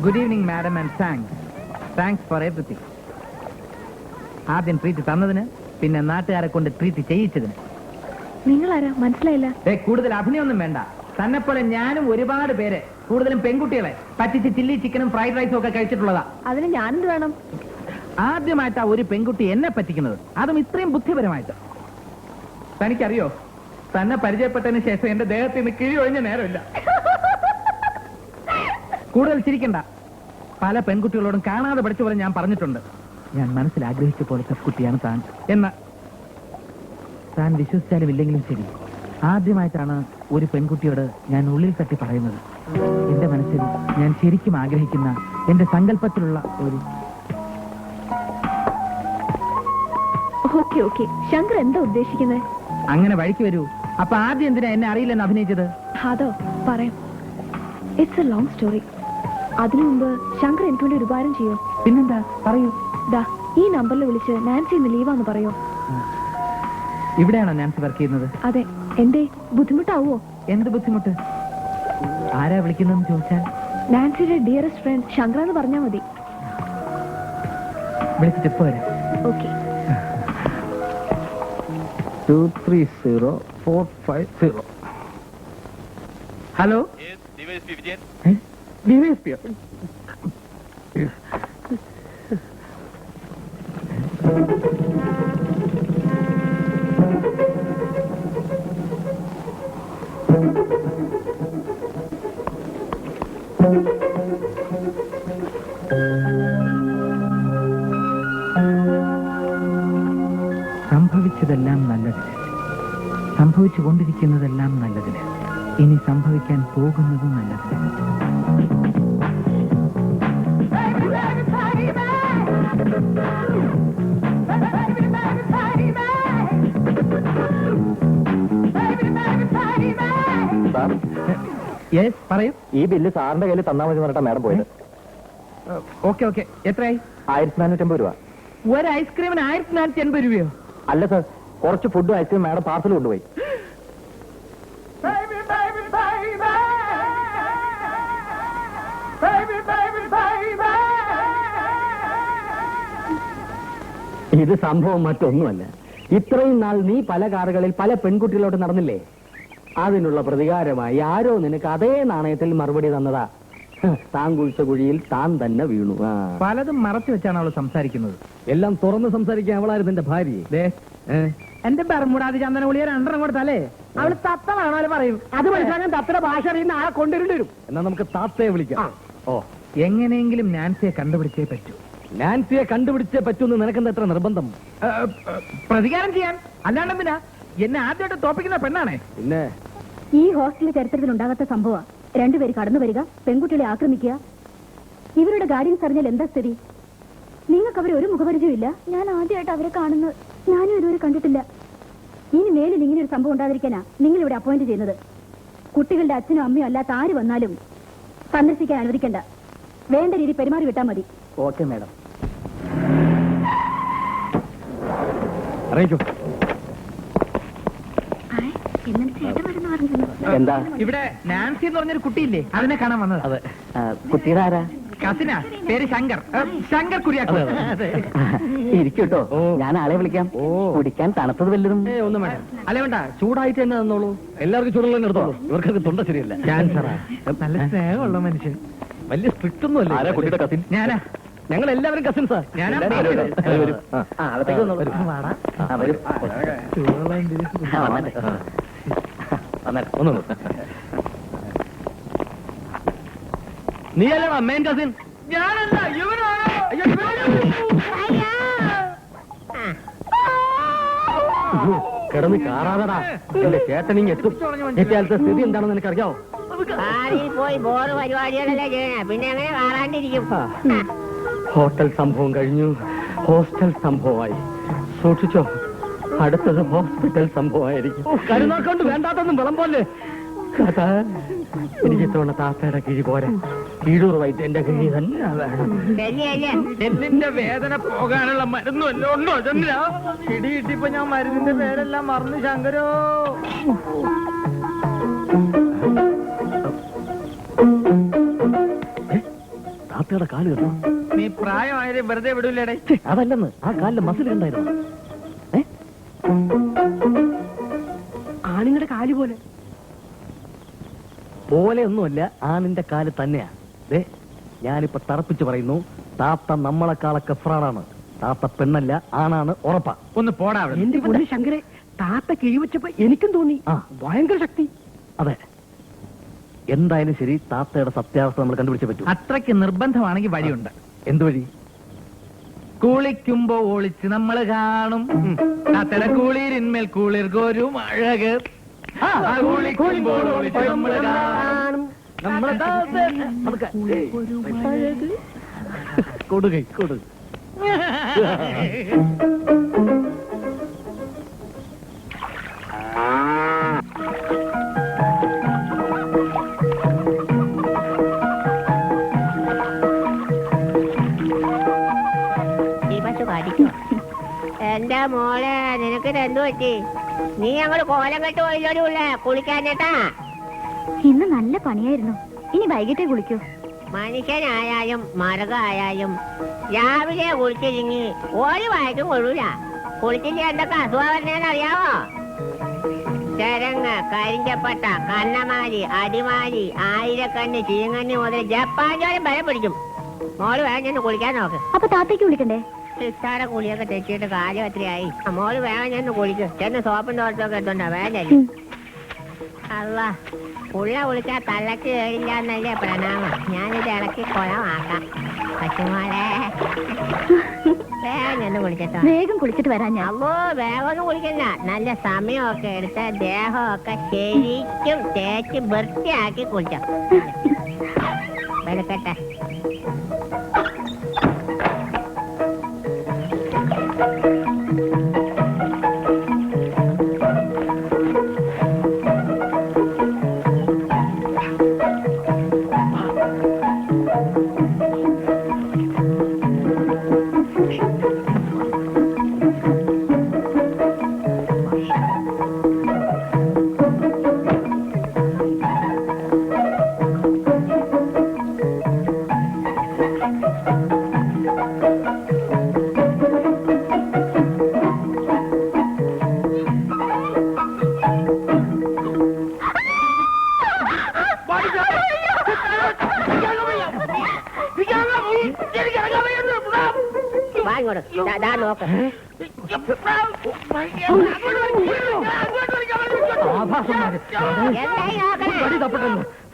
Good evening, madam, and thanks for everything. ആദ്യം treat തന്നതിന്, പിന്നെ നാട്ടുകാരെ കൊണ്ട് ട്രീറ്റ് ചെയ്യിച്ചതിന്. നിങ്ങളാരാ മനസ്സിലായില്ല? കൂടുതൽ അഭിനയൊന്നും വേണ്ട. തന്നെ പോലെ ഞാനും ഒരുപാട് പേര്, കൂടുതലും പെൺകുട്ടികളെ പറ്റിച്ച് ചില്ലി ചിക്കനും ഫ്രൈഡ് റൈസും ഒക്കെ കഴിച്ചിട്ടുള്ളതാ. അതിന് ഞാനെന്ത് വേണം? ആദ്യമായിട്ടാ ഒരു പെൺകുട്ടി എന്നെ പറ്റിക്കുന്നത്, അതും ഇത്രയും ബുദ്ധിപരമായിട്ട്. തനിക്കറിയോ, തന്നെ പരിചയപ്പെട്ടതിന് ശേഷം എന്റെ ദേഹത്ത് നിന്ന് കിഴി ഒഴിഞ്ഞ നേരമില്ല. കൂടുതൽ ചിരിക്കണ്ട. പല പെൺകുട്ടികളോടും കാണാതെ പഠിച്ച പോലെ ഞാൻ പറഞ്ഞിട്ടുണ്ട്, ഞാൻ മനസ്സിൽ ആഗ്രഹിച്ച പോലത്തെ കുട്ടിയാണ് താൻ എന്ന്. താൻ വിശ്വസിച്ചാലും ഇല്ലെങ്കിലും ശരി, ആദ്യമായിട്ടാണ് ഒരു പെൺകുട്ടിയോട് ഞാൻ ഉള്ളിൽ തട്ടി പറയുന്നത്. എന്റെ മനസ്സിൽ ഞാൻ ശരിക്കും ആഗ്രഹിക്കുന്ന, എന്റെ സങ്കല്പത്തിലുള്ള ഒരു... ഓക്കെ ശങ്കർ എന്താ ഉദ്ദേശിക്കുന്നത്? അങ്ങനെ വഴിക്ക് വരൂ. അപ്പൊ ആദ്യം എന്തിനാ എന്നെ അറിയില്ലെന്ന് അഭിനയിച്ചത്? അതോ പറയാം. It's A long story. അതിനു മുമ്പ് ശങ്കർ എനിക്ക് വേണ്ടി ഒരു ഉപകാരം ചെയ്യോ? പിന്നെന്താ, പറയൂ. ഈ നമ്പറിൽ വിളിച്ച് നാൻസി ഇന്ന് ലീവാന്ന് പറയോ? ഇവിടെയാണോ നാൻസി വർക്ക് ചെയ്യുന്നത്? അതെ. എന്തേ, ബുദ്ധിമുട്ടാവോ? എന്ത് ബുദ്ധിമുട്ട്? ആരാ വിളിക്കുന്നതെന്ന് ചോദിച്ചാൽ? നാൻസിയുടെ ഡിയറസ്റ്റ് ഫ്രണ്ട് ശങ്കർ എന്ന് പറഞ്ഞാൽ മതി. വിളിച്ചിട്ട് ഇപ്പൊ വരാം. ഓക്കെ. 230450. Hello, DYSP. സംഭവിച്ചതെല്ലാം നല്ലതിന്, സംഭവിച്ചുകൊണ്ടിരിക്കുന്നതെല്ലാം നല്ലതിന്, ഇനി സംഭവിക്കാൻ പോകുന്നതും നല്ലതിന്. പറയൂ. ഈ ബില്ല് സാറിന്റെ കയ്യിൽ തന്നാൽ മതി പറഞ്ഞിട്ടാ മാഡം പോയത്. ഓക്കെ. എത്രയായി? 1480 രൂപ. ഒരു ഐസ്ക്രീമിന് 1480 രൂപയോ? അല്ല സർ, കുറച്ച് ഫുഡും ഐസ്ക്രീം മാഡം പാർസൽ കൊണ്ടുപോയി. ഇത് സംഭവം മറ്റൊന്നുമല്ല. ഇത്രയും നാൾ നീ പല കാറുകളിൽ പല പെൺകുട്ടികളോട് നടന്നില്ലേ? അതിനുള്ള പ്രതികാരമായി ആരോ നിനക്ക് അതേ നാണയത്തിൽ മറുപടി തന്നതാ. താൻ കുഴിച്ച കുഴിയിൽ താൻ തന്നെ വീണു. പലതും മറച്ചു വെച്ചാണ് അവള് സംസാരിക്കുന്നത്. എല്ലാം തുറന്ന് സംസാരിക്കാൻ അവളായിരുന്നു എന്റെ ഭാര്യ. എന്റെ ബർമുടാതി ചന്ദന ഗുളിക 2 കൊടുത്താലേ അവള് തത്ത വേണോ പറയും. അത് മനസ്സിലാക്കാൻ തത്തയുടെ ഭാഷ അറിയുന്ന ആളെ കൊണ്ടുവരേണ്ടി വരും. എന്നാ നമുക്ക് താത്തയെ വിളിക്കാം. ഓ, എങ്ങനെയെങ്കിലും നാൻസിയെ കണ്ടുപിടിച്ചേ പറ്റൂ. നാൻസിയെ കണ്ടുപിടിച്ചേ പറ്റൂന്ന് നിനക്കെന്താ എത്ര നിർബന്ധം? പ്രതികാരം ചെയ്യാൻ. അല്ലാണ്ടെന്തിനാ? എന്നെ ആദ്യമായിട്ട് തോപ്പിക്കുന്ന പെണ്ണാണേ. പിന്നെ ഈ ഹോസ്റ്റലിലെ ചരിത്രത്തിൽ ഉണ്ടാകാത്ത സംഭവം. രണ്ടുപേര് കടന്നു വരിക, പെൺകുട്ടികളെ ആക്രമിക്കുക. ഇവരുടെ ഗാർഡിയൻസ് അറിഞ്ഞാൽ എന്താ സ്ഥിതി? നിങ്ങൾക്ക് അവരെ ഒരു മുഖപരിചയമില്ല. ഞാൻ ആദ്യമായിട്ട് അവരെ കാണുന്നത്. ഞാനും ഇതുവരെ കണ്ടിട്ടില്ല. ഇനി മേലിൽ ഇങ്ങനെ ഒരു സംഭവം ഉണ്ടാതിരിക്കാനാ നിങ്ങൾ ഇവിടെ അപ്പോയിന്റ് ചെയ്യുന്നത്. കുട്ടികളുടെ അച്ഛനും അമ്മയും അല്ലാത്ത ആര് വന്നാലും സന്ദർശിക്കാൻ അനുവദിക്കണ്ട. വേണ്ട രീതി പെരുമാറി വിട്ടാൽ മതി. Okay madam. അറിയിക്കൂ. എന്താ? ഇവിടെ നാൻസി എന്ന് പറഞ്ഞൊരു കുട്ടിയില്ലേ, അതിനെ കാണാൻ വന്നത്. അതെ. കുട്ടിയുടെ ആരാ? കസിനാ, പേര് ശങ്കർ. ശങ്കർ കുര്യാക്കോ. ഇരിക്കൂട്ടോ, ഞാൻ ആളെ വിളിക്കാം. കുടിക്കാൻ തണുത്തത് വല്ലതും ഒന്നും വേണ്ട. അല്ല വേണ്ട, ചൂടായിട്ട് തന്നെ തന്നോളൂ. എല്ലാവർക്കും ചൂടുള്ള എടുത്തോളൂ. ഇവർക്കൊക്കെ തൊണ്ട ശരിയല്ല. ക്യാൻസറാ. നല്ല സ്നേഹമുള്ള മനുഷ്യൻ. വലിയ സ്ട്രിക്റ്റ് ഒന്നും അല്ല. ആരാ കുട്ടിയുടെ കസിൻ? ഞാനാ. ഞങ്ങൾ എല്ലാവരും കസിൻസാ. ഞാനാ. നീ അല്ലടാ മെയിൻ കസിൻ? ഞാനല്ല, ഇവനാണ്. കിടന്ന് കാറാതടാ. എന്റെ ചേട്ടനിങ് എത്തും. എത്തിയാലത്തെ സ്ഥിതി എന്താണെന്ന് നിനക്കറിയാവോ? പോയി ബോറ് പരിപാടികളല്ലേ ചെയ്യണേ, പിന്നെ എങ്ങനെ കാണാണ്ടിരിക്കും? ഹോട്ടൽ സംഭവം കഴിഞ്ഞു, ഹോസ്റ്റൽ സംഭവമായി. സൂക്ഷിച്ചോ, അടുത്തത് ഹോസ്പിറ്റൽ സംഭവമായിരിക്കും. കരുനാക്കൊണ്ട് വേണ്ടാത്തൊന്നും വിളമ്പോലെ. എനിക്ക് ഇത്തവണ താത്തയുടെ കിഴി പോരാ. കീഴൂർ വൈദ്യ എന്റെ കീഴിൽ തന്നെ വേണം. ശരിയല്ലേ? എല്ലിന്റെ വേദന പോകാനുള്ള മരുന്നും എല്ലാം ഉണ്ടോ ചന്ദ്ര? ഇടിയിട്ടിപ്പോ ഞാൻ മരുന്നിന്റെ പേരെല്ലാം മറന്നു ശങ്കരോ. താത്തയുടെ കാല് കേട്ടോ. നീ പ്രായമായാലും വെറുതെ വിടൂലേടേ. അതല്ലെന്ന്, ആ കാലിലെ മസിൽ ഉണ്ടായിരുന്നു. ആണിങ്ങളുടെ കാല് പോലെ പോലെയൊന്നുമല്ല, ആണിന്റെ കാല് തന്നെയാ. ഞാനിപ്പോ തറപ്പിച്ച് പറയുന്നു, താത്ത നമ്മളെക്കാളൊക്കെ ഫ്രാഡാണ്. താത്ത പെണ്ണല്ല, ആണാണ്, ഉറപ്പാ. ഒന്ന് പോടാ അവിടെ. എന്റെ പൊന്നു ശങ്കരെ, താത്ത കിഴിവെച്ചപ്പോ എനിക്കും തോന്നി ഭയങ്കര ശക്തി. അതെ, എന്തായാലും ശരി, താത്തയുടെ സത്യാവസ്ഥ നമ്മൾ കണ്ടുപിടിച്ചേ പറ്റൂ. അത്രയ്ക്ക് നിർബന്ധമാണെങ്കിൽ വഴിയുണ്ട്. എന്ത് വഴി? കുളിക്കുമ്പോ ഒളിച്ച് നമ്മൾ കാണും താത്തയുടെ കുളിരിന്മേൽ കുളിർ കോരും അഴക്. കുളിക്കുമ്പോൾ ഒളിച്ച് നമ്മൾ കാണും നമ്മളെ കൊടുകൈ കൊടു. എന്റെ മോളെ, നിനക്ക് എന്തു പറ്റി? നീ ഞങ്ങള് കോലം കെട്ട് പോയില്ലോടില്ലേ കുളിക്കാനേട്ടാ? ഇന്ന് നല്ല പണിയായിരുന്നു. ഇനി വൈകിട്ടേ കുളിക്കൂ. മനുഷ്യനായാലും മൃഗമായാലും രാവിലെ കുളിച്ചിരിങ്ങി ഒരു വായിക്കും കൊള്ളൂല. കുളിച്ചിട്ട് എന്തൊക്കെ അസുഖം വരുന്നതെന്ന് അറിയാവോ? ചരങ്ങ്, കരിഞ്ചപ്പട്ട, കണ്ണമാരി, അടിമാരി, ആയിരക്കണ്ണ്, ചീങ്ങണ്ണി മുതൽ ജപ്പാൻ ചോരം വരെ പിടിക്കും. മോള് വേഗം ചെന്ന് കുളിക്കാൻ നോക്ക്. അപ്പൊ താത്തേക്ക് വിളിക്കണ്ടേ? സിസ്റ്റാടെ കുളിയൊക്കെ തെറ്റിയിട്ട് കാര്യം എത്രയായി? മോള് വേഗം ചെന്ന് കുളിക്കും. ചെന്ന് സോപ്പും തോട്ടൊക്കെ എടുത്തോണ്ടാ വേഗം ചെല്ലു. അല്ല, പുള്ള കുളിച്ചാൽ തള്ളക്ക് കേടില്ല എന്നല്ലേ പ്രണാമം. ഞാനിത് ഇളക്കി കുളമാക്കാം. പറ്റുമോളെ, വേഗം ചെന്ന് കുളിച്ചിട്ടോ. വേഗം കുളിച്ചിട്ട് വരാൻ ഞാൻ. അമ്മോ, വേഗം ഒന്നും കുളിക്കണ്ട. നല്ല സമയമൊക്കെ എടുത്ത് ദേഹമൊക്കെ ശരിക്കും തേച്ച് വൃത്തിയാക്കി കുളിച്ചോ. വെളുക്കട്ടെ. നോക്ക്.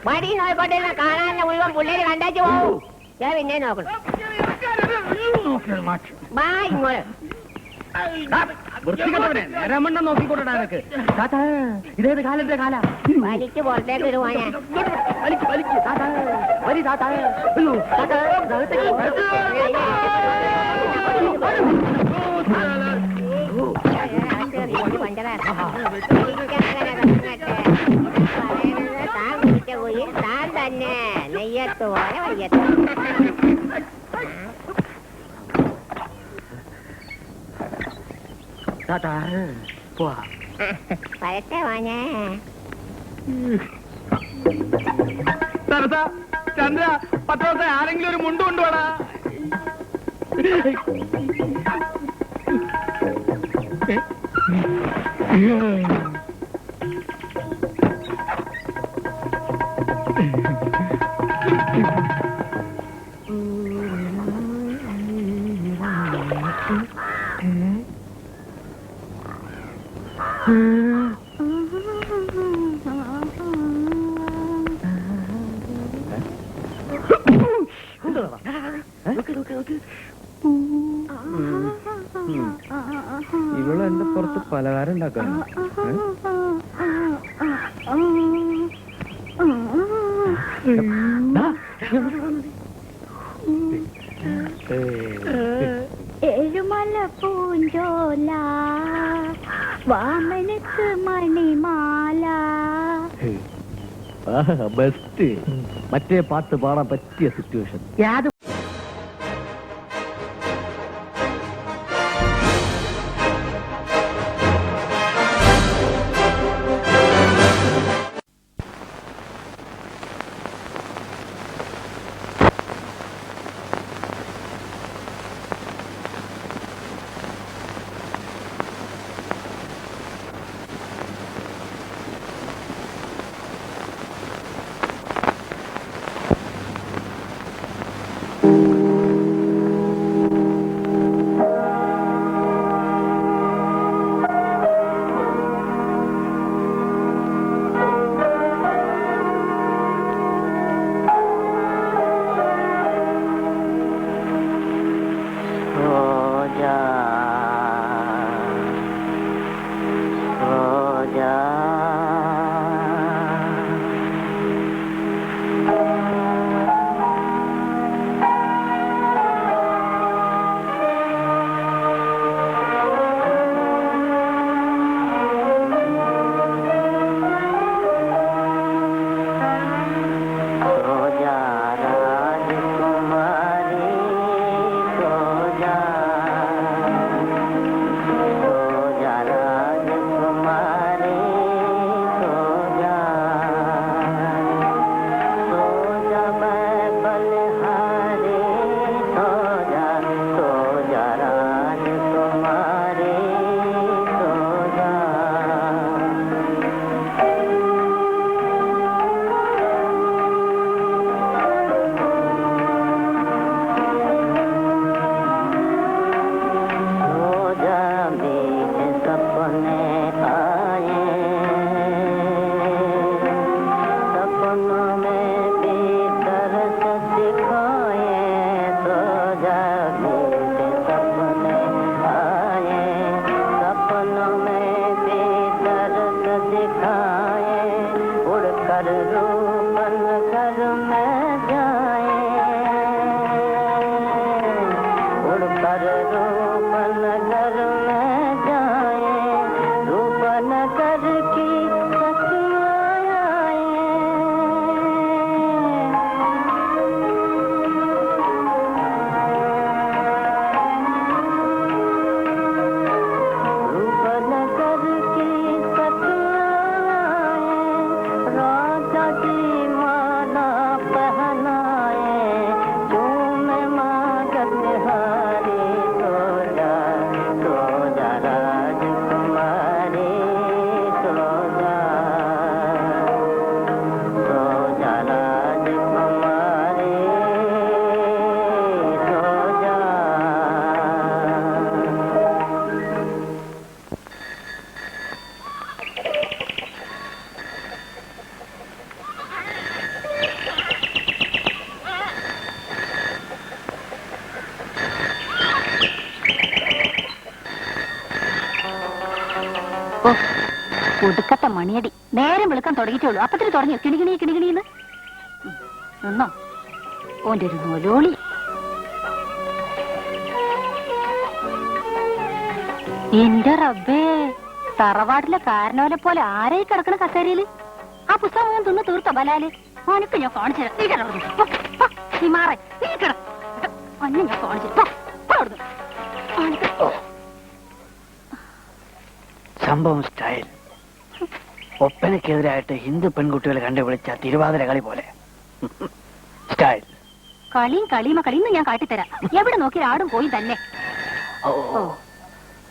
മടി നോക്കട്ടെ, കാണാനുള്ള മുഴുവൻ പിള്ളേര് കണ്ടാച്ചു പോവും. ഞാൻ പിന്നെ നോക്കണം. ഇങ്ങോട്ട് രമണ്ണ നോക്കിക്കൊണ്ടാ നിനക്ക്. ഇതേത് കാലന്റെ കാല വലിക്ക് പുറത്തേക്ക് ഇടുവാനാ. വരി താത്ത. താൻ കുടിച്ച പോയി താൻ തന്നെ നെയ്യത്ത് പോലെ വയ്യത്ത്. വരട്ടെ വാഞ്ഞേ. ചന്ദ്ര, 10 ദിവസം ആരെങ്കിലും ഒരു മുണ്ട് കൊണ്ടുപോടാ. ഇവള് എന്റെ പുറത്ത് പലഹാരം ഉണ്ടാക്കാണ്. ഏഴുമല പൂഞ്ചോല വാമനക്ക് മണിമാല. Best set. മറ്റേ പാട്ട് പാടാൻ പറ്റിയ സിറ്റുവേഷൻ. ഒടുക്കത്തെ മണിയടി നേരം വിളിക്കാൻ തുടങ്ങിയിട്ടുള്ളൂ. അപ്പത്തിന് തുടങ്ങി കിണികിണി കിണികിണിന്ന് നിന്നോ ഓന്റെ ഒരു നൊലോളി. എന്റെ റബ്ബേ, തറവാട്ടിലെ കാരണവരെ പോലെ ആരായി കിടക്കണ കസേരയില്? ആ പുസ്തകം ഞാൻ തിന്ന് തീർത്ത ബലാല് അവനക്ക് ഞാൻ കാണിച്ചു തരാം. നീ മാറേ, നീ കിട അന്നെ ഞാൻ കാണിച്ചു. സംഭവം സ്റ്റൈൽ. ഒപ്പനക്കെതിരായിട്ട് ഹിന്ദു പെൺകുട്ടികളെ കണ്ടുപിടിച്ച തിരുവാതിര കളി പോലെ സ്റ്റൈൽ. കളിയും കളിയുമ കളിന്ന് ഞാൻ കാട്ടിത്തരാം. എവിടെ നോക്കി ആടും പോയി തന്നെ.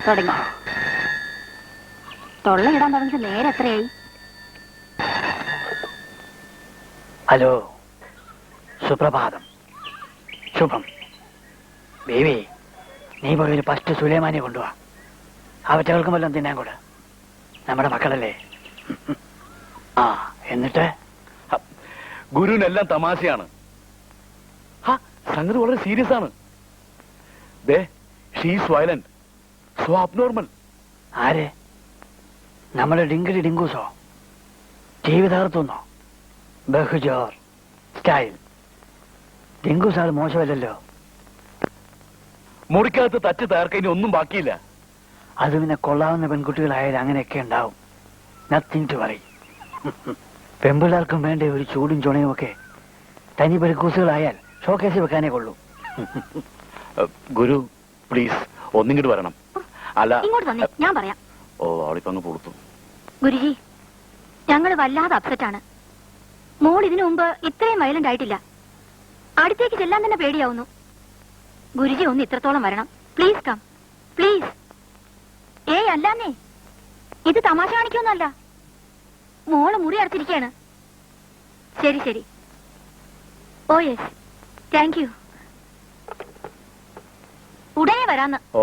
തുടങ്ങി തൊള്ളയിടാൻ തുടങ്ങിയത് നേരെ എത്രയായി? ഹലോ, സുപ്രഭാതം, ശുഭം. ബേബി, നീ പോയി ഒരു ഫസ്റ്റ് സുലൈമാനെ കൊണ്ടുപോവാ. അവറ്റകൾക്കും വല്ലതും തിന്നാൻ കൂടെ. നമ്മുടെ മക്കളല്ലേ. ആ, എന്നിട്ട് ഗുരുവിനെല്ലാം തമാശയാണ്. സംഗതി വളരെ സീരിയസ് ആണ്. She's violent, so abnormal. ആര്? നമ്മുടെ ഡിങ്കിടി ഡിങ്കൂസോ? ടി വി തകർത്തുന്നോ? ബഹുജോർ സ്റ്റൈൽ. ഡിങ്കൂസ് ആൾ മോശമല്ലല്ലോ. മുറിക്കകത്ത് തച്ച് തകർക്കതിന് ഒന്നും ബാക്കിയില്ല. അത് പിന്നെ കൊള്ളാവുന്ന പെൺകുട്ടികളായാലും അങ്ങനെയൊക്കെ ഉണ്ടാവും. Nothing to worry. പെമ്പിള്ളാർക്കും വേണ്ട ഒരു ചൂടും ചുണയും ഒക്കെ തനി പെരുക്കൂസുകളായാൽ ഷോക്കേസിൽ വെക്കാനേ കൊള്ളൂ. ഗുരു പ്ലീസ് ഒന്നിങ്ങോട്ട് വരണം. അല്ല ഇങ്ങോട്ട് വന്നേ, ഞാൻ പറയാം. ഓ അവളിപ്പോ അങ്ങ് കൊടുത്തു. ഗുരുജി, ഞങ്ങൾ വല്ലാതെ അപ്സെറ്റാണ്. മോൾ ഇതിനു മുമ്പ് ഇത്രയും വയലന്റ് ആയിട്ടില്ല. അടുത്തേക്ക് ചെല്ലാൻ തന്നെ പേടിയാവുന്നു. ഗുരുജി ഒന്ന് ഇത്രത്തോളം വരണം. Please come, please. ഏയ് അല്ലാന്നേ, ഇത് തമാശ കാണിക്കൊന്നല്ല. മോള് മുറി അടച്ചിരിക്കയാണ്. ശരി ശരി. Oh yes, thank you. ഉടനെ വരാന്ന്. ഓ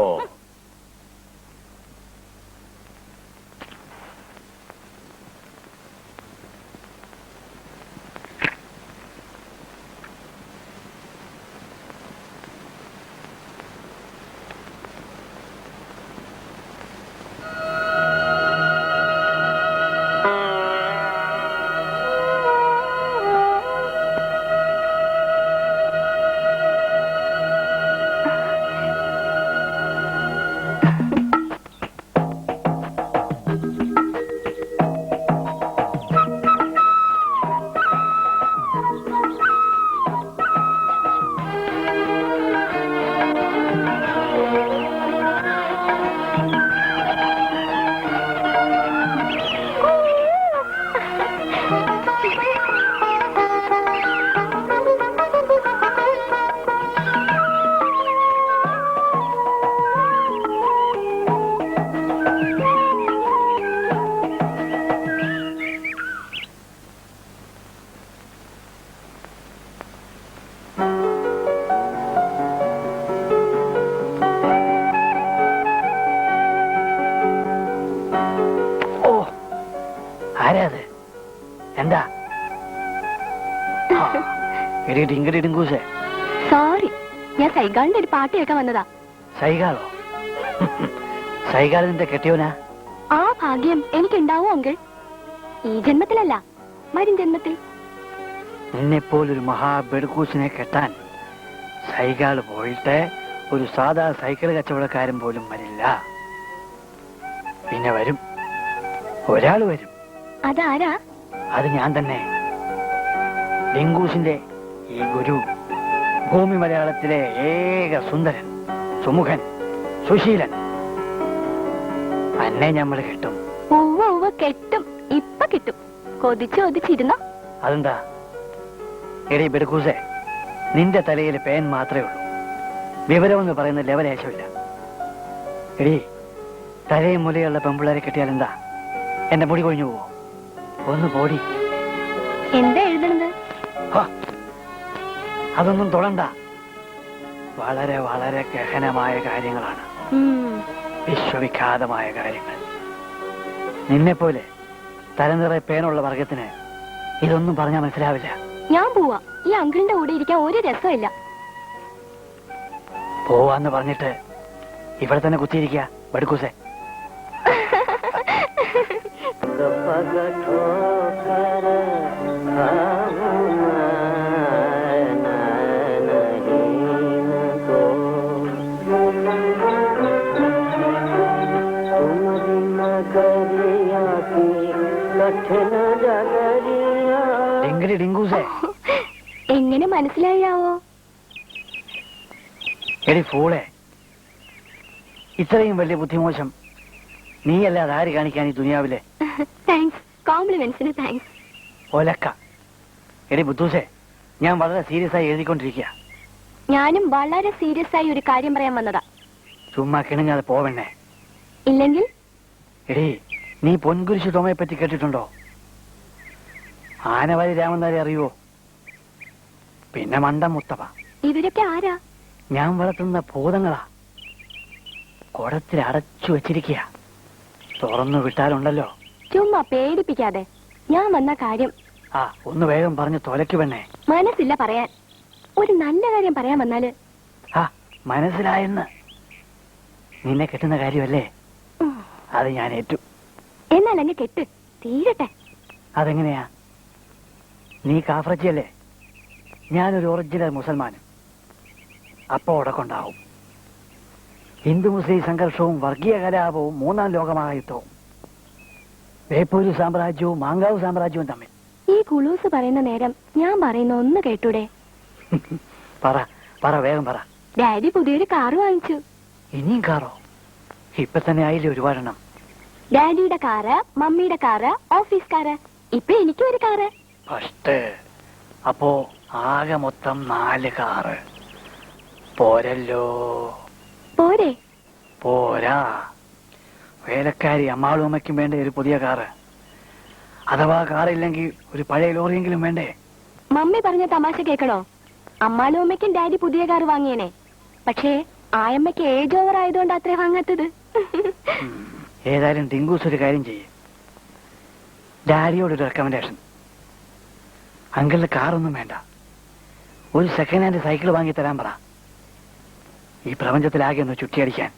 ആരാത്? എന്താ ഇടിങ്കൂസേ? സോറി, ഞാൻ സൈഗാളിന്റെ ഒരു പാട്ട് കേൾക്കാൻ വന്നതാ. സൈഗാളോ? സൈഗാൾ നിന്റെ കെട്ടിയോനാ? ആ ഭാഗ്യം എനിക്കുണ്ടാവോ അങ്കിൾ? ഈ ജന്മത്തിലല്ല, വരും ജന്മത്തിൽ. നിന്നെപ്പോലൊരു മഹാബെടുക്കൂസിനെ കെട്ടാൻ സൈഗാൾ പോയിട്ട് ഒരു സാധാ സൈക്കിൾ കച്ചവടക്കാരൻ പോലും വരില്ല. പിന്നെ വരും, ഒരാൾ വരും. അതാരാ? അത് ഞാൻ തന്നെ, ഡിങ്കൂസിന്റെ ഈ ഗുരു. ഭൂമി മലയാളത്തിലെ ഏക സുന്ദരൻ, സുമുഖൻ, സുശീലൻ. അന്നെ ഞമ്മള് കിട്ടും. ഉവ്വ കെട്ടും, ഇപ്പൊ കിട്ടും. കൊതിച്ച് കൊതിച്ചിരുന്നോ? അതെന്താ? എടീ ബെടുക്കൂസേ, നിന്റെ തലയിൽ പേൻ മാത്രമേ ഉള്ളൂ. വിവരമെന്ന് പറയുന്ന ലെവലേശമില്ല. എടീ, തലയും മുലയുള്ള പെമ്പിള്ളേരെ കിട്ടിയാൽ എന്താ? എന്റെ മുടി കൊഴിഞ്ഞു പോവോ? ഒന്ന് പോടി. എന്താ എഴുതണത്? അതൊന്നും തൊടണ്ട. വളരെ വളരെ ഗഹനമായ കാര്യങ്ങളാണ്, വിശ്വവിഖ്യാതമായ കാര്യങ്ങൾ. നിന്നെപ്പോലെ തലനിറ പേനുള്ള വർഗത്തിന് ഇതൊന്നും പറഞ്ഞാൽ മനസ്സിലാവില്ല. ഞാൻ പോവാ. ഈ അങ്കിളിന്റെ കൂടെ ഇരിക്കാൻ ഒരു രസമില്ല. പോവാന്ന് പറഞ്ഞിട്ട് ഇവിടെ തന്നെ കുത്തിയിരിക്കുക ബെടുക്കൂസേ. ഡിങ്കൂസേ, എങ്ങനെ മനസ്സിലായാവോ? എടി ഫൂളെ, ഇത്രയും വലിയ ബുദ്ധിമോശം നീയല്ലാതെ ആര് കാണിക്കാൻ ഈ ദുനിയാവിലെ? താങ്ക്സ്, കോംപ്ലിമെന്റ്സിന് താങ്ക്സ്. ഒലക്ക. എടി ബുദ്ധൂസേ, ഞാൻ വളരെ സീരിയസ് ആയി എഴുതിക്കൊണ്ടിരിക്കുക. ഞാനും വളരെ സീരിയസ് ആയി ഒരു കാര്യം പറയാൻ വന്നതാ. ചുമ്മാ കിണങ്ങാതെ പോവണ്ണേ. ഇല്ലെങ്കിൽ എടി, നീ പൊൻകുരിശു തോമയെ പറ്റി കേട്ടിട്ടുണ്ടോ? ആനവാരി രാമനാരെ അറിയുവോ? പിന്നെ മണ്ടം മുത്തപ്പ. ഇവരൊക്കെ ആരാ? ഞാൻ വളർത്തുന്ന ഭൂതങ്ങളാ. കുടത്തിൽ അടച്ചു വെച്ചിരിക്കുക. തുറന്നു വിട്ടാലുണ്ടല്ലോ. ചുമ്മാ പേടിപ്പിക്കാതെ. ഞാൻ വന്ന കാര്യം ഒന്ന് വേഗം പറഞ്ഞു തൊലയ്ക്ക് പെണ്ണേ. മനസ്സില്ല പറയാൻ. ഒരു നല്ല കാര്യം പറയാൻ വന്നാല്. മനസ്സിലായെന്ന്. നിന്നെ കെട്ടുന്ന കാര്യമല്ലേ? അത് ഞാൻ ഏറ്റു. എന്നാൽ അങ്ങ് കെട്ട് തീരട്ടെ. അതെങ്ങനെയാ? നീ കാഫ്രച്ചിയല്ലേ? ഞാനൊരു ഒറിജിനൽ മുസൽമാനും. അപ്പോ ഉടക്കുണ്ടാവും. ഹിന്ദു മുസ്ലിം സംഘർഷവും വർഗീയ കലാപവും മൂന്നാം ലോകമഹായുദ്ധവും, ബേപ്പൂര് സാമ്രാജ്യവും മാങ്കാവ് സാമ്രാജ്യവും തമ്മിൽ ഈ കുളൂസ് പറയുന്ന നേരം ഞാൻ പറയുന്ന ഒന്ന് കേട്ടൂടെ? പറ പറ, വേഗം പറ. ഡാഡി പുതിയൊരു കാറ് വാങ്ങിച്ചു. ഇനിയും കാറോ? ഇപ്പൊ തന്നെ ആയില്ലേ ഒരുപാടെണ്ണം. ഡാഡിയുടെ കാറ്, മമ്മിയുടെ കാറ്, ഓഫീസ് കാറ്, ഇപ്പൊ എനിക്കും ഒരു കാറ്. ഫസ്റ്റ് അപ്പോ ആകെ മൊത്തം 4 കാറ്. പോരല്ലോ? പോരെ? പോരാ. വേലക്കാരി അമ്മാളുമ്മയ്ക്കും വേണ്ടേ ഒരു പുതിയ കാറ്? അഥവാ കാറില്ലെങ്കിൽ ഒരു പഴയ ലോറിയെങ്കിലും വേണ്ടേ? മമ്മി പറഞ്ഞ തമാശ കേൾക്കണോ? അമ്മാലും അമ്മയ്ക്കും ഡാഡി പുതിയ കാർ വാങ്ങിയേനെ. പക്ഷേ ആയമ്മയ്ക്ക് ഏജ് ഓവർ ആയതുകൊണ്ട് അത്രേ വാങ്ങാത്തത്. ഏതായാലും ടിങ്കൂസ് ഒരു കാര്യം ചെയ്യും. ഡാഡിയോടൊരു റെക്കമെൻഡേഷൻ. അങ്കിളിന് കാറൊന്നും വേണ്ട, ഒരു സെക്കൻഡ് ഹാൻഡ് സൈക്കിൾ വാങ്ങി തരാൻ പറ. ഈ പ്രപഞ്ചത്തിലാകെ ഒന്ന് ചുറ്റിയടിക്കാൻ.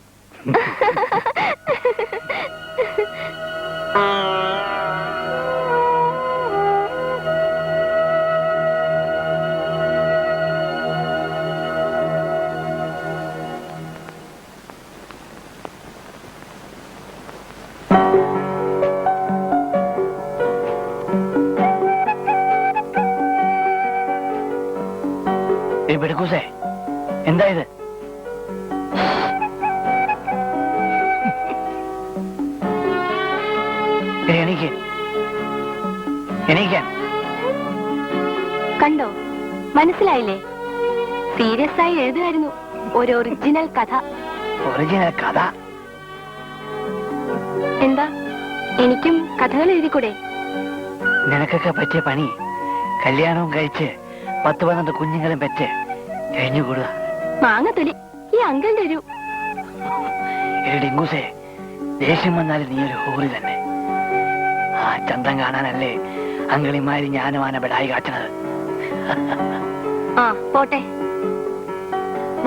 ബെടുക്കൂസേ, എന്താ ഇത്? എനിക്ക് എണീക്കാൻ. കണ്ടോ, മനസ്സിലായില്ലേ? സീരിയസ് ആയി എഴുതുമായിരുന്നു ഒരു ഒറിജിനൽ കഥ. ഒറിജിനൽ കഥ? എന്താ, എനിക്കും കഥകൾ എഴുതിക്കൂടെ? നിനക്കൊക്കെ പറ്റിയ പണി കല്യാണവും കഴിച്ച് 10-12 കുഞ്ഞുങ്ങളും പെറ്റ് കഴിഞ്ഞുകൂടുക. മാങ്ങത്തൊലി, ഈ അങ്കിൾ തരൂ. ഡിങ്കൂസേ, ദേഷ്യം വന്നാലും നീ ഒരു ഹൂറി തന്നെ. ആ ചന്തം കാണാനല്ലേ അങ്കിളിമാര് ഞാനുമാണ് ബെടായി കാച്ചണത്. ആ പോട്ടെ,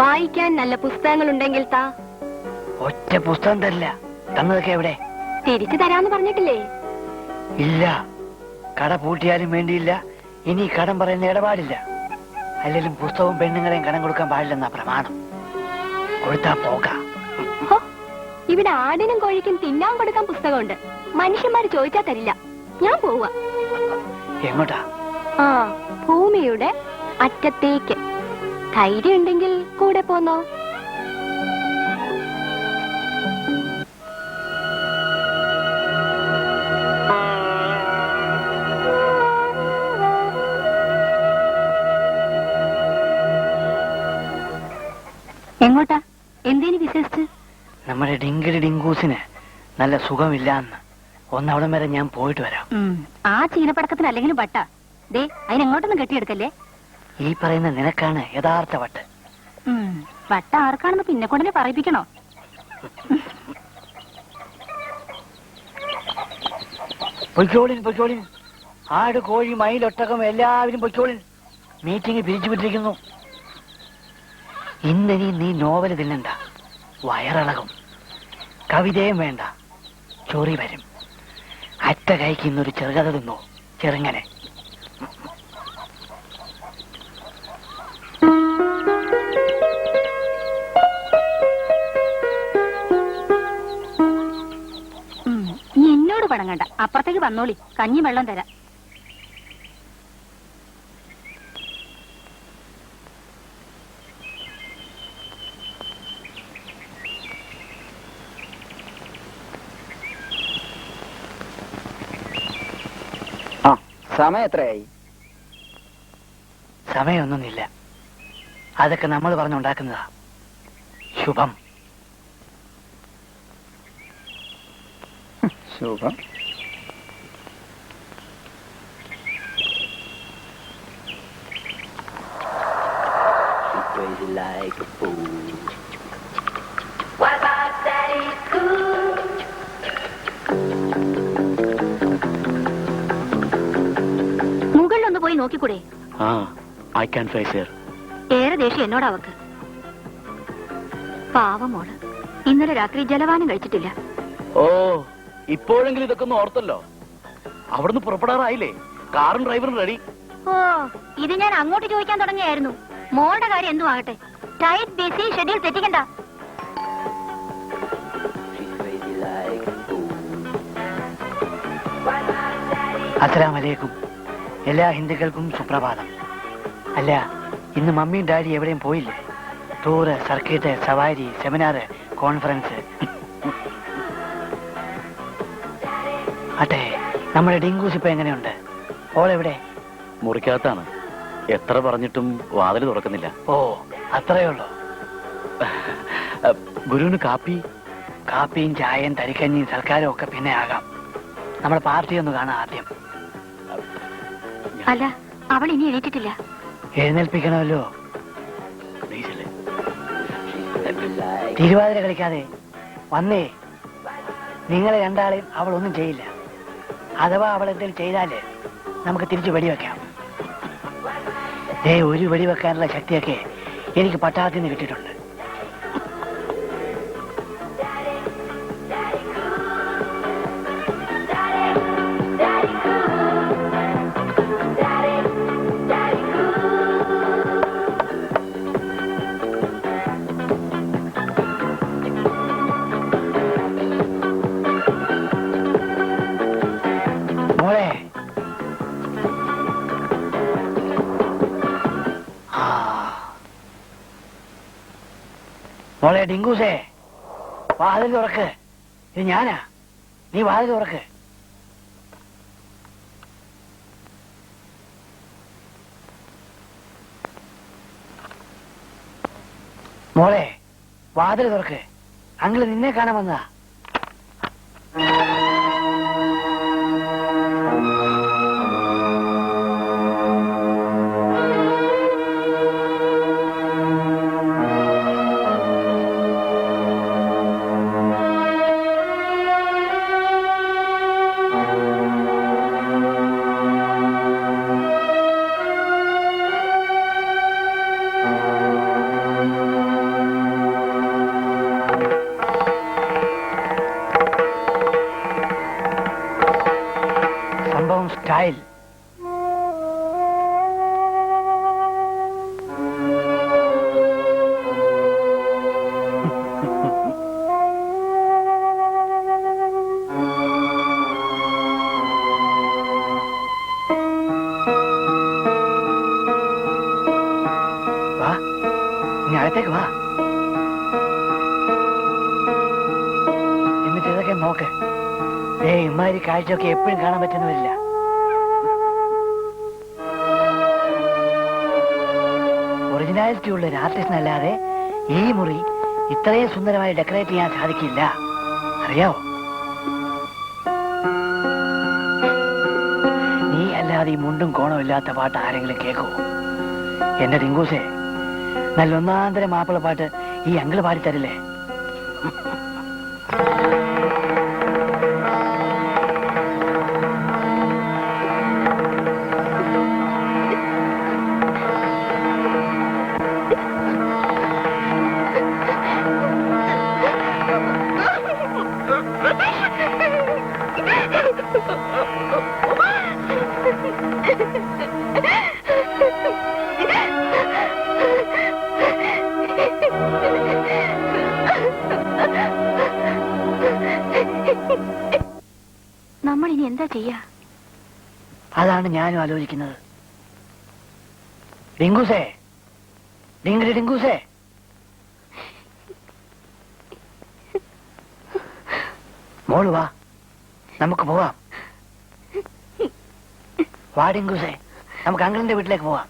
വായിക്കാൻ നല്ല പുസ്തകങ്ങൾ ഉണ്ടെങ്കിൽ താ. ഒറ്റ പുസ്തകം തരില്ല. തന്നതൊക്കെ എവിടെ? തിരിച്ചു തരാന്ന് പറഞ്ഞിട്ടില്ലേ? ഇല്ല, കട പൂട്ടിയാലും വേണ്ടിയില്ല, ഇനി കടം പറയുന്ന ഇടപാടില്ല. അല്ലെങ്കിലും പുസ്തകവും പെണ്ണുങ്ങളെയും കടം കൊടുക്കാൻ പാടില്ലെന്നാ പ്രമാണം. കൊടുത്താ പോകാം. ഇവിടെ ആടിനും കോഴിക്കും തിന്നാൻ കൊടുക്കാൻ പുസ്തകമുണ്ട്. മനുഷ്യന്മാര് ചോദിച്ചാ തരില്ല. ഞാൻ പോവാ. എങ്ങോട്ടാ? ആ, ഭൂമിയുടെ അറ്റത്തേക്ക്. ധൈര്യം ഉണ്ടെങ്കിൽ കൂടെ പോന്നോ? എങ്ങോട്ടാ? എന്തേനി വിശ്വസിച്ച്? നമ്മുടെ ഡിങ്കിടി ഡിങ്കൂസിന് നല്ല സുഖമില്ലാന്ന്. ഒന്നവിടം വരെ ഞാൻ പോയിട്ട് വരാം. ആ ചീനപ്പടക്കത്തിന് അല്ലെങ്കിലും വട്ട. ദേ, അതിനെങ്ങോട്ടൊന്നും കെട്ടിയെടുക്കല്ലേ. ഈ പറയുന്ന നിനക്കാണ് യഥാർത്ഥ വട്ട്. വട്ട ആർക്കാണെന്ന് പിന്നെ കൊണ്ടല്ലേ പറയിപ്പിക്കണോ? പൊയ്ക്കോളിൻ പൊയ്ക്കോളിൻ. ആട്, കോഴി, മയിൽ, ഒട്ടകം എല്ലാവരും പൊയ്ക്കോളിൻ. മീറ്റിംഗ് പിരിച്ചുവിട്ടിരിക്കുന്നു. ഇന്നിനി നീ നോവൽ തിന്നണ്ട, വയറിളകും. കവിതയും വേണ്ട, ചൊറി വരും. അറ്റ കൈക്ക് ഇന്നൊരു ചെറുകഥ തിന്നോ, ചെറുങ്ങനെ. നീ എന്നോട് പടങ്ങണ്ട, അപ്പുറത്തേക്ക് വന്നോളി, കഞ്ഞി വെള്ളം തരാം. സമയം എത്രയായി? സമയമൊന്നുമില്ല, അതൊക്കെ നമ്മൾ പറഞ്ഞുണ്ടാക്കുന്നതാ. ശുഭം. ശുഭം. മുകളിലൊന്ന് പോയി നോക്കിക്കൂടെ? I can face her. ഏറെ ദേഷ്യം എന്നോട് അവർക്ക്. പാവമോള് ഇന്നലെ രാത്രി ജലപാനം കഴിച്ചിട്ടില്ല. ഓ, ഇപ്പോഴെങ്കിലും ഇതൊക്കെ ഒന്ന് ഓർത്തല്ലോ. അവിടുന്ന് പുറപ്പെടാറായില്ലേ? കാറും ഡ്രൈവറും റെഡി. ഓ, ഇത് ഞാൻ അങ്ങോട്ട് ചോദിക്കാൻ തുടങ്ങിയായിരുന്നു. മോളുടെ കാര്യം എന്തു ആകട്ടെ, ടൈറ്റ് ബിസി ഷെഡ്യൂൾ തെറ്റിക്കണ്ട. അസ്സലാമു അലൈക്കും. എല്ലാ ഹിന്ദുക്കൾക്കും സുപ്രഭാതം. അല്ല, ഇന്ന് മമ്മിയും ഡാഡി എവിടെയും പോയില്ലേ? ടൂറ്, സർക്കിട്ട്, സവാരി, സെമിനാറ്, കോൺഫറൻസ്. അട്ടെ, നമ്മുടെ ഡിങ്കൂസ് ഇപ്പൊ എങ്ങനെയുണ്ട്? ഓളെവിടെ? മുറിക്കകത്താണ്. എത്ര പറഞ്ഞിട്ടും വാതിൽ തുറക്കുന്നില്ല. ഓ, അത്രയേ ഉള്ളൂ. ഗുരുവിന് കാപ്പി? കാപ്പിയും ചായയും തരിക്കഞ്ഞിയും സൽക്കാരവും ഒക്കെ പിന്നെ ആകാം. നമ്മുടെ പാർട്ടി ഒന്ന് കാണാം ആദ്യം. അല്ല, അവൾ ഇനി എണീറ്റിട്ടില്ല. എഴുന്നേൽപ്പിക്കണമല്ലോ. നീച്ചല്ലേ? തിരുവാതിര കളിക്കാതെ വന്നേ. നിങ്ങളെ രണ്ടാളെയും അവൾ ഒന്നും ചെയ്യില്ല. അഥവാ അവൾ എന്തെങ്കിലും ചെയ്താലേ നമുക്ക് തിരിച്ചു വെടിവെക്കാം. ഒരു വെടിവെക്കാനുള്ള ശക്തിയൊക്കെ എനിക്ക് പട്ടാളത്തിൽ നിന്ന് കിട്ടിയിട്ടുണ്ട്. മോളെ, മോളെ ഡിങ്കൂസേ, വാതിൽ തുറക്ക്. ഇത് ഞാനാ. നീ വാതിൽ തുറക്ക്. മോളെ, വാതിൽ തുറക്ക്. അങ്കിള് നിന്നെ കാണാൻ വന്നതാ. സ്റ്റൈൽ. വാ, നീ അകത്തേക്ക് വാ. എന്നിട്ട് ഇതൊക്കെ നോക്ക്. ഇമാതിരി കാഴ്ചയൊക്കെ എപ്പോഴും കാണാൻ പറ്റുന്ന വരില്ല. ഒറിജിനാലിറ്റി ഉള്ള ഒരു ആർട്ടിസ്റ്റിനല്ലാതെ ഈ മുറി ഇത്രയും സുന്ദരമായി ഡെക്കറേറ്റ് ചെയ്യാൻ സാധിക്കില്ല. അറിയാവോ? നീ അല്ലാതെ ഈ മുണ്ടും കോണവും ഇല്ലാത്ത പാട്ട് ആരെങ്കിലും കേൾക്കുമോ? എന്റെ ഡിങ്കൂസേ, നല്ല ഒന്നാന്തര മാപ്പിള പാട്ട് ഈ അങ്കിള് പാടിത്തരില്ലേ? നമ്മൾ ഇനി എന്താ ചെയ്യാ? അതാണ് ഞാനും ആലോചിക്കുന്നത്. ഡിങ്കൂസേ, ഡിങ്കൂസേ, മോള് വാ, നമുക്ക് പോവാം. വാ ഡിങ്കൂസേ, നമുക്ക് അങ്കിളിന്റെ വീട്ടിലേക്ക് പോവാം.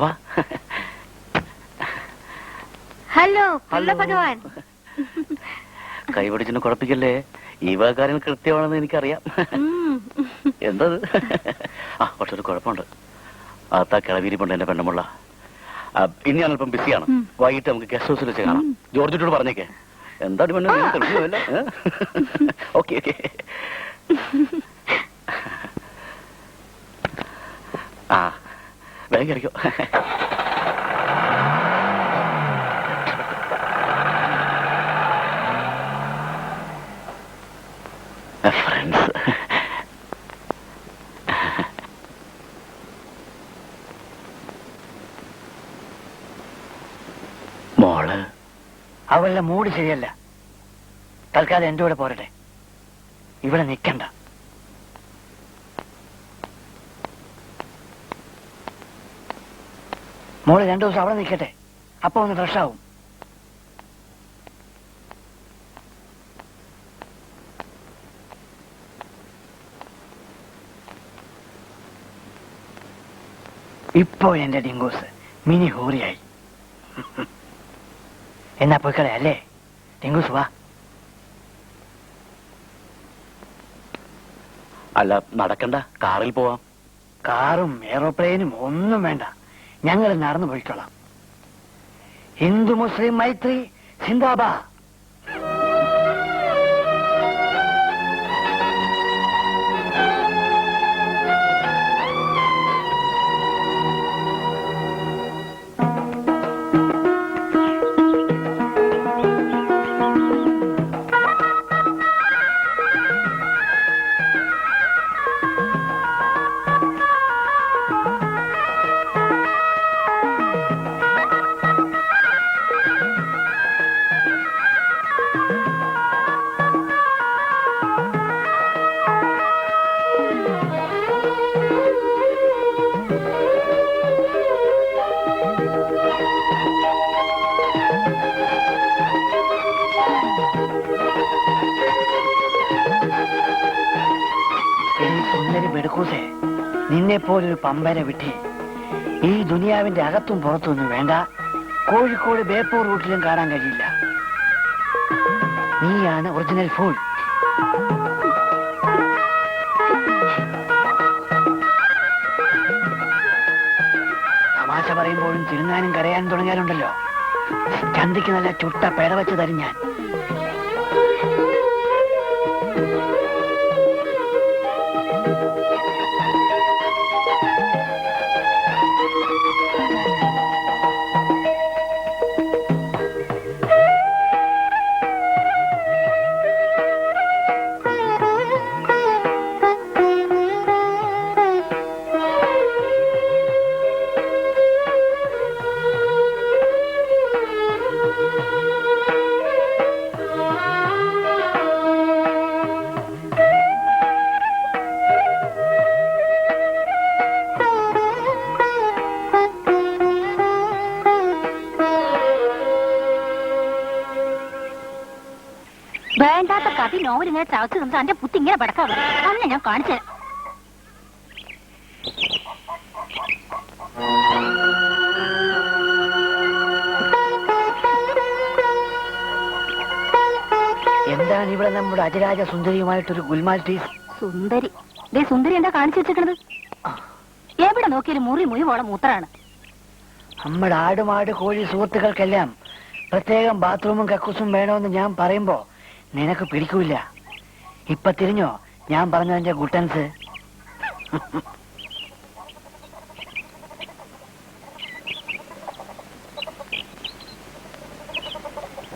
വാ. ഹലോ ഭഗവാൻ. കൈപിടിച്ചിന് കുഴപ്പിക്കല്ലേ. ഈ വകകാര്യങ്ങൾ കൃത്യമാണെന്ന് എനിക്കറിയാം. എന്തത്? പക്ഷെ ഒരു കുഴപ്പമുണ്ട്. അകത്താ കിളവിരിപ്പുണ്ട് എന്റെ പെണ്ണുമുള്ള. ഇനി ഞാനിപ്പം ബിസിയാണ്. വൈകിട്ട് നമുക്ക് ഗസ്റ്റ് ഹൗസിൽ വെച്ച് കാണാം. ജോർജിനോട് പറഞ്ഞേക്കേ. എന്താണ് പെണ്ണ് തെളിയുമല്ലോ. Okay okay. വേഗം കഴിക്കോ. അവളുടെ മൂഡ് ശരിയല്ല. തൽക്കാലം എന്റെ കൂടെ പോരട്ടെ, ഇവിടെ നിൽക്കണ്ട. മോള് 2 ദിവസം അവിടെ നിൽക്കട്ടെ, അപ്പൊ ഒന്ന് ഫ്രഷ് ആവും. ഇപ്പോ എന്റെ ഡിങ്കോസ് മിനി ഹൂറിയായി. എന്നാ പോയിക്കളെ അല്ലേ ഡിങ്കോസ്? വാ. അല്ല, നടക്കണ്ട, കാറിൽ പോവാം. കാറും എയറോപ്ലെയിനും ഒന്നും വേണ്ട, ഞങ്ങൾ നടന്നു പോയിക്കോളാം. ഹിന്ദു മുസ്ലിം മൈത്രി സിന്ദാബാ. നിന്നെ പോലൊരു പമ്പനെ വിട്ടി ഈ ദുനിയാവിന്റെ അകത്തും പുറത്തൊന്നും വേണ്ട, കോഴിക്കോട് ബേപ്പൂർ റൂട്ടിലും കാണാൻ കഴിയില്ല. നീയാണ് ഒറിജിനൽ ഫൂൾ. തമാശ പറയുമ്പോഴും തിരുങ്ങാനും കരയാനും തുടങ്ങിയാലുണ്ടല്ലോ, ചന്തിക്ക് നല്ല ചുട്ട പേട വെച്ച് തരും ഞാൻ. വേണ്ടാത്ത കഥ നോവൽ ഇങ്ങനെ ചവച്ച് തന്നിട്ട് എന്റെ പുത്തി ഇങ്ങനെ പടക്കാതെ അന്ന് ഞാൻ കാണിച്ചത്. എന്താണ് ഇവിടെ നമ്മുടെ അജരാജ സുന്ദരിയുമായിട്ടൊരു ഗുൽമാൽ ടീസ്? സുന്ദരി സുന്ദരി എന്താ കാണിച്ചു വെച്ചിരിക്കണത്? എവിടെ നോക്കിയാലും മുറി മുഴുവോളം മൂത്രാണ്. നമ്മുടെ ആടുമാട് കോഴി സുഹൃത്തുക്കൾക്കെല്ലാം പ്രത്യേകം ബാത്റൂമും കക്കൂസും വേണമെന്ന് ഞാൻ പറയുമ്പോ നിനക്ക് പിടിക്കൂല. ഇപ്പൊ തിരിഞ്ഞോ ഞാൻ പറഞ്ഞതിന്റെ ഗുട്ടൻസ്?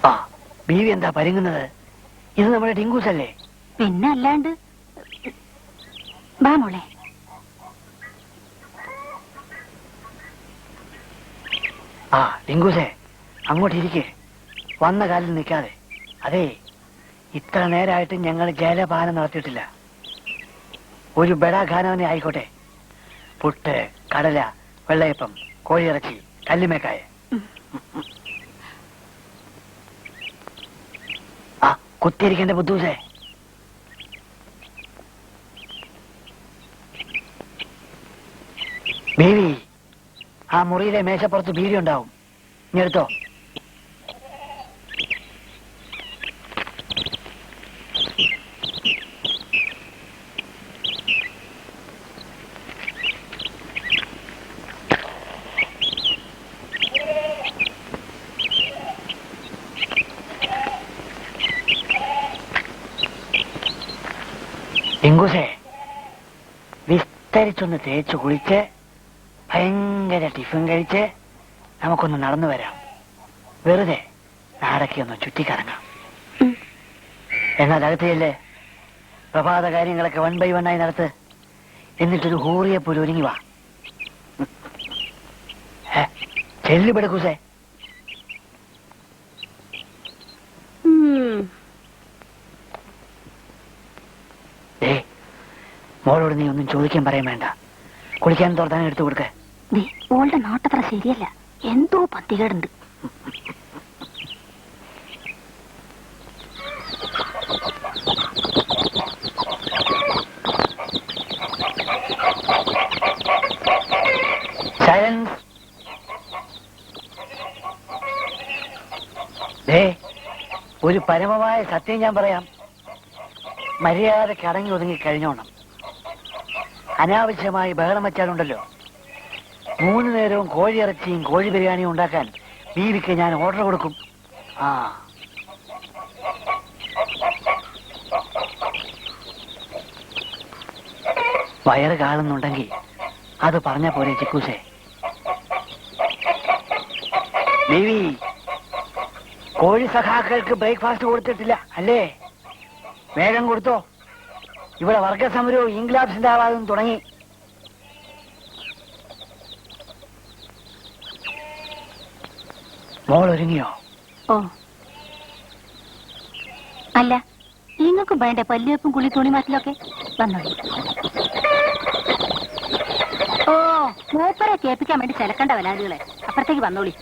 ആ ബീവി എന്താ പരുങ്ങുന്നത്? ഇത് നമ്മുടെ ടിങ്കൂസ് അല്ലേ? പിന്നെ അല്ലാണ്ട്. ബാ മോളെ. ആ ടിങ്കൂസേ, അങ്ങോട്ടിരിക്കേ, വന്ന കാലിൽ നിൽക്കാതെ. അതേ, ഇത്ര നേരമായിട്ട് ഞങ്ങൾ ജലപാനം നടത്തിയിട്ടില്ല. ഒരു ബെടാഖാനവനെ ആയിക്കോട്ടെ. പുട്ട്, കടല, വെള്ളയപ്പം, കോഴിയിറച്ചി, കല്ലുമേക്കായ. ആ കുത്തിയിരിക്കേണ്ട ബുദ്ധൂസേ. ബീവി, ആ മുറിയിലെ മേശപ്പുറത്ത് ബീവി ഉണ്ടാവും, ഇനി എടുത്തോ. ടിങ്കൂസേ, വിസ്തരിച്ചൊന്ന് തേച്ച് കുളിച്ച് ഭയങ്കര ടിഫിൻ കഴിച്ച് നമുക്കൊന്ന് നടന്നു വരാം. വെറുതെ നാടൊക്കെ ഒന്ന് ചുറ്റിക്കറങ്ങാം. എന്നാൽ അകത്തിയല്ലേ, പ്രഭാത കാര്യങ്ങളൊക്കെ 1 by 1 ആയി നടത്ത്. എന്നിട്ടൊരു ഹൂറിയെപ്പോലെ ഒരുങ്ങി വാ. ചെല്ലു പെടുക്കൂസേ. മോളോട് നീ ഒന്നും ചോദിക്കാൻ പറയാൻ വേണ്ട. കുളിക്കാൻ തോർത്താൻ എടുത്തു കൊടുക്ക. ഓളുടെ നോട്ടത്ര ശരിയല്ല, എന്തോ പത്തികേടുണ്ട്. സൈലൻസ്. ഒരു പരമമായ സത്യം ഞാൻ പറയാം. മര്യാദയ്ക്ക് അടങ്ങി ഒതുങ്ങി കഴിഞ്ഞോണം. അനാവശ്യമായി ബഹളം വെച്ചാലുണ്ടല്ലോ, 3 നേരവും കോഴിയിറച്ചിയും കോഴി ബിരിയാണിയും ഉണ്ടാക്കാൻ ബീവിക്ക് ഞാൻ ഓർഡർ കൊടുക്കും. ആ വയറ് കാണുന്നുണ്ടെങ്കിൽ അത് പറഞ്ഞ പോലെ ചിക്കൂസേ. ബീവി, കോഴി സഖാക്കൾക്ക് ബ്രേക്ക്ഫാസ്റ്റ് കൊടുത്തിട്ടില്ല അല്ലേ? വേഗം കൊടുത്തോ. ഇവിടെ വർഗസമരവും ഇംഗ്ലാബ് സിന്ദാബാദും തുടങ്ങി. മോൾ ഒരുങ്ങിയോ? ഓ അല്ല, നിങ്ങൾക്കും വേണ്ടേ പല്ലുവെപ്പും കുളി തുണി മാറ്റലൊക്കെ? വന്നോളി. ഓ, മൂപ്പരെ കേൾപ്പിക്കാൻ വേണ്ടി ചിലക്കണ്ട വലാലുകളെ. അപ്പുറത്തേക്ക് വന്നോളി.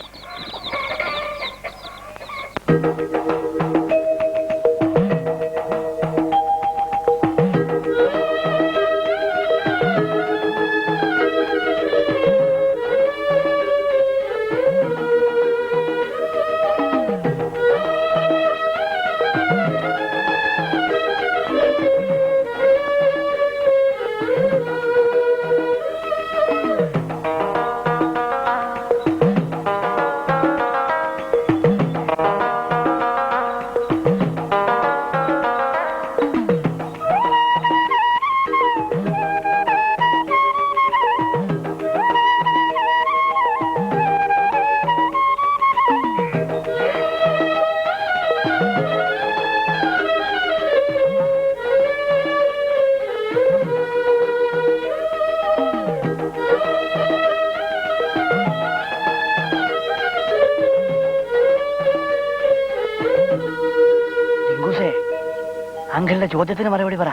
അങ്കിളുടെ ചോദ്യത്തിന് മറുപടി പറ.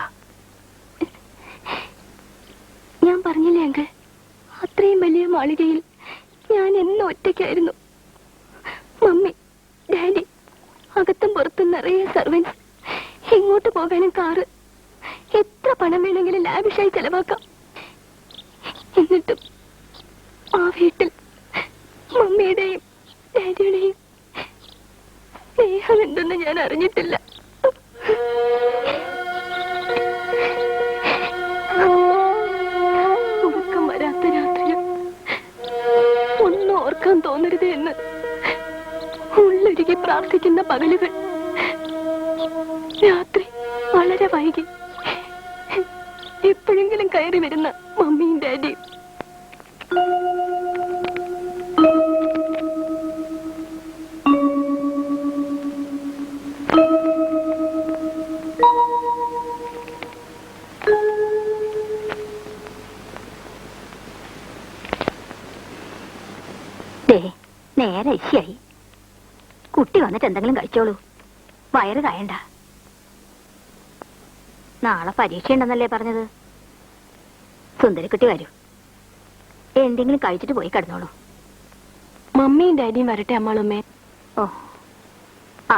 ഞാൻ പറഞ്ഞില്ലേ അങ്കിൾ, അത്രയും വലിയ മാളികയിൽ ഞാൻ എന്നും ഒറ്റയ്ക്കായിരുന്നു. മമ്മി, ഡാഡി, അകത്തും പുറത്തും നിറയെ സർവൻസ്. ഇങ്ങോട്ട് പോകാനും കാറ്. എത്ര പണം വേണമെങ്കിലും ലാവിഷായി ചെലവാക്കാം. എന്നിട്ടും ആ വീട്ടിൽ മമ്മിയുടെയും ഡാഡിയുടെയും സ്നേഹം എന്തെന്ന് ഞാൻ അറിഞ്ഞിട്ടില്ല. ഉറക്കം വരാത്ത രാത്രിയിൽ ഒന്നും ഓർക്കാൻ തോന്നരുത് എന്ന് ഉള്ളൊരുകി പ്രാർത്ഥിക്കുന്ന പകലുകൾ. രാത്രി വളരെ വൈകി എപ്പോഴെങ്കിലും കയറി വരുന്ന മമ്മിയും ഡാഡിയും. നേരെ ഇശയായി. കുട്ടി വന്നിട്ട് എന്തെങ്കിലും കഴിച്ചോളൂ, വയറ് കായണ്ട. നാളെ പരീക്ഷ ഉണ്ടെന്നല്ലേ പറഞ്ഞത്? സുന്ദരിക്കുട്ടി വരൂ, എന്തെങ്കിലും കഴിച്ചിട്ട് പോയി കിടന്നോളൂ. മമ്മിയും ഡാഡിയും വരട്ടെ അമ്മാളുമ്മേ. ഓ,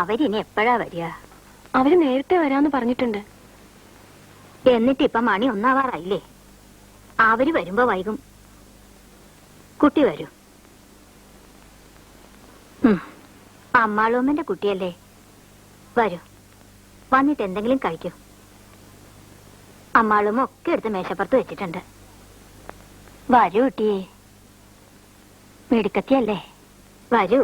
അവരിനി എപ്പോഴാ വരിക? അവര് നേരത്തെ വരാന്ന് പറഞ്ഞിട്ടുണ്ട്. എന്നിട്ടിപ്പൊ മണി 1 ആവാറായില്ലേ? അവര് വരുമ്പോ വൈകും. കുട്ടി വരൂ. അമ്മാളൂമ്മന്റെ കുട്ടിയല്ലേ, വരൂ. വന്നിട്ട് എന്തെങ്കിലും കഴിക്കൂ. അമ്മാളൂമ്മ ഒക്കെ എടുത്ത് മേശപ്പുറത്ത് വെച്ചിട്ടുണ്ട്. വരൂ കുട്ടിയെ, മിടുക്കത്തിയല്ലേ, വരൂ.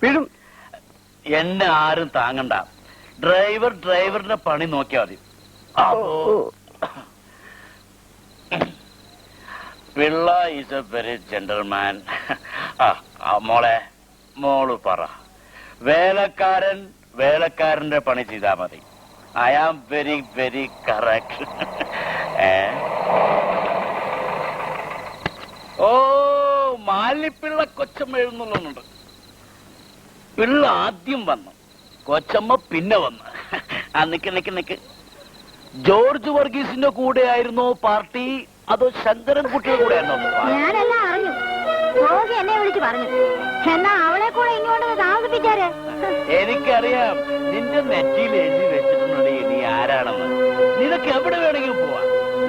വീടും എന്നെ ആരും താങ്ങണ്ട. ഡ്രൈവറിന്റെ പണി നോക്കിയാൽ മതി. Pillai is a very gentleman. മോള് പറ. വേലക്കാരൻ വേലക്കാരന്റെ പണി ചെയ്താ മതി. I am very very correct. ഓ, മാലിപ്പിള്ള കൊച്ചമ്മ എഴുന്നള്ളുന്നുണ്ട്. പിള്ള ആദ്യം വന്നു, കൊച്ചമ്മ പിന്നെ വന്നു. നിക്ക് ജോർജ് വർഗീസിന്റെ കൂടെ ആയിരുന്നോ പാർട്ടി, അതോ ശങ്കരൻ കുട്ടിയുടെ കൂടെ ആയിരുന്നോ? ഞാനെല്ലാം അറിഞ്ഞു. ജോജി എന്നെ വിളിച്ചു പറഞ്ഞു. എന്നാ അവളെ കൂടെ ഇങ്ങോട്ട് താമസിപ്പിച്ചാര്? എനിക്കറിയാം, നിന്റെ നെറ്റിയിൽ എഴുതി വെച്ചിട്ടുണ്ടേ നീ ആരാണെന്ന്. നിനക്ക് എവിടെ വേണമെങ്കിലും പോവാ.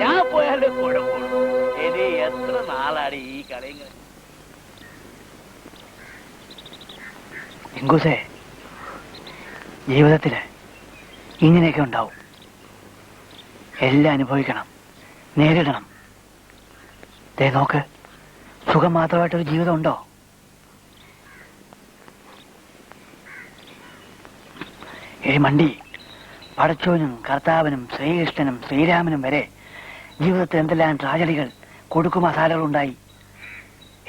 ഞാൻ പോയാലേ കുഴപ്പമുള്ളൂ. ഇനി എത്ര നാളാണ് ഈ കളിങ്ങൾ? ഇങ്കൂസേ, ജീവിതത്തില് ഇങ്ങനെയൊക്കെ ഉണ്ടാവും. എല്ലാം അനുഭവിക്കണം, നേരിടണം. ദേ നോക്ക്, സുഖം മാത്രമായിട്ടൊരു ജീവിതം ഉണ്ടോ? മണ്ടി, പടച്ചോനും കർത്താവിനും ശ്രീകൃഷ്ണനും ശ്രീരാമനും വരെ ജീവിതത്തിൽ എന്തെല്ലാം ട്രാജഡികൾ, കൊടുക്കു മസാലകൾ ഉണ്ടായി.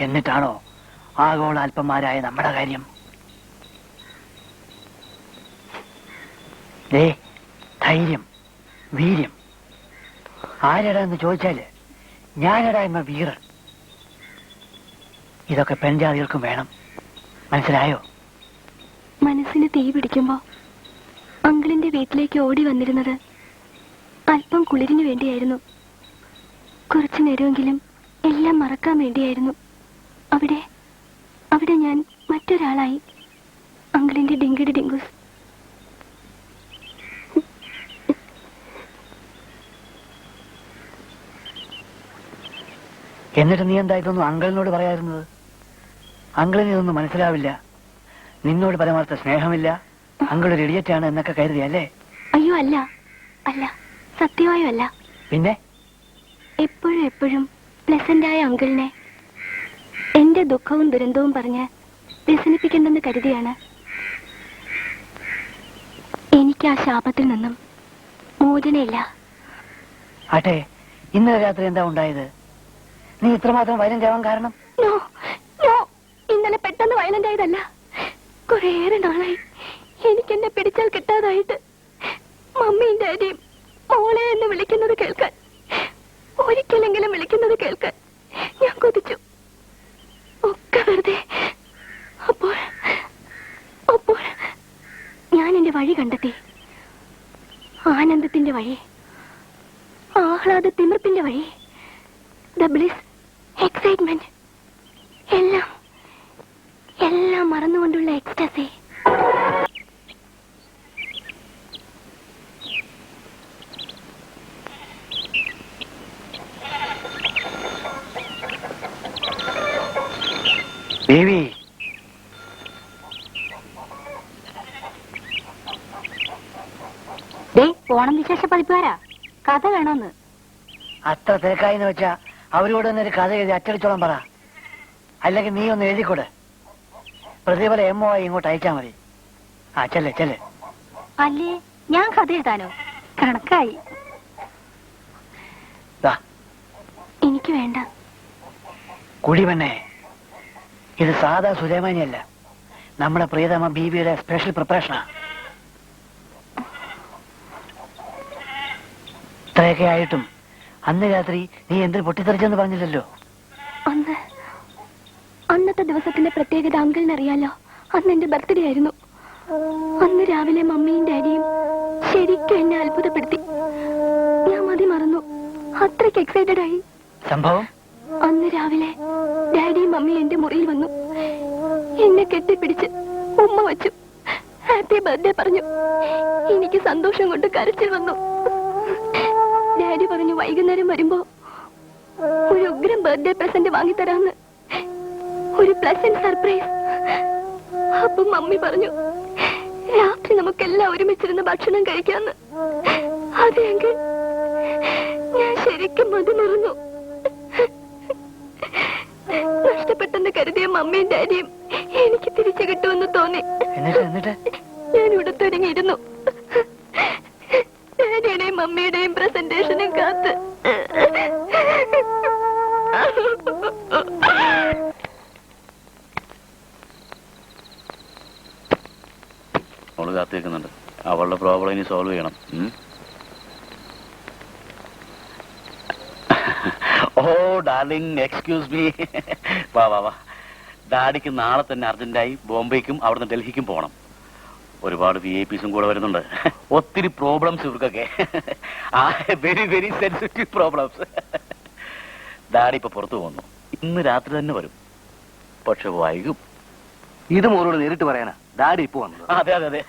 എന്നിട്ടാണോ ആഗോള അല്പന്മാരായ നമ്മുടെ കാര്യം? ധൈര്യം, വീര്യം. ആരെടാ എന്ന് ചോദിച്ചാല് ഞാനെടാ എന്ന വീരൻ. ഇതൊക്കെ പെൺജാതികൾക്കും വേണം. മനസ്സിലായോ? മനസ്സിന് തീ പിടിക്കുമ്പോ അങ്കിളിന്റെ വീട്ടിലേക്ക് ഓടി വന്നിരുന്നത് അല്പം കുളിരിനു വേണ്ടിയായിരുന്നു. കുറച്ചു നേരമെങ്കിലും എല്ലാം മറക്കാൻ വേണ്ടിയായിരുന്നു. അവിടെ ഞാൻ മറ്റൊരാളായി. അങ്കിളിന്റെ ഡിങ്കിടി ഡിങ്കൂസ്. എന്നിട്ട് നീ എന്താ ഇതൊന്നും അങ്കിളിനോട് പറയാറുന്നത്? അങ്കിളിന് ഇതൊന്നും മനസ്സിലാവില്ല. നിന്നോട് പരമാർത്ഥ സ്നേഹമില്ല, അങ്കിളൊരു ഇഡിയറ്റാണ് എന്നൊക്കെ കരുതിയല്ലേ? അയ്യോ, അല്ല, സത്യമായും അല്ല. പിന്നെ എപ്പോഴും പ്ലസന്റായ അങ്കിളിനെ എന്റെ ദുഃഖവും ദുരന്തവും പറഞ്ഞ് വ്യസനിപ്പിക്കണ്ടെന്ന് കരുതിയാണ്. എനിക്ക് ആ ശാപത്തിൽ നിന്നും മോചനയില്ല. ആട്ടെ, ഇന്നലെ രാത്രി എന്താ ഉണ്ടായത്? നീ ഇത്രമാത്രം വയലന്റ് ആവാൻ കാരണം? നോ, ഇന്നലെ പെട്ടെന്ന് വയലന്റ് ആയതല്ല. കുറേയേറെ നാളായി എനിക്ക് എന്നെ പിടിച്ചാൽ കിട്ടാതായിട്ട്. മമ്മിയും ഡാഡിയും മോളെ എന്ന് വിളിക്കുന്നത് കേൾക്കാൻ, ഒരിക്കലെങ്കിലും വിളിക്കുന്നത് കേൾക്കാൻ ഞാൻ കൊതിച്ചു. ഒക്കെ വെറുതെ. അപ്പോൾ ഞാൻ എന്റെ വഴി കണ്ടെത്തി. ആനന്ദത്തിന്റെ വഴി, ആഹ്ലാദ തിമിർപ്പിന്റെ വഴി, ദ ബ്ലിസ്, എക്സൈറ്റ്മെന്റ്, എല്ലാം മറന്നുകൊണ്ടുള്ള എക്സ്റ്റസി. ദേവി, ഓണം വിശേഷ പതിപ്പുകാരാ, കഥ വേണോന്ന്. അത്ര തിരക്കായിന്ന് വെച്ചാ അവരോട് തന്നെ ഒരു കഥ എഴുതി അച്ചടിച്ചോളം പറ. അല്ലെങ്കിൽ നീ ഒന്ന് എഴുതിക്കൂടെ? പ്രതിഫല എമ്മോ ആയി ഇങ്ങോട്ട് അയച്ചാ മതി. ചെല്ലേ. അല്ലേ, ഞാൻ കഥ എഴുതാനോ? കണക്കായി. എനിക്ക് വേണ്ട. കുടിവെണ്ണേ, ഇത് സാധാ സുലൈമാനിയല്ല, നമ്മുടെ പ്രിയതമ ബീബിയുടെ സ്പെഷ്യൽ പ്രിപ്പറേഷനാ. ഇത്രയൊക്കെ ആയിട്ടും അന്ന് രാത്രി നീ എന്തിനു പൊട്ടിത്തെറിച്ചെന്ന് പറഞ്ഞില്ലല്ലോ. അന്നത്തെ ദിവസത്തിന്റെ പ്രത്യേകത അങ്കിളിനറിയാലോ. അന്ന് എന്റെ ബർത്ത്ഡേ ആയിരുന്നു. അന്ന് രാവിലെ മമ്മിയും ഡാഡിയും ശരിക്കും എന്നെ അത്ഭുതപ്പെടുത്തി. ഞാൻ മതി മറന്നു, അത്രയ്ക്ക് എക്സൈറ്റഡ് ആയി. സംഭവം അന്ന് രാവിലെ ഡാഡിയും മമ്മിയും എന്റെ മുറിയിൽ വന്നു. എന്നെ കെട്ടിപ്പിടിച്ച് ഉമ്മ വച്ചു. ഹാപ്പി ബർത്ത്ഡേ പറഞ്ഞു. എനിക്ക് സന്തോഷം കൊണ്ട് കരച്ചിൽ വന്നു. ഡാഡി പറഞ്ഞു വൈകുന്നേരം വരുമ്പോ ഒരു ഉഗ്രം ബർത്ത്ഡേ പ്രസന്റ് വാങ്ങിത്തരാന്ന്, ഒരു പ്ലസന്റ് സർപ്രൈസ്. അപ്പൊ മമ്മി പറഞ്ഞു രാത്രി നമുക്കെല്ലാം ഒരുമിച്ചിരുന്ന് ഭക്ഷണം കഴിക്കാന്ന്. അതെങ്കിൽ ഞാൻ ശരിക്കും മതി മറന്നു. നഷ്ടപ്പെട്ടെന്ന് കരുതിയ മമ്മിയും ഡാഡിയും എനിക്ക് തിരിച്ചു കിട്ടുമെന്ന് തോന്നി. ഞാൻ ഉടുത്തൊരുങ്ങിയിരുന്നു. ഡാഡിയുടെയും മമ്മിയുടെയും പ്രസന്റേഷനും കാത്ത് അവള് കാത്തിരിക്കുന്നുണ്ട്. അവളുടെ പ്രോബ്ലം ഇനി സോൾവ് ചെയ്യണം. ഓ ഡാർലിംഗ്, എക്സ്ക്യൂസ് മീ. വാ വാ വാ. ഡാഡിക്ക് നാളെ തന്നെ അർജന്റായി ബോംബെക്കും അവിടുന്ന് ഡൽഹിക്കും പോകണം. ഒരുപാട് VIPസും കൂടെ വരുന്നുണ്ട്. ഒത്തിരി പ്രോബ്ലംസ് ഇവർക്കൊക്കെ. Very very sensitive problems. Daddy ഇപ്പൊ പുറത്തു പോകുന്നു. ഇന്ന് രാത്രി തന്നെ വരും. പക്ഷെ വൈകും. ഇത് മോളോട് നേരിട്ട് പറയാനാ ഡാഡി ഇപ്പൊ വന്നത്. അതെ അതെ അതെ.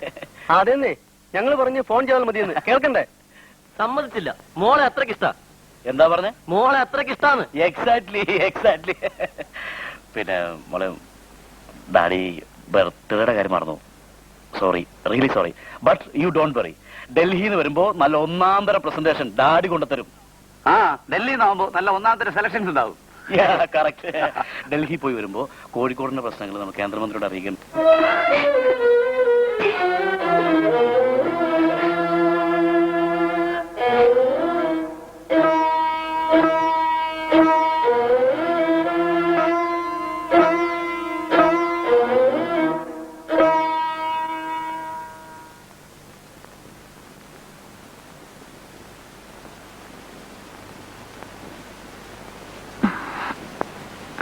അതെന്നേ ഞങ്ങൾ പറഞ്ഞ് ഫോൺ ചെയ്താൽ മതിയെന്ന് കേൾക്കണ്ടേ? സമ്മതിച്ചില്ല. മോളെ അത്രയ്ക്ക് ഇഷ്ടാ. എന്താ പറഞ്ഞേ? മോളെ അത്രയ്ക്ക് ഇഷ്ടാന്ന്. Exactly exactly. പിന്നെ മോളെ, ഡാഡി ബർത്ത്ഡേയുടെ കാര്യം മറന്നു. Sorry, really sorry. But you don't worry. ഡൽഹിന്ന് വരുമ്പോ നല്ല ഒന്നാം തരം പ്രസന്റേഷൻ ഡാഡി കൊണ്ടുതരും. ഡൽഹിയിൽ നിന്നാവുമ്പോ നല്ല ഒന്നാം തരം സെലക്ഷൻസ് ഉണ്ടാവും. കറക്റ്റ്. ഡൽഹി പോയി വരുമ്പോ കോഴിക്കോടിന്റെ പ്രശ്നങ്ങൾ നമുക്ക് കേന്ദ്രമന്ത്രിയോട് അറിയിക്കണം.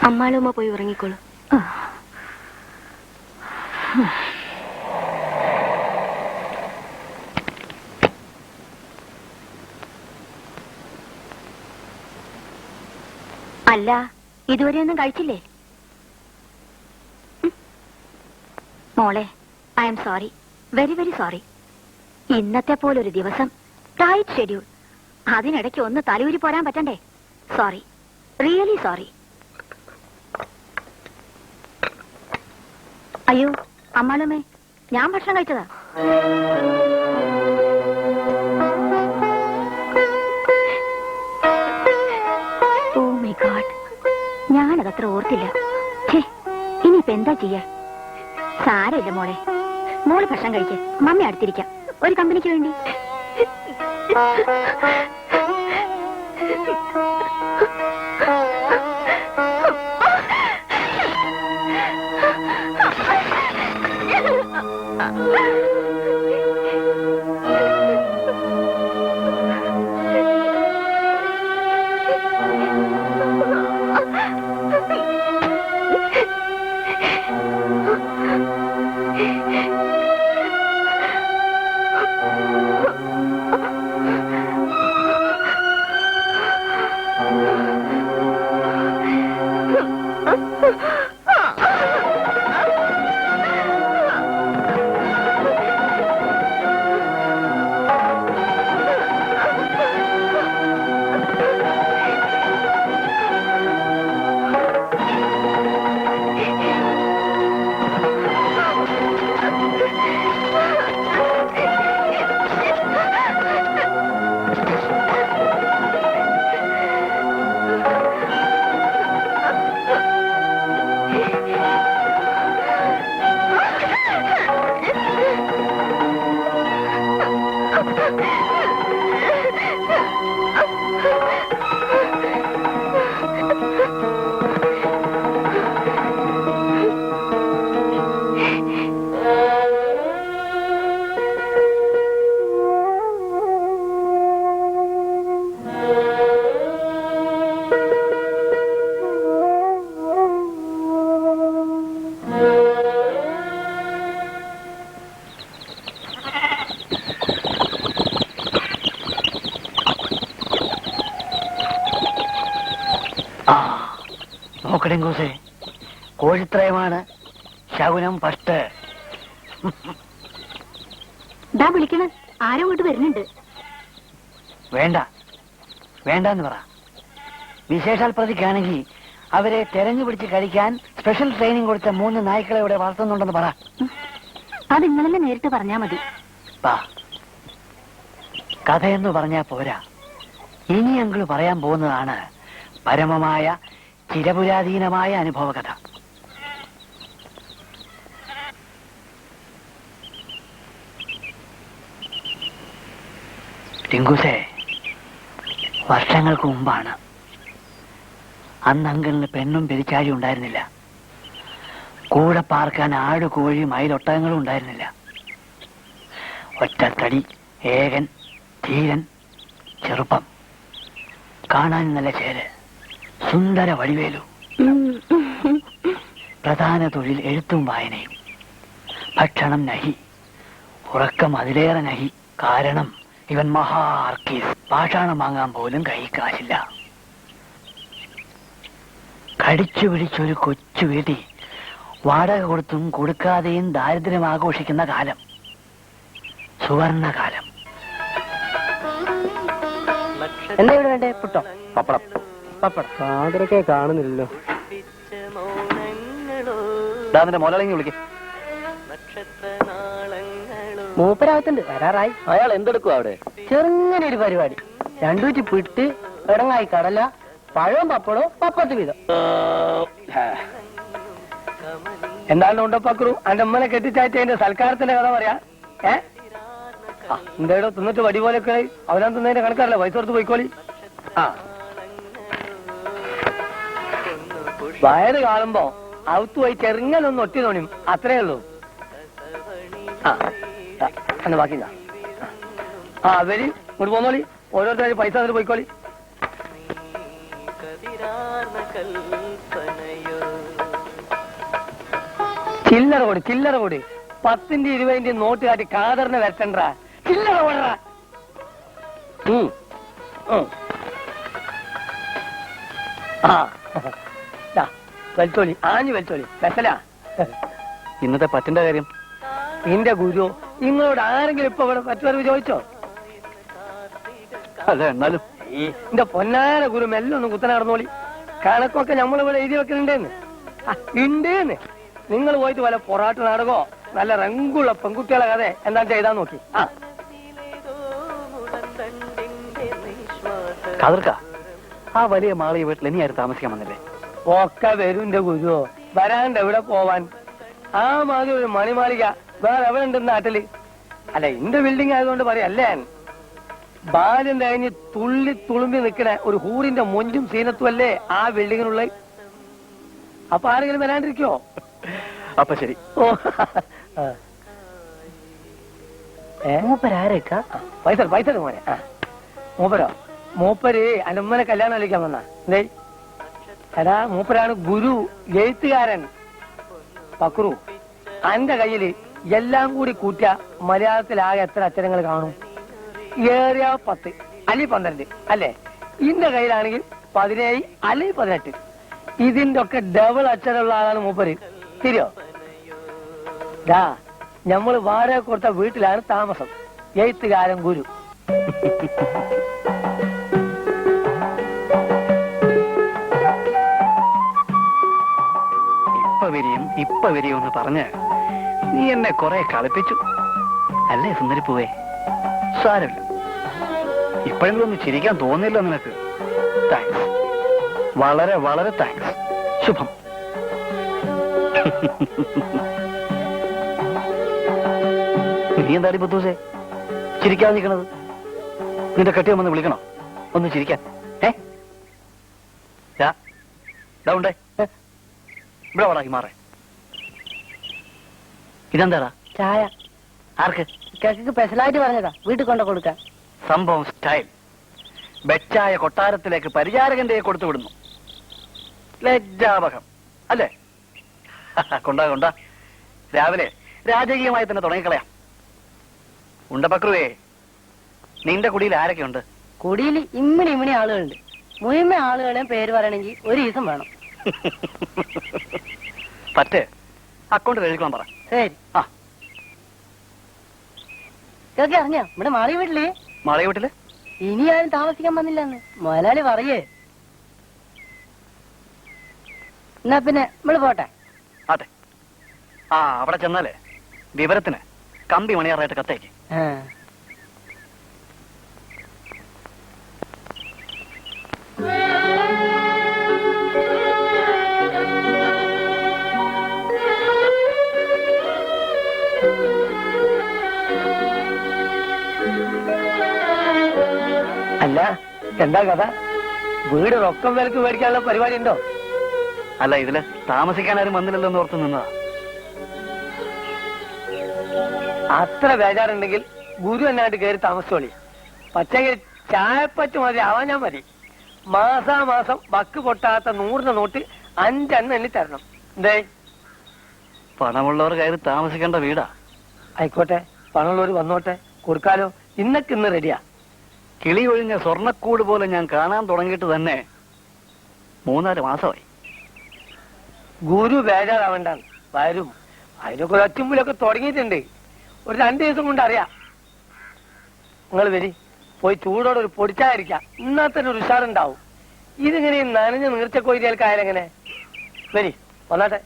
അമ്മാളുമ്മ പോയി ഉറങ്ങിക്കോളൂ. അല്ല, ഇതുവരെ ഒന്നും കഴിച്ചില്ലേ? മോളെ, I am sorry, very very sorry. ഇന്നത്തെ പോലൊരു ദിവസം, ടൈറ്റ് ഷെഡ്യൂൾ, അതിനിടയ്ക്ക് ഒന്ന് തലയൂരി പോരാൻ പറ്റണ്ടേ? Sorry, really sorry. അയ്യോ അമ്മാളുമ്മേ, ഞാൻ ഭക്ഷണം കഴിച്ചതാ. ഓ മൈ ഗോഡ്, ഞാനതത്ര ഓർത്തില്ല. ഇനിയിപ്പോ എന്താ ചെയ്യാ? സാരമില്ല മോളെ, മോള് ഭക്ഷണം കഴിക്ക്. മമ്മി അടുത്തിരിക്കാം, ഒരു കമ്പനിക്ക് വേണ്ടി. നോക്കടെങ്കൂസേ, കോഴിത്രയമാണ് ശകുനം പട്ട്. ദാ വിളിക്കണ, ആരോ ഇങ്ങോട്ട് വരുന്നുണ്ട്. വേണ്ട വേണ്ടെന്ന് പറ. വിശേഷാൽ പ്രതിക്കാണെങ്കിൽ അവരെ തെരഞ്ഞു പിടിച്ച് കഴിക്കാൻ സ്പെഷ്യൽ ട്രെയിനിങ് കൊടുത്ത 3 നായ്ക്കളെ ഇവിടെ വളർത്തുന്നുണ്ടെന്ന് പറ. അത് ഇന്നലെ നേരിട്ട് പറഞ്ഞാ മതി. കഥയെന്ന് പറഞ്ഞാ പോരാ, ഇനി അങ്കിൾ പറയാൻ പോകുന്നതാണ് പരമമായ ചിരപുരാധീനമായ അനുഭവകഥ. ടിങ്കുസേ, വർഷങ്ങൾക്ക് മുമ്പാണ്. അന്ന് അങ്കിളിന് പെണ്ണും പെരിച്ചാഴിയും ഉണ്ടായിരുന്നില്ല. കൂടെ പാർക്കാൻ ആട് കോഴി മയിലൊട്ടകങ്ങളും ഉണ്ടായിരുന്നില്ല. ഒറ്റത്തടി, ഏകൻ, ധീരൻ, ചെറുപ്പം, കാണാൻ നല്ല ചേര്, സുന്ദര വടിവേലു. പ്രധാന തൊഴിൽ എഴുത്തും വായനയും. ഭക്ഷണം നഹി, ഉറക്കം അതിലേറെ നഹി. കാരണം ഇവൻ മഹാ ആർക്കീസ്. പാഷാണം വാങ്ങാൻ പോലും കൈ കാശില്ല. കടിച്ചു പിടിച്ചൊരു കൊച്ചു വീട്ടിൽ വാടക കൊടുത്തും കൊടുക്കാതെയും ദാരിദ്ര്യം ആഘോഷിക്കുന്ന കാലം. സുവർണകാലം. എന്താ ഇവിടെ വേണ്ടേ? പുട്ടോ? പപ്പടം. പപ്പടം സാദരൊക്കെ കാണുന്നില്ലല്ലോ. ദാന്റെ മോലാളിങ്ങി വിളിക്കും. മൂപ്പരാകത്തുണ്ട്, വരാറായി. അയാൾ എന്തെടുക്കും അവിടെ? ചെറുങ്ങനെ ഒരു പരിപാടി. രണ്ടൂറ്റി പിട്ട്, ഇടങ്ങായി കടല, പഴവും പപ്പടവും, പപ്പത്ത് വീതം. എന്താണ് ഉണ്ടപ്പക്രു അന്റെ അമ്മനെ കെട്ടിച്ചാറ്റി അതിന്റെ സൽക്കാരത്തിന്റെ കഥ പറയാ? എന്തേടോ തിന്നിട്ട് വടി പോലെയൊക്കെ അവനാൻ തിന്നതിന്റെ കണക്കാരല്ല. പൈസ കൊടുത്ത് പോയിക്കോളി. വയറ് കാണുമ്പോ അവത്ത് പോയി ചെറുങ്ങനൊന്ന് ഒട്ടി തോണിയും, അത്രേ ഉള്ളൂ. അന്ന് ബാക്കി അവര് ഇങ്ങോട്ട് പോന്നോളി. ഓരോരുത്തരും പൈസ തന്നിട്ട് പോയിക്കോളി. ചില്ലറ കൂടി, ചില്ലറ കൂടി. 10ന്റെ 20ന്റെ നോട്ട് കാട്ടി കാതറിനെ വരട്ടണ്ട. ചില്ലറ ഓടറ. വലിച്ചോളി, ആഞ്ഞു വലിച്ചോളി. വെസല ഇന്നത്തെ പറ്റിന്റെ കാര്യം? നിന്റെ ഗുരു നിങ്ങളോട് ആരെങ്കിലും ഇപ്പൊ ഇവിടെ പറ്റുവരവ് ചോദിച്ചോ? അല്ല, എന്നാലും എന്റെ പൊന്നാര ഗുരു മെല്ലെ ഒന്ന് കുത്തനെ നടന്നോളി. കണക്കൊക്കെ നമ്മളിവിടെ എഴുതി വെക്കുന്നുണ്ടേന്ന്. ഉണ്ടേന്ന്. നിങ്ങൾ പോയിട്ട് വല്ല പൊറാട്ട് നാടകോ നല്ല റങ്കുള്ള പെൺകുട്ടികളെ കഥ എന്താ ചെയ്താ നോക്കി. കാതർക്ക, ആ വലിയ മാളിക വീട്ടിൽ ഇനി ആരും താമസിക്കാൻ വന്നില്ലേ? ഒക്കെ വരും എന്റെ ഗുരു. വരാണ്ട് എവിടെ പോവാൻ? ആ മാതിരി ഒരു മണിമാളിക വേറെ എവിടെ ഉണ്ടെന്ന് നാട്ടില്? അല്ല, എന്റെ ബിൽഡിംഗ് ആയതുകൊണ്ട് പറയല്ലേ. ബാല്യം കഴിഞ്ഞ് തുള്ളി തുളുമ്പി നിൽക്കണ ഒരു ഹൂറിന്റെ മൊഞ്ചും സീനത്തും അല്ലേ ആ ബിൽഡിങ്ങിനുള്ള. അപ്പൊ ആരെങ്കിലും വരാണ്ടിരിക്കോ? അപ്പൊ ശരി. മൂപ്പരാരേക്ക? പൈസ പൈസ മോനെ. മൂപ്പരോ? മൂപ്പര് അനമ്മനെ കല്യാണം അളിക്കാൻ വന്ന എന്തേ? എടാ, മൂപ്പരാണ് ഗുരു, എഴുത്തുകാരൻ പക്രു. അന്റെ കയ്യില് എല്ലാം കൂടി കൂട്ടിയ മലയാളത്തിലാകെ എത്ര അക്ഷരങ്ങൾ കാണും? ഏറിയ 10 അല്ലെങ്കിൽ 12 അല്ലേ? ഇന്റെ കയ്യിലാണെങ്കിൽ 17 അല്ലെങ്കിൽ 18. ഇതിന്റെ ഒക്കെ ഡബിൾ അക്ഷരമുള്ള ആളാണ് മൂപ്പര്. തിരിയോ? ദാ ഞമ്മള് വാടക കൊടുത്ത വീട്ടിലാണ് താമസം. എഴുത്തുകാരൻ ഗുരു. ഇപ്പൊ വരിയും എന്ന് പറഞ്ഞ് നീ എന്നെ കുറെ കളിപ്പിച്ചു അല്ലേ സുന്ദരിപ്പൂവേ? സാരമില്ല, ഇപ്പോഴെങ്കിലും ഒന്ന് ചിരിക്കാൻ തോന്നില്ല നിനക്ക്. താങ്ക്സ്, വളരെ വളരെ താങ്ക്സ്. ശുഭം. നീ എന്താടി ബുദ്ധൂസേ ചിരിക്കാതെ നിൽക്കണത്? നിന്റെ കെട്ടിയം വന്ന് വിളിക്കണോ ഒന്ന് ചിരിക്കാൻ? ഉണ്ടേ ഇവിടെ വളാക്കി മാറേ. ഇതെന്താടാ? ചായ. ആർക്ക്? കേക്ക് സ്പെഷ്യലായിട്ട് പറഞ്ഞതാ, വീട്ടിൽ കൊണ്ട കൊടുക്കാൻ. സംഭവം സ്റ്റൈൽ. ബെച്ചായ കൊട്ടാരത്തിലേക്ക് പരിചാരകന്റെ കൊടുത്തു വിടുന്നു. ലജ്ജാവഹം അല്ലേ? കൊണ്ടാ കൊണ്ടാ, രാവിലെ രാജകീയമായി തന്നെ തുടങ്ങിക്കളയാം. ഉണ്ടപക്രുവേ, നിന്റെ കുടിയിൽ ആരൊക്കെയുണ്ട്? കുടിയിൽ ഇമ്മിണി ആളുകളുണ്ട്. മുഴുവൻ ആളുകളെയും പേര് പറയണമെങ്കിൽ ഒരു ദിവസം വേണം. പറ്റേ അക്കൗണ്ട് കഴിക്കണം പറ. ശരി. ആ, കേക്ക് അറിഞ്ഞ ഇവിടെ മാളി വീട്ടില് മാളി വീട്ടില് ഇനി ആരും താമസിക്കാൻ വന്നില്ലെന്ന് മുതലാളി പറയേ. എന്നാ പിന്നെ നമ്മള് പോട്ടെ. അതെ. ആ, അവിടെ ചെന്നാലേ വിവരത്തിന് കമ്പി മണിയാറായിട്ട് കത്തേക്ക്. അല്ല, എന്താ കഥ? വീട് റൊക്കം വിലക്ക് മേടിക്കാനുള്ള പരിപാടി ഉണ്ടോ? അല്ല, ഇതില് താമസിക്കാൻ ആരും വന്നില്ലല്ലോ എന്ന് ഓർത്ത് നിന്നതാ. അത്ര ബേജാറുണ്ടെങ്കിൽ ഗുരു എന്നായിട്ട് കയറി താമസിച്ചോളി. പക്ഷെങ്കിൽ ചായപ്പറ്റ് മതി ആവാഞ്ഞാ മതി. മാസാമാസം ബക്ക് പൊട്ടാത്ത 100 നോട്ട് 5 എണ്ണി തരണം. എന്തേ? പണമുള്ളവർ കയറി താമസിക്കേണ്ട വീടാ. ആയിക്കോട്ടെ, പണമുള്ളവർ വന്നോട്ടെ, കൊടുക്കാലോ. ഇന്ന് റെഡിയാ. കിളി ഒഴിഞ്ഞ സ്വർണ്ണക്കൂട് പോലെ ഞാൻ കാണാൻ തുടങ്ങിയിട്ട് തന്നെ 3-4 മാസമായി. ഗുരു ബേജാറാവണ്ടാണ്, വരും. അതിനൊക്കെ ഒരു ഒറ്റമ്പുലൊക്കെ തുടങ്ങിയിട്ടുണ്ട്. ഒരു 2 ദിവസം കൊണ്ട് അറിയാം. നിങ്ങൾ വരി, പോയി ചൂടോടെ ഒരു പൊടിച്ചായിരിക്കാം. എന്നാൽ തന്നെ ഒരു ഉഷാറുണ്ടാവും. ഇതിങ്ങനെ നനഞ്ഞ നീർച്ചക്കോയിലേക്കായാലെങ്ങനെ? വരി, വന്നാട്ടെ.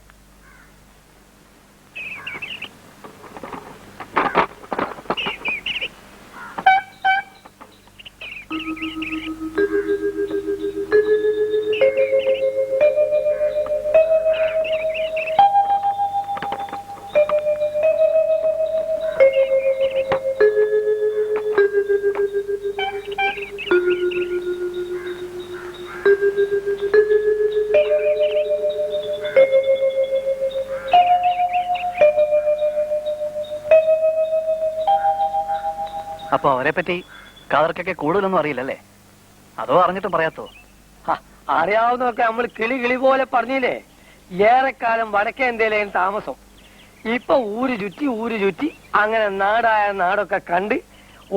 അപ്പൊ അവരെ പറ്റി കാതർക്കൊക്കെ കൂടുതലൊന്നും അറിയില്ലല്ലേ? അതോ അറിഞ്ഞിട്ടും പറയാത്തോ? അറിയാവുന്നതൊക്കെ നമ്മൾ കിളി പോലെ പറഞ്ഞില്ലേ. ഏറെക്കാലം വടക്കേ ഇന്ത്യയിലേയും താമസം. ഇപ്പൊ ഊര് ചുറ്റി അങ്ങനെ നാടായ നാടൊക്കെ കണ്ട്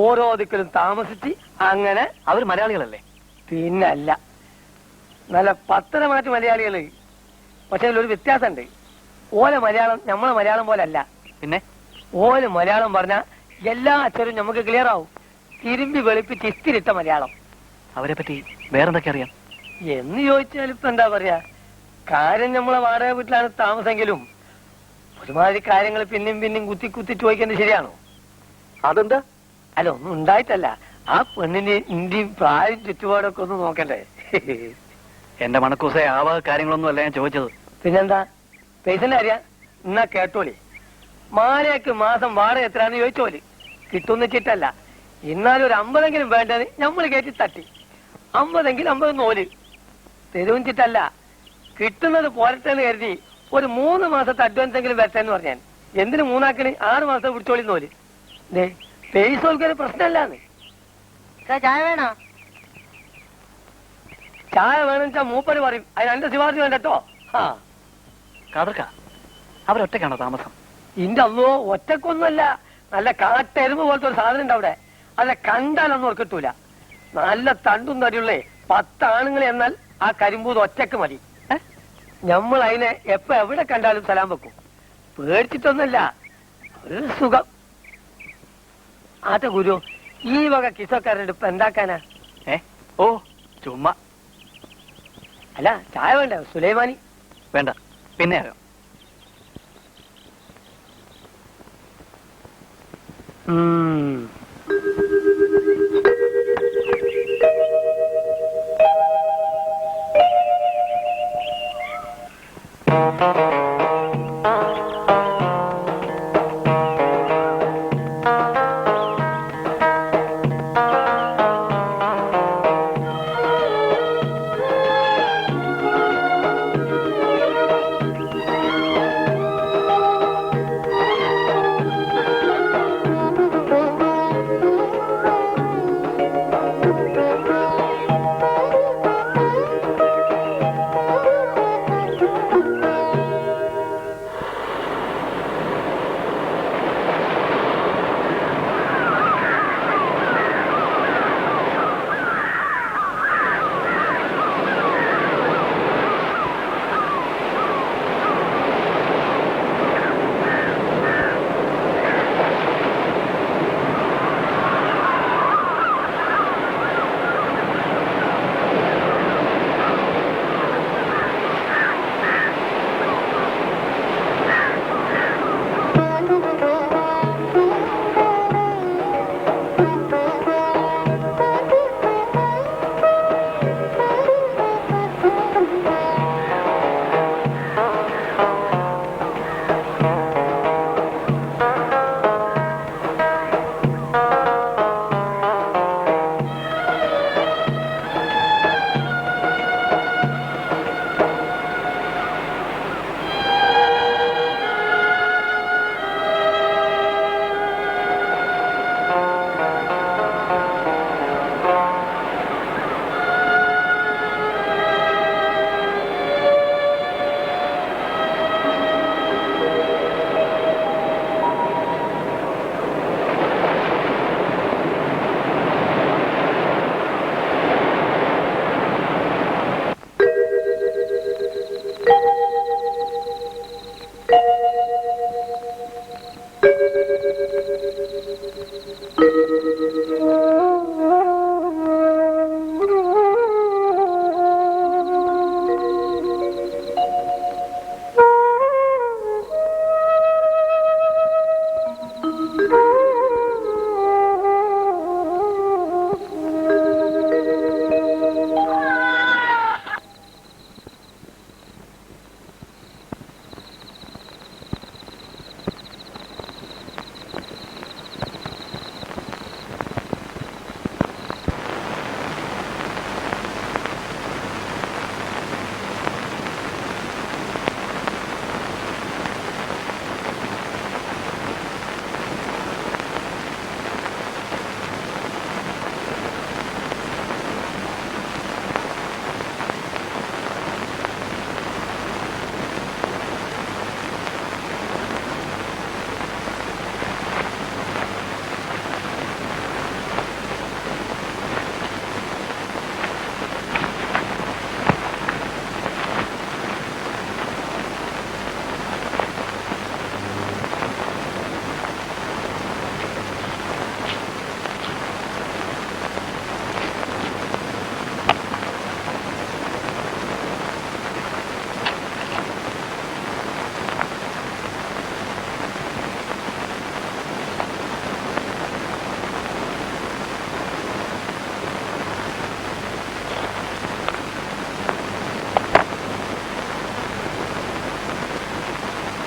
ഓരോ ദിക്കിലും താമസിച്ച് അങ്ങനെ. അവർ മലയാളികളല്ലേ? പിന്നല്ല, നല്ല പത്തരമാറ്റ് മലയാളികള്. പക്ഷെ അതിലൊരു വ്യത്യാസമുണ്ട്. ഓല മലയാളം നമ്മളെ മലയാളം പോലെ അല്ല. പിന്നെ ഓല മലയാളം പറഞ്ഞാൽ എല്ലാ അക്ഷരവും നമുക്ക് ക്ലിയർ ആവും. തിരുമ്പി വെളുപ്പിച്ച് ഇസ്തിരിട്ട മലയാളം. അവരെ പറ്റി വേറെന്തൊക്കെ അറിയാം എന്ന് ചോദിച്ചാൽ ഇപ്പൊ എന്താ പറയാ, കാര്യം നമ്മളെ വാടക വീട്ടിലാണ് താമസെങ്കിലും ഒരുമാതിരി കാര്യങ്ങൾ പിന്നെയും കുത്തി ചോദിക്കുന്നത് ശരിയാണോ? അതെന്താ? അല്ല, ഒന്നും ഉണ്ടായിട്ടല്ല. ആ പെണ്ണിന്റെ ഇന്ത്യയും പ്രായം ചുറ്റുപാടൊക്കെ ഒന്ന് നോക്കണ്ടേ? എന്റെ മണക്കൂസെ ആ വക കാര്യങ്ങളൊന്നും അല്ല ഞാൻ ചോദിച്ചത്. പിന്നെന്താ? പൈസന്റെ അറിയാ? എന്നാ കേട്ടോളി. മാലയ്ക്ക് മാസം വാടക എത്രയാന്ന് ചോദിച്ചോളി. കിട്ടുന്ന ചിട്ടല്ല. എന്നാലും ഒരു 50 വേണ്ടത് നമ്മൾ കയറ്റി തട്ടി. 50 50 തെരുവും ചിട്ടല്ല. കിട്ടുന്നത് പോരട്ടെന്ന് കരുതി ഒരു 3 മാസത്തെ അഡ്വാൻസ് എങ്കിലും വരട്ടെന്ന് പറഞ്ഞാൽ എന്തിന് 3 ആക്കണി? 6 മാസം പിടിച്ചോളി നോല്. പൈസ ഒരു പ്രശ്നമല്ലാന്ന്. ചായ വേണോ? ചായ വേണമെന്ന് വെച്ചാൽ മൂപ്പര് പറയും. അതിന് എന്റെ ശിവാർജി വേണ്ടോ? കാതർക്ക, അവരൊറ്റയ്ക്കാണോ താമസം? ഇന്റെ അല്ലോ, ഒറ്റക്കൊന്നുമല്ല. നല്ല കാട്ടെരുമ്പ് പോലത്തെ ഒരു സാധനം ഉണ്ട് അവിടെ. അല്ല, കണ്ടാലൊന്നും ഓർക്കിട്ടൂല. നല്ല തണ്ടും തടിയുള്ളേ 10 ആണുങ്ങൾ എന്നാൽ ആ കരിമ്പൂത് ഒറ്റക്ക് മതി. നമ്മൾ അതിനെ എപ്പോ എവിടെ കണ്ടാലും സലാം വെക്കും. പേടിച്ചിട്ടൊന്നുമല്ല, ഒരു സുഖം. ആട്ടെ ഗുരു, ഈ വക കിസക്കാരുടെ ഇപ്പൊ എന്താക്കാനാ? ഓ ചുമ്മാ. അല്ല, ചായ വേണ്ട സുലൈമാനി? വേണ്ട, പിന്നെ ആരോ.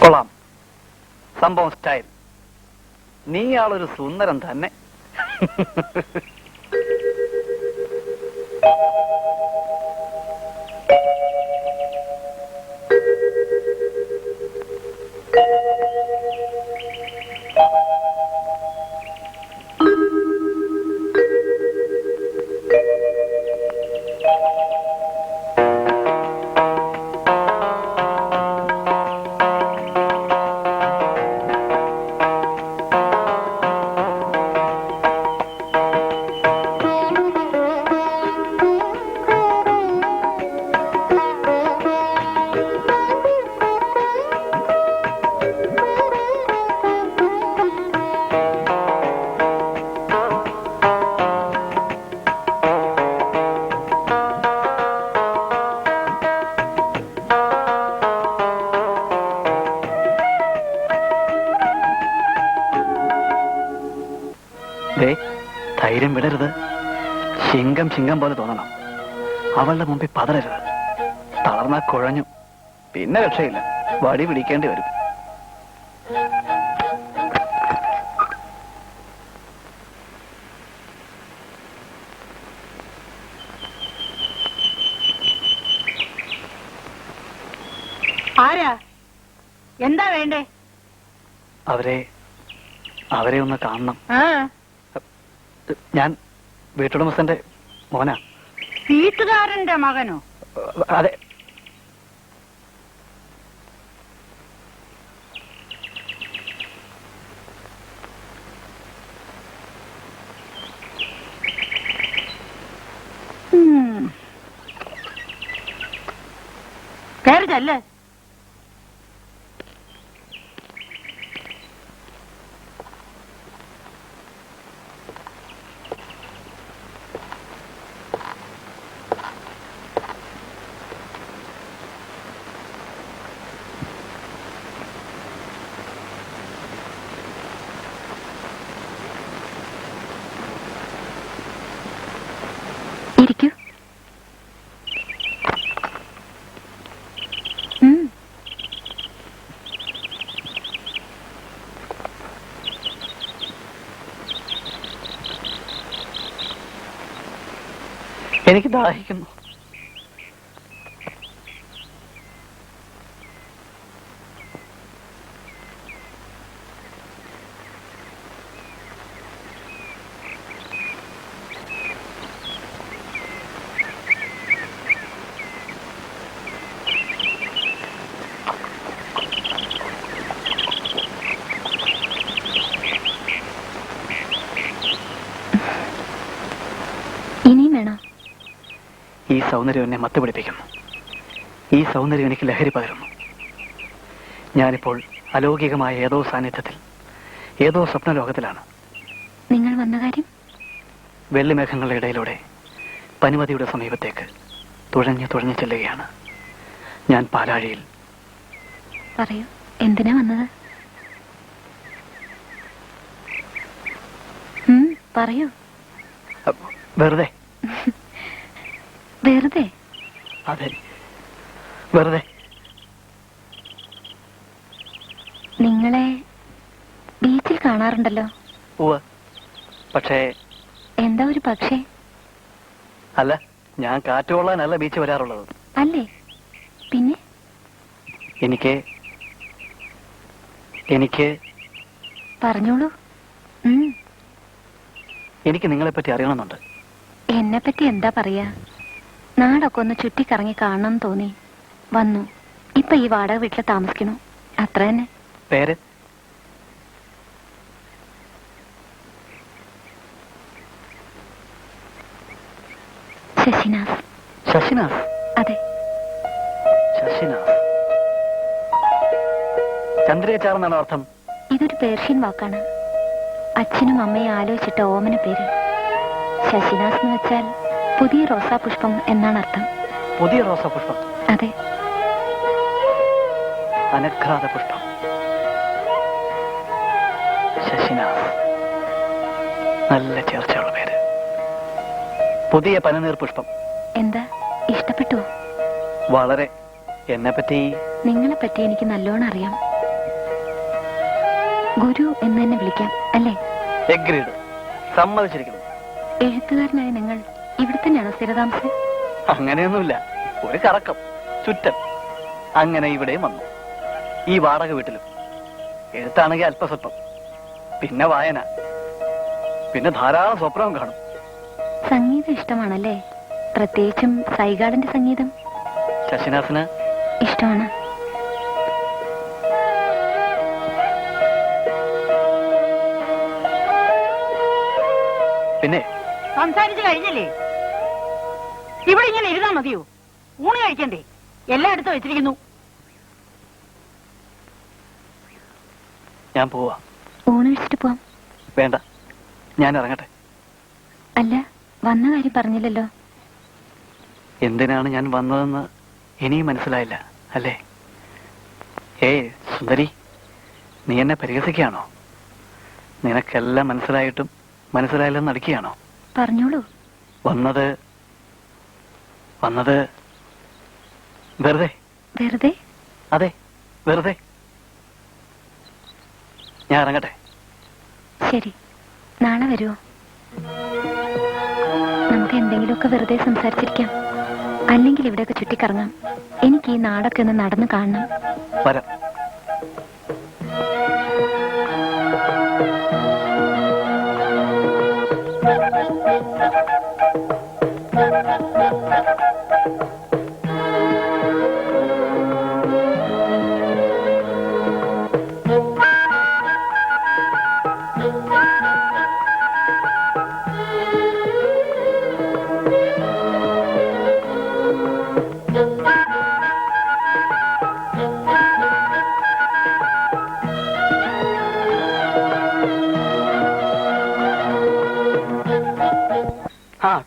കൊള്ളാം, സംഭവം സ്റ്റൈൽ. നീ ആളൊരു സുന്ദരം തന്നെ. ധൈര്യം വിടരുത്. ശിങ്കം പോലെ തോന്നണം. അവളുടെ മുമ്പിൽ പതറരുത്. തളർന്നാ കുഴഞ്ഞു, പിന്നെ രക്ഷയില്ല, വടി പിടിക്കേണ്ടി വരും. ആരാ? എന്താ വേണ്ടേ? അവരെ ഒന്ന് കാണണം. ആ, ഞാൻ വീട്ടുടമസ്ഥന്റെ മോനാ. വീട്ടുകാരന്റെ മകനോ? അതെ. കയറി ചെല്ല്. ഇരിക്കൂ. എനിക്ക് ദാഹിക്കുന്നു. ഇനിയും വേണോ? ഈ സൗന്ദര്യം എന്നെ മത്തുപിടിപ്പിക്കുന്നു. ഈ സൗന്ദര്യം എനിക്ക് ലഹരി പകരുന്നു. ഞാനിപ്പോൾ അലൗകികമായ ഏതോ സാന്നിധ്യത്തിൽ, ഏതോ സ്വപ്നലോകത്തിലാണ്. നിങ്ങൾ വന്ന കാര്യം? വെള്ളിമേഘങ്ങളുടെ ഇടയിലൂടെ പനിമതിയുടെ സമീപത്തേക്ക് തുഴഞ്ഞു ചെല്ലുകയാണ് ഞാൻ. പാലാഴിയിൽ. പറയൂ, എന്തിനാ വന്നത്? പറയൂ. വെറുതെ. വെറുതെ? അതെ, വെറുതെ. നിങ്ങളെ ബീച്ചിൽ കാണാറുണ്ടല്ലോ. ഉവ്വ്. പക്ഷേ. എന്താ ഒരു പക്ഷേ? അല്ല, ഞാൻ കാറ്റുകൊള്ളാനല്ല ബീച്ച് വരാറുള്ളത്. അല്ലേ? പിന്നെ? എനിക്ക് പറഞ്ഞോളൂ. എനിക്ക് നിങ്ങളെപ്പറ്റി അറിയണമെന്നുണ്ട്. എന്നെ പറ്റി എന്താ പറയാ? നാടൊക്കെ ഒന്ന് ചുറ്റിക്കറങ്ങി കാണണം തോന്നി വന്നു. ഇപ്പൊ ഈ വാടക വീട്ടിൽ താമസിക്കണു, അത്ര തന്നെ. പേര്? ശശിനാഥ്. ശശിനാഥ്? അതെ. ശശിനാഥ്. ചന്ദ്രയച്ചാർന്നാണോ അർത്ഥം? ഇതൊരു പേർഷ്യൻ വാക്കാണ്. അച്ഛനും അമ്മയും ആലോചിച്ചിട്ട ഓമന പേര്. ശശിനാഥ് എന്ന് വെച്ചാൽ പുതിയ റോസാപുഷ്പം എന്നാണ് അർത്ഥം. പുതിയ റോസാപുഷ്പം? അതെ. അനഘ്രാത പുഷ്പം. ശശിനാഥ്, നല്ല ചേർച്ചയുള്ള പേര്. പുതിയ പനിനീർ പുഷ്പം. എന്താ, ഇഷ്ടപ്പെട്ടോ? വളരെ. എന്നെപ്പറ്റി? നിങ്ങളെ പറ്റി എനിക്ക് നല്ലോണം അറിയാം. ഗുരു എന്ന് തന്നെ വിളിക്കാം അല്ലേ? എഗ്രീഡ്, സമ്മതിച്ചിരിക്കുന്നു. എഴുത്തുകാരനായ നിങ്ങൾ ഇവിടെ തന്നെയാണോ സ്ഥിരതാമസം? അങ്ങനെയൊന്നുമില്ല, ഒരു കറക്കം, ചുറ്റം. അങ്ങനെ ഇവിടെയും വന്നു, ഈ വാടക വീട്ടിലും. എഴുത്താണെങ്കിൽ അല്പസ്വല്പം, പിന്നെ വായന, പിന്നെ ധാരാളം സ്വപ്നവും കാണും. സംഗീതം ഇഷ്ടമാണല്ലേ? പ്രത്യേകിച്ചും സൈഗാർഡിന്റെ സംഗീതം. ശശിനാഥന് ഇഷ്ടമാണ്. പിന്നെ സംസാരിച്ചു കഴിഞ്ഞല്ലേ? ഇവിടെ ഇങ്ങനെ ഇരുന്നാ മതിയോ? ഊണ് കഴിക്കണ്ടേ? എല്ലായിടത്തും വെച്ചിരിക്കുന്നു. ഞാൻ പോവാ. ഊണ് കഴിച്ചിട്ട് പോവാം. വേണ്ട, ഞാൻ ഇറങ്ങട്ടെ. അല്ല, വന്ന കാര്യം പറഞ്ഞില്ലല്ലോ. എന്തിനാണ് ഞാൻ വന്നതെന്ന് ഇനിയും മനസ്സിലായില്ല അല്ലേ? ഏയ് സുന്ദരി, നീ എന്നെ പരിഹസിക്കുകയാണോ? നിനക്കെല്ലാം മനസ്സിലായിട്ടും മനസ്സിലായില്ലെന്ന് നടിക്കുകയാണോ? പറഞ്ഞോളൂ. വന്നത് വെറുതെ. വെറുതെ? അതെ, വെറുതെ. ഞാൻ ഇറങ്ങട്ടെ. ശരി, നാളെ വരുമോ? നമുക്ക് എന്തെങ്കിലുമൊക്കെ വെറുതെ സംസാരിച്ചിരിക്കാം. അല്ലെങ്കിൽ ഇവിടെയൊക്കെ ചുറ്റിക്കറങ്ങാം. എനിക്ക് ഈ നാടൊക്കെ ഒന്ന് നടന്നു കാണണം. വരാം.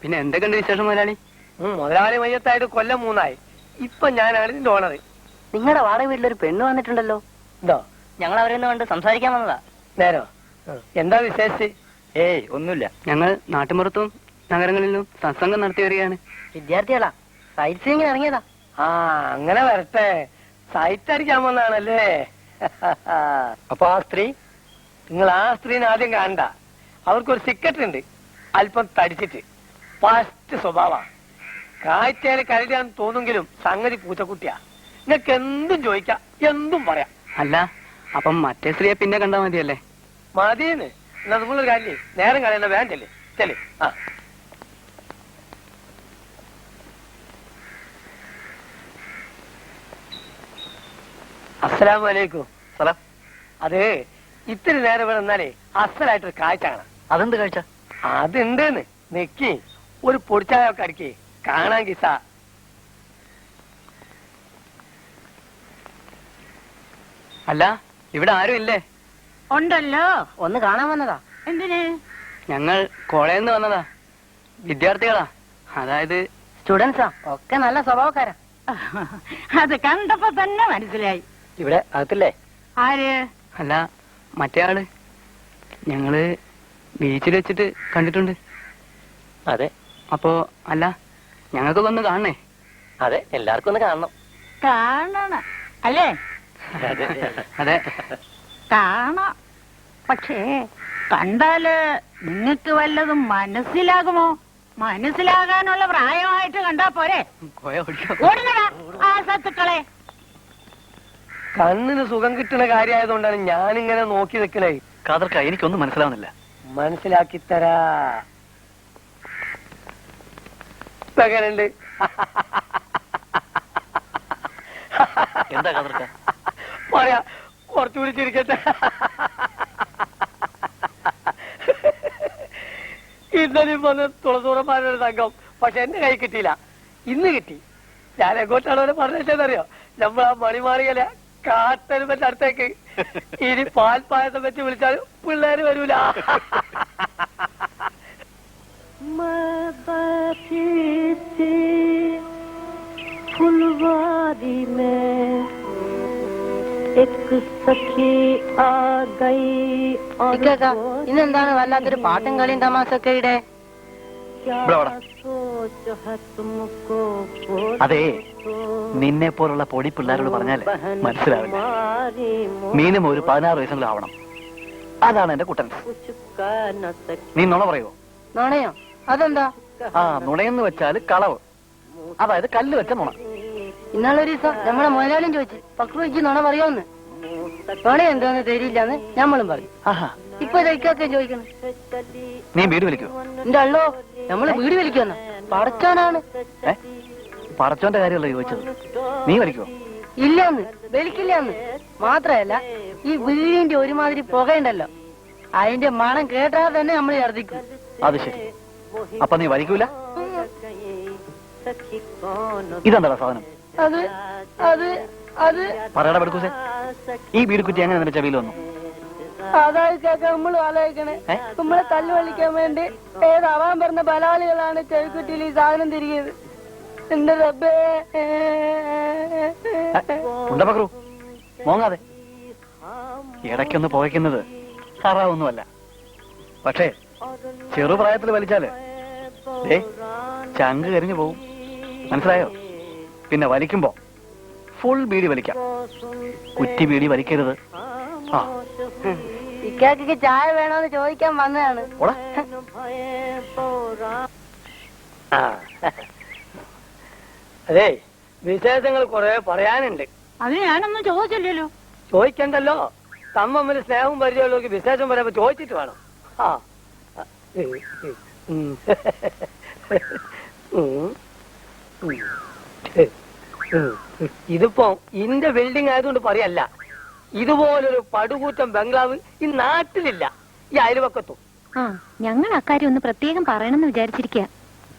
പിന്നെ എന്തൊക്കെയുണ്ട് വിശേഷം മുതലാളി? മുതലാളി മയ്യത്തായിട്ട് കൊല്ലം 3 ഇപ്പൊ ഞാനാണ് ഇതിന്റെ ഓണർ. നിങ്ങളുടെ വാടക വീട്ടിലൊരു പെണ്ണ് വന്നിട്ടുണ്ടല്ലോ. എന്തോ? ഞങ്ങൾ അവരെന്ന് കണ്ട് സംസാരിക്കാൻ വന്നതാ. നേരോ? എന്താ വിശേഷിച്ച്? ഏയ് ഒന്നുമില്ല, ഞങ്ങൾ നാട്ടുമ്പുറത്തും നഗരങ്ങളിലും സത്സംഗം നടത്തി വരികയാണ്. വിദ്യാർത്ഥികളാ, സൈറ്റ് സീയിങ്ങിന് ഇറങ്ങിയതാ. ആ, അങ്ങനെ വരട്ടെ. സൈറ്റ് അടിക്കാൻ വന്നാണല്ലേ? അപ്പൊ ആ സ്ത്രീ, നിങ്ങൾ ആ സ്ത്രീനെ ആദ്യം കാണണ്ട. അവർക്കൊരു സെക്രട്ടറി ഉണ്ട്, അല്പം തടിച്ചിട്ട്, ഫസ്റ്റ് സ്വഭാവ. കാഴ്ചയില് കരുതാന്ന് തോന്നുമെങ്കിലും സംഗതി പൂച്ചക്കുട്ടിയാ. നിങ്ങൾക്ക് എന്തും ചോദിക്കാം, എന്തും പറയാം. അല്ല, അപ്പം മറ്റേ സ്ത്രീയെ പിന്നെ കണ്ടാ മതിയല്ലേ? മതിയെന്ന്. എന്നാ നിങ്ങളൊരു കാര്യം, നേരം കളയണ്ട, വേണ്ടല്ലേ? ചെല്ലേ. ആ, അസ്സലാമു അലൈക്കും. സലാം. അത് ഇത്തിരി നേരം ഇവിടെ നിന്നാലേ അസലായിട്ടൊരു കാഴ്ച കാണാം. അതെന്ത് കാഴ്ച? അതുണ്ടെന്ന്. നെക്കി ഒരു പൊടിച്ചായൊക്കെ അടിക്കേ, കാണാൻ കിസ. അല്ല, ഇവിടെ ആരും ഇല്ലേ? ഉണ്ടല്ലോ. ഒന്ന് കാണാൻ വന്നതാ. എന്തിന്? ഞങ്ങൾ കോളേജിൽ നിന്ന് വന്നതാ. വിദ്യാർത്ഥികളാ, അതായത് സ്റ്റുഡൻസാ. ഒക്കെ നല്ല സ്വഭാവക്കാരാ. അത് കണ്ടപ്പോ തന്നെ മനസ്സിലായി. ഇവിടെ അകത്തില്ലേ? ആര്? അല്ല, മറ്റേ ആള് ഞങ്ങള് ബീച്ചിൽ വെച്ചിട്ട് കണ്ടിട്ടുണ്ട്. അതെ. അപ്പോ അല്ല, ഞങ്ങൾക്ക് ഒന്ന് കാണണേ. അതെ, എല്ലാവർക്കും ഒന്ന് കാണണം. കാണണം അല്ലേ? അതെ, കാണാം. പക്ഷേ കണ്ടാല് നിങ്ങക്ക് വല്ലതും മനസ്സിലാകുമോ? മനസ്സിലാകാനുള്ള പ്രായമായിട്ട് കണ്ടാ പോരെ? ഓടുന്നടാ ആ സത്തുക്കളെ. കണ്ണിന് സുഖം കിട്ടുന്ന കാര്യമായതുകൊണ്ടാണ് ഞാനിങ്ങനെ നോക്കി നിൽക്കണേ. കാതർക്ക, എനിക്കൊന്നും മനസ്സിലാവുന്നില്ല. മനസ്സിലാക്കിത്തരാ. എങ്ങനുണ്ട്? എന്താ കാതർക്ക? പറയാ, കുറച്ചുകൂടി ചിരിക്കട്ടെ. ഇന്നലെയും വന്ന് തുളസൂറന്മാരുടെ സംഘം, പക്ഷെ എന്റെ കൈ കിട്ടിയില്ല. ഇന്ന് കിട്ടി. ഞാൻ എങ്ങോട്ടാണ് അവരെ പറഞ്ഞറിയോ? നമ്മൾ ആ മണിമാളികല കാട്ടരുമന്റെ അടുത്തേക്ക്. ഇനി പാൽപ്പായസം വെച്ച് വിളിച്ചാലും പിള്ളേര് വരൂല. ഇന്നെന്താണ് വല്ലാത്തൊരു പാട്ടും കളിയും തമാശൊക്കെ ഇവിടെ? അതെ, നിന്നെ പോലുള്ള പൊടി പിള്ളേരോട് പറഞ്ഞാൽ മനസ്സിലാവില്ല. മീനും ഒരു 16 വയസ്സെങ്കിലും ആവണം. അതാണ് എന്റെ കുട്ടൻ. നീ നുണ പറയുമോ? നുണയോ? അതെന്താ? ആ, നുണയെന്ന് വെച്ചാല് കളവ്, അതായത് കല്ല് വെച്ച നുണ. ഇന്നാളൊരു ദിവസം നമ്മളെ മുതലാളിയും ചോദിച്ചു പക്രുവെച്ച് നുണ പറയുമെന്ന്. നുണ എന്താന്ന് തരില്ലാന്ന് നമ്മളും പറഞ്ഞു. ആഹാ, ഇപ്പൊ ഇതൊക്കെ ചോദിക്കണം. നീ വീട് വലിക്കോ? എന്റെ അള്ളോ, നമ്മള് വീട് വലിക്കുമെന്ന പടച്ചോനാണ്. പടച്ചോന്റെ കാര്യമല്ല ചോദിച്ചത്. നീ വലിക്കോ? ഇല്ലാന്ന്, വലിക്കില്ലാന്ന്. മാത്രല്ല ഈ വീടിന്റെ ഒരുമാതിരി പുകയുണ്ടല്ലോ, അതിന്റെ മണം കേട്ടാ തന്നെ നമ്മൾ ഛർദിക്കും. അത് ശരി. അപ്പൊ നീ വലിക്കൂല? ഇതെന്താ സാധനം? അത് അത് അത് പറയടാ ബെടുക്കൂസേ, ഈ വീട് കുറ്റി എങ്ങനെ നിന്റെ ചെവിയിൽ വന്നു? അതായിട്ടൊക്കെ നമ്മൾ ആലോചിക്കണേ. നമ്മളെ തല്ലു വളിക്കാൻ വേണ്ടി ഏതാവാൻ പറഞ്ഞ ബലാളികളാണ് ചെവിക്കുറ്റിയിൽ ഈ സാധനം തിരികെയത്. എന്റെ റബ്ബേ. ഉണ്ട പക്രു, മോങ്ങാതെ. ഇടയ്ക്കൊന്ന് പുകയ്ക്കുന്നത് ഹറാവൊന്നുമല്ല. പക്ഷേ ചെറുപ്രായത്തിൽ വലിച്ചാല് ചങ്ക് കരിഞ്ഞു പോകും. മനസ്സിലായോ? പിന്നെ വലിക്കുമ്പോ ഫുൾ ബീഡി വലിക്കാം, കുറ്റി ബീഡി വലിക്കരുത്. ആ, ഇക്കാക്ക് ചായ വേണോന്ന് ചോദിക്കാൻ വന്നതാണ്. അതെ, വിശേഷങ്ങൾ കുറെ പറയാനുണ്ട്. അത് ഞാനൊന്നും ചോദിച്ചില്ലല്ലോ. ചോദിക്കണ്ടല്ലോ, തമ്മിൽ സ്നേഹവും പരിചയമുള്ളവർക്ക് വിശേഷം പറയുമ്പോ ചോദിച്ചിട്ട് വേണം. ആ, ഇതിപ്പോ ഇന്റെ ബിൽഡിംഗ് ആയതുകൊണ്ട് പറയല്ല, ഇതുപോലൊരു പടുകൂറ്റം ബംഗ്ലാവ് ഈ നാട്ടിലില്ല, ഈ അയൽവക്കത്തും. ഞങ്ങൾ അക്കാര്യം ഒന്ന് പ്രത്യേകം പറയണമെന്ന് വിചാരിച്ചിരിക്കുക.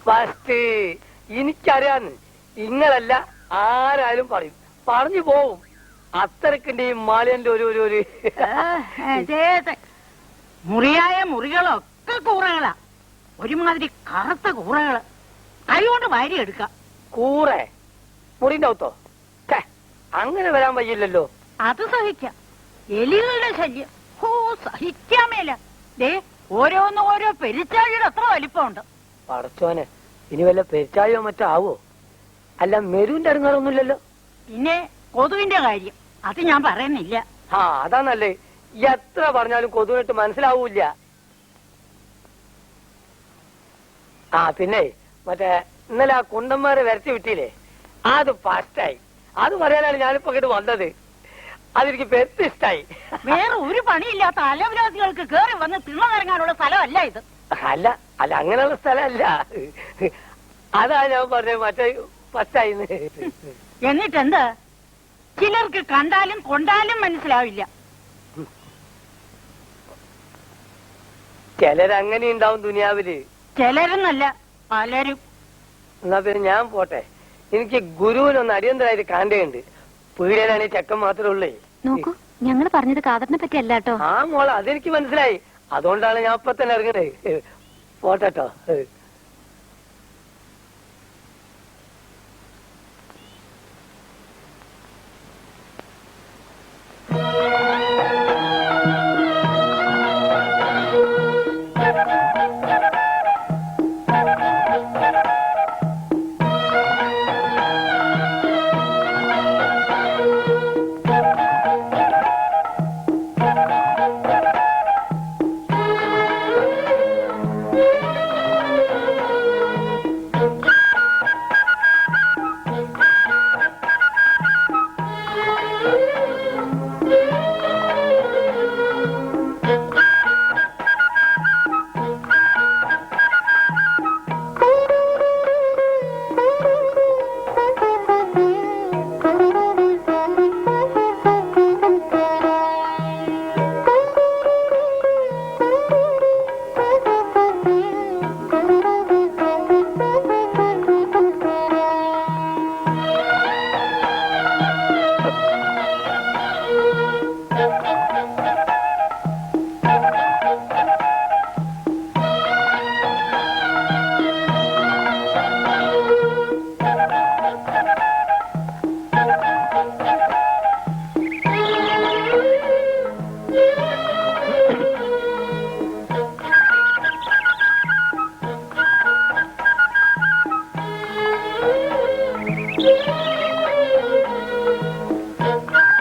ഫസ്റ്റ് എനിക്കറിയാന്ന്, ഇങ്ങളല്ല ആരായാലും പറയും, പറഞ്ഞു പോവും. അത്രക്കിന്റെ ഈ മാലിയന്റെ ഒരു മുറിയായ മുറികളൊക്കെ കൂറകളാ, ഒരുമാതിരി കറുത്ത കൂറകള്. കൈകൊണ്ട് വാരി എടുക്കാം. കൂറെ മുറിന്റെ ഔത്തോ? അങ്ങനെ വരാൻ വയ്യില്ലല്ലോ. അത് സഹിക്കാം. എലികളുടെ ശല്യം ഓ സഹിക്കാൻ മേല. ദേ ഓരോന്ന് ഓരോ പെരിച്ചാഴിയുടെ അത്ര വലിപ്പമുണ്ട്. പടച്ചോനെ, ഇനി വല്ല പെരിച്ചായോ മറ്റോ ആവോ? അല്ല, മെരുവിന്റെ ഇറങ്ങാറൊന്നുമില്ലല്ലോ. പിന്നെ കൊതുവിന്റെ കാര്യം അത് ഞാൻ പറയുന്നില്ല. ആ, അതാണല്ലേ, എത്ര പറഞ്ഞാലും കൊതുവിട്ട് മനസ്സിലാവൂല. ആ, പിന്നെ മറ്റേ ഇന്നലെ ആ കുണ്ടന്മാരെ വരച്ചു വിട്ടില്ലേ, അത് ഫസ്റ്റായി. അത് പറയാനാണ് ഞാനിപ്പോ ഇങ്ങോട്ട് വന്നത്. അതെനിക്ക് പെരുത്ത് ഇഷ്ടായി. വേറെ ഒരു പണിയില്ലാത്ത അലവിലാസികൾക്ക് കേറി വന്ന് തിണ്ണനിറങ്ങാനുള്ള സ്ഥലമല്ല ഇത്. അല്ല അല്ല, അങ്ങനെയുള്ള സ്ഥലമല്ല. അതാ ഞാൻ പറഞ്ഞത് മറ്റേ ഫസ്റ്റായി. എന്നിട്ടെന്ത്? ചിലർക്ക് കണ്ടാലും കൊണ്ടാലും മനസ്സിലാവില്ല. ചിലരങ്ങനെ ഉണ്ടാവും ദുനിയാവില്. ചിലരെന്നല്ല, പലരും. എന്നാ പിന്നെ ഞാൻ പോട്ടെ, എനിക്ക് ഗുരുവിനൊന്ന് അടിയന്തരായിട്ട് കാണേണ്ടതുണ്ട്. പീഡിയനാണ് ഈ ചെക്കൻ മാത്രമേ ഉള്ളേ. നോക്കൂ, ഞങ്ങൾ പറഞ്ഞത് കാതറിനെ പറ്റി അല്ല കേട്ടോ. ആ മോളെ, അതെനിക്ക് മനസ്സിലായി. അതുകൊണ്ടാണ് ഞാൻ ഇപ്പൊ തന്നെ ഇറങ്ങണേ. പോട്ടോ.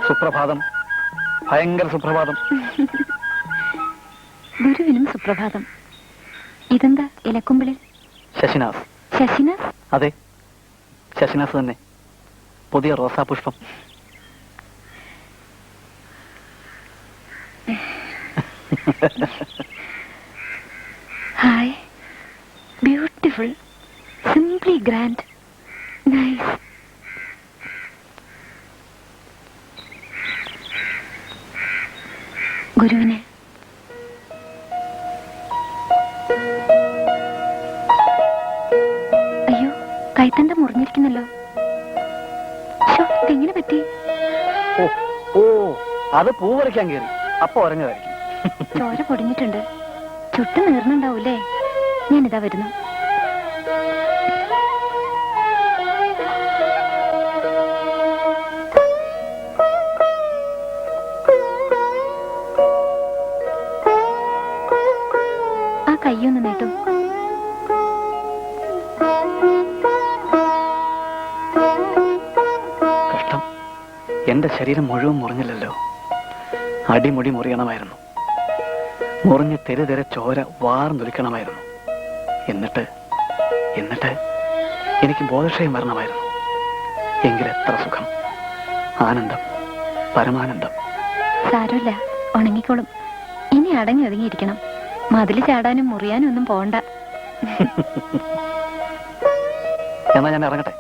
സുപ്രഭാതം, ഭയങ്കര സുപ്രഭാതം. ഗുരുവിനും സുപ്രഭാതം. ഇതെന്താ ഇലക്കുമ്പിളിൽ? ശശിനാഥ്. ശശിനാഥ്? അതെ, ശശിനാഥ് തന്നെ. പുതിയ റോസാപുഷ്പം. Hi, beautiful, simply grand, nice. ഗുരുവിനെ അയ്യോ, കൈത്തണ്ട മുറിഞ്ഞിരിക്കുന്നല്ലോ. ഇതെങ്ങനെ പറ്റി? ഓ, അത് പൂ പറിക്കാൻ കയറി, അപ്പൊ ഉറങ്ങുമായിരിക്കും. ചോര പൊടിഞ്ഞിട്ടുണ്ട്, ചുട്ട് നീർന്നുണ്ടാവൂലേ? ഞാനിതാ വരുന്നു. ആ കയ്യൊന്ന് നീട്ടു. കഷ്ടം, എന്റെ ശരീരം മുഴുവൻ മുറിഞ്ഞില്ലല്ലോ. അടിമുടി മുറിയണമായിരുന്നു. മുറിഞ്ഞ് തെരുതെരെ ചോര വാർന്നൊലിക്കണമായിരുന്നു. എന്നിട്ട് എനിക്ക് ബോധക്ഷയം വരണമായിരുന്നു. എങ്കിലെത്ര സുഖം, ആനന്ദം, പരമാനന്ദം. സാരമില്ല, ഉണങ്ങിക്കോളും. ഇനി അടങ്ങി ഒതുങ്ങിയിരിക്കണം. മതില് ചാടാനും മുറിയാനും ഒന്നും പോണ്ട. എന്നാ ഞാൻ ഇറങ്ങട്ടെ.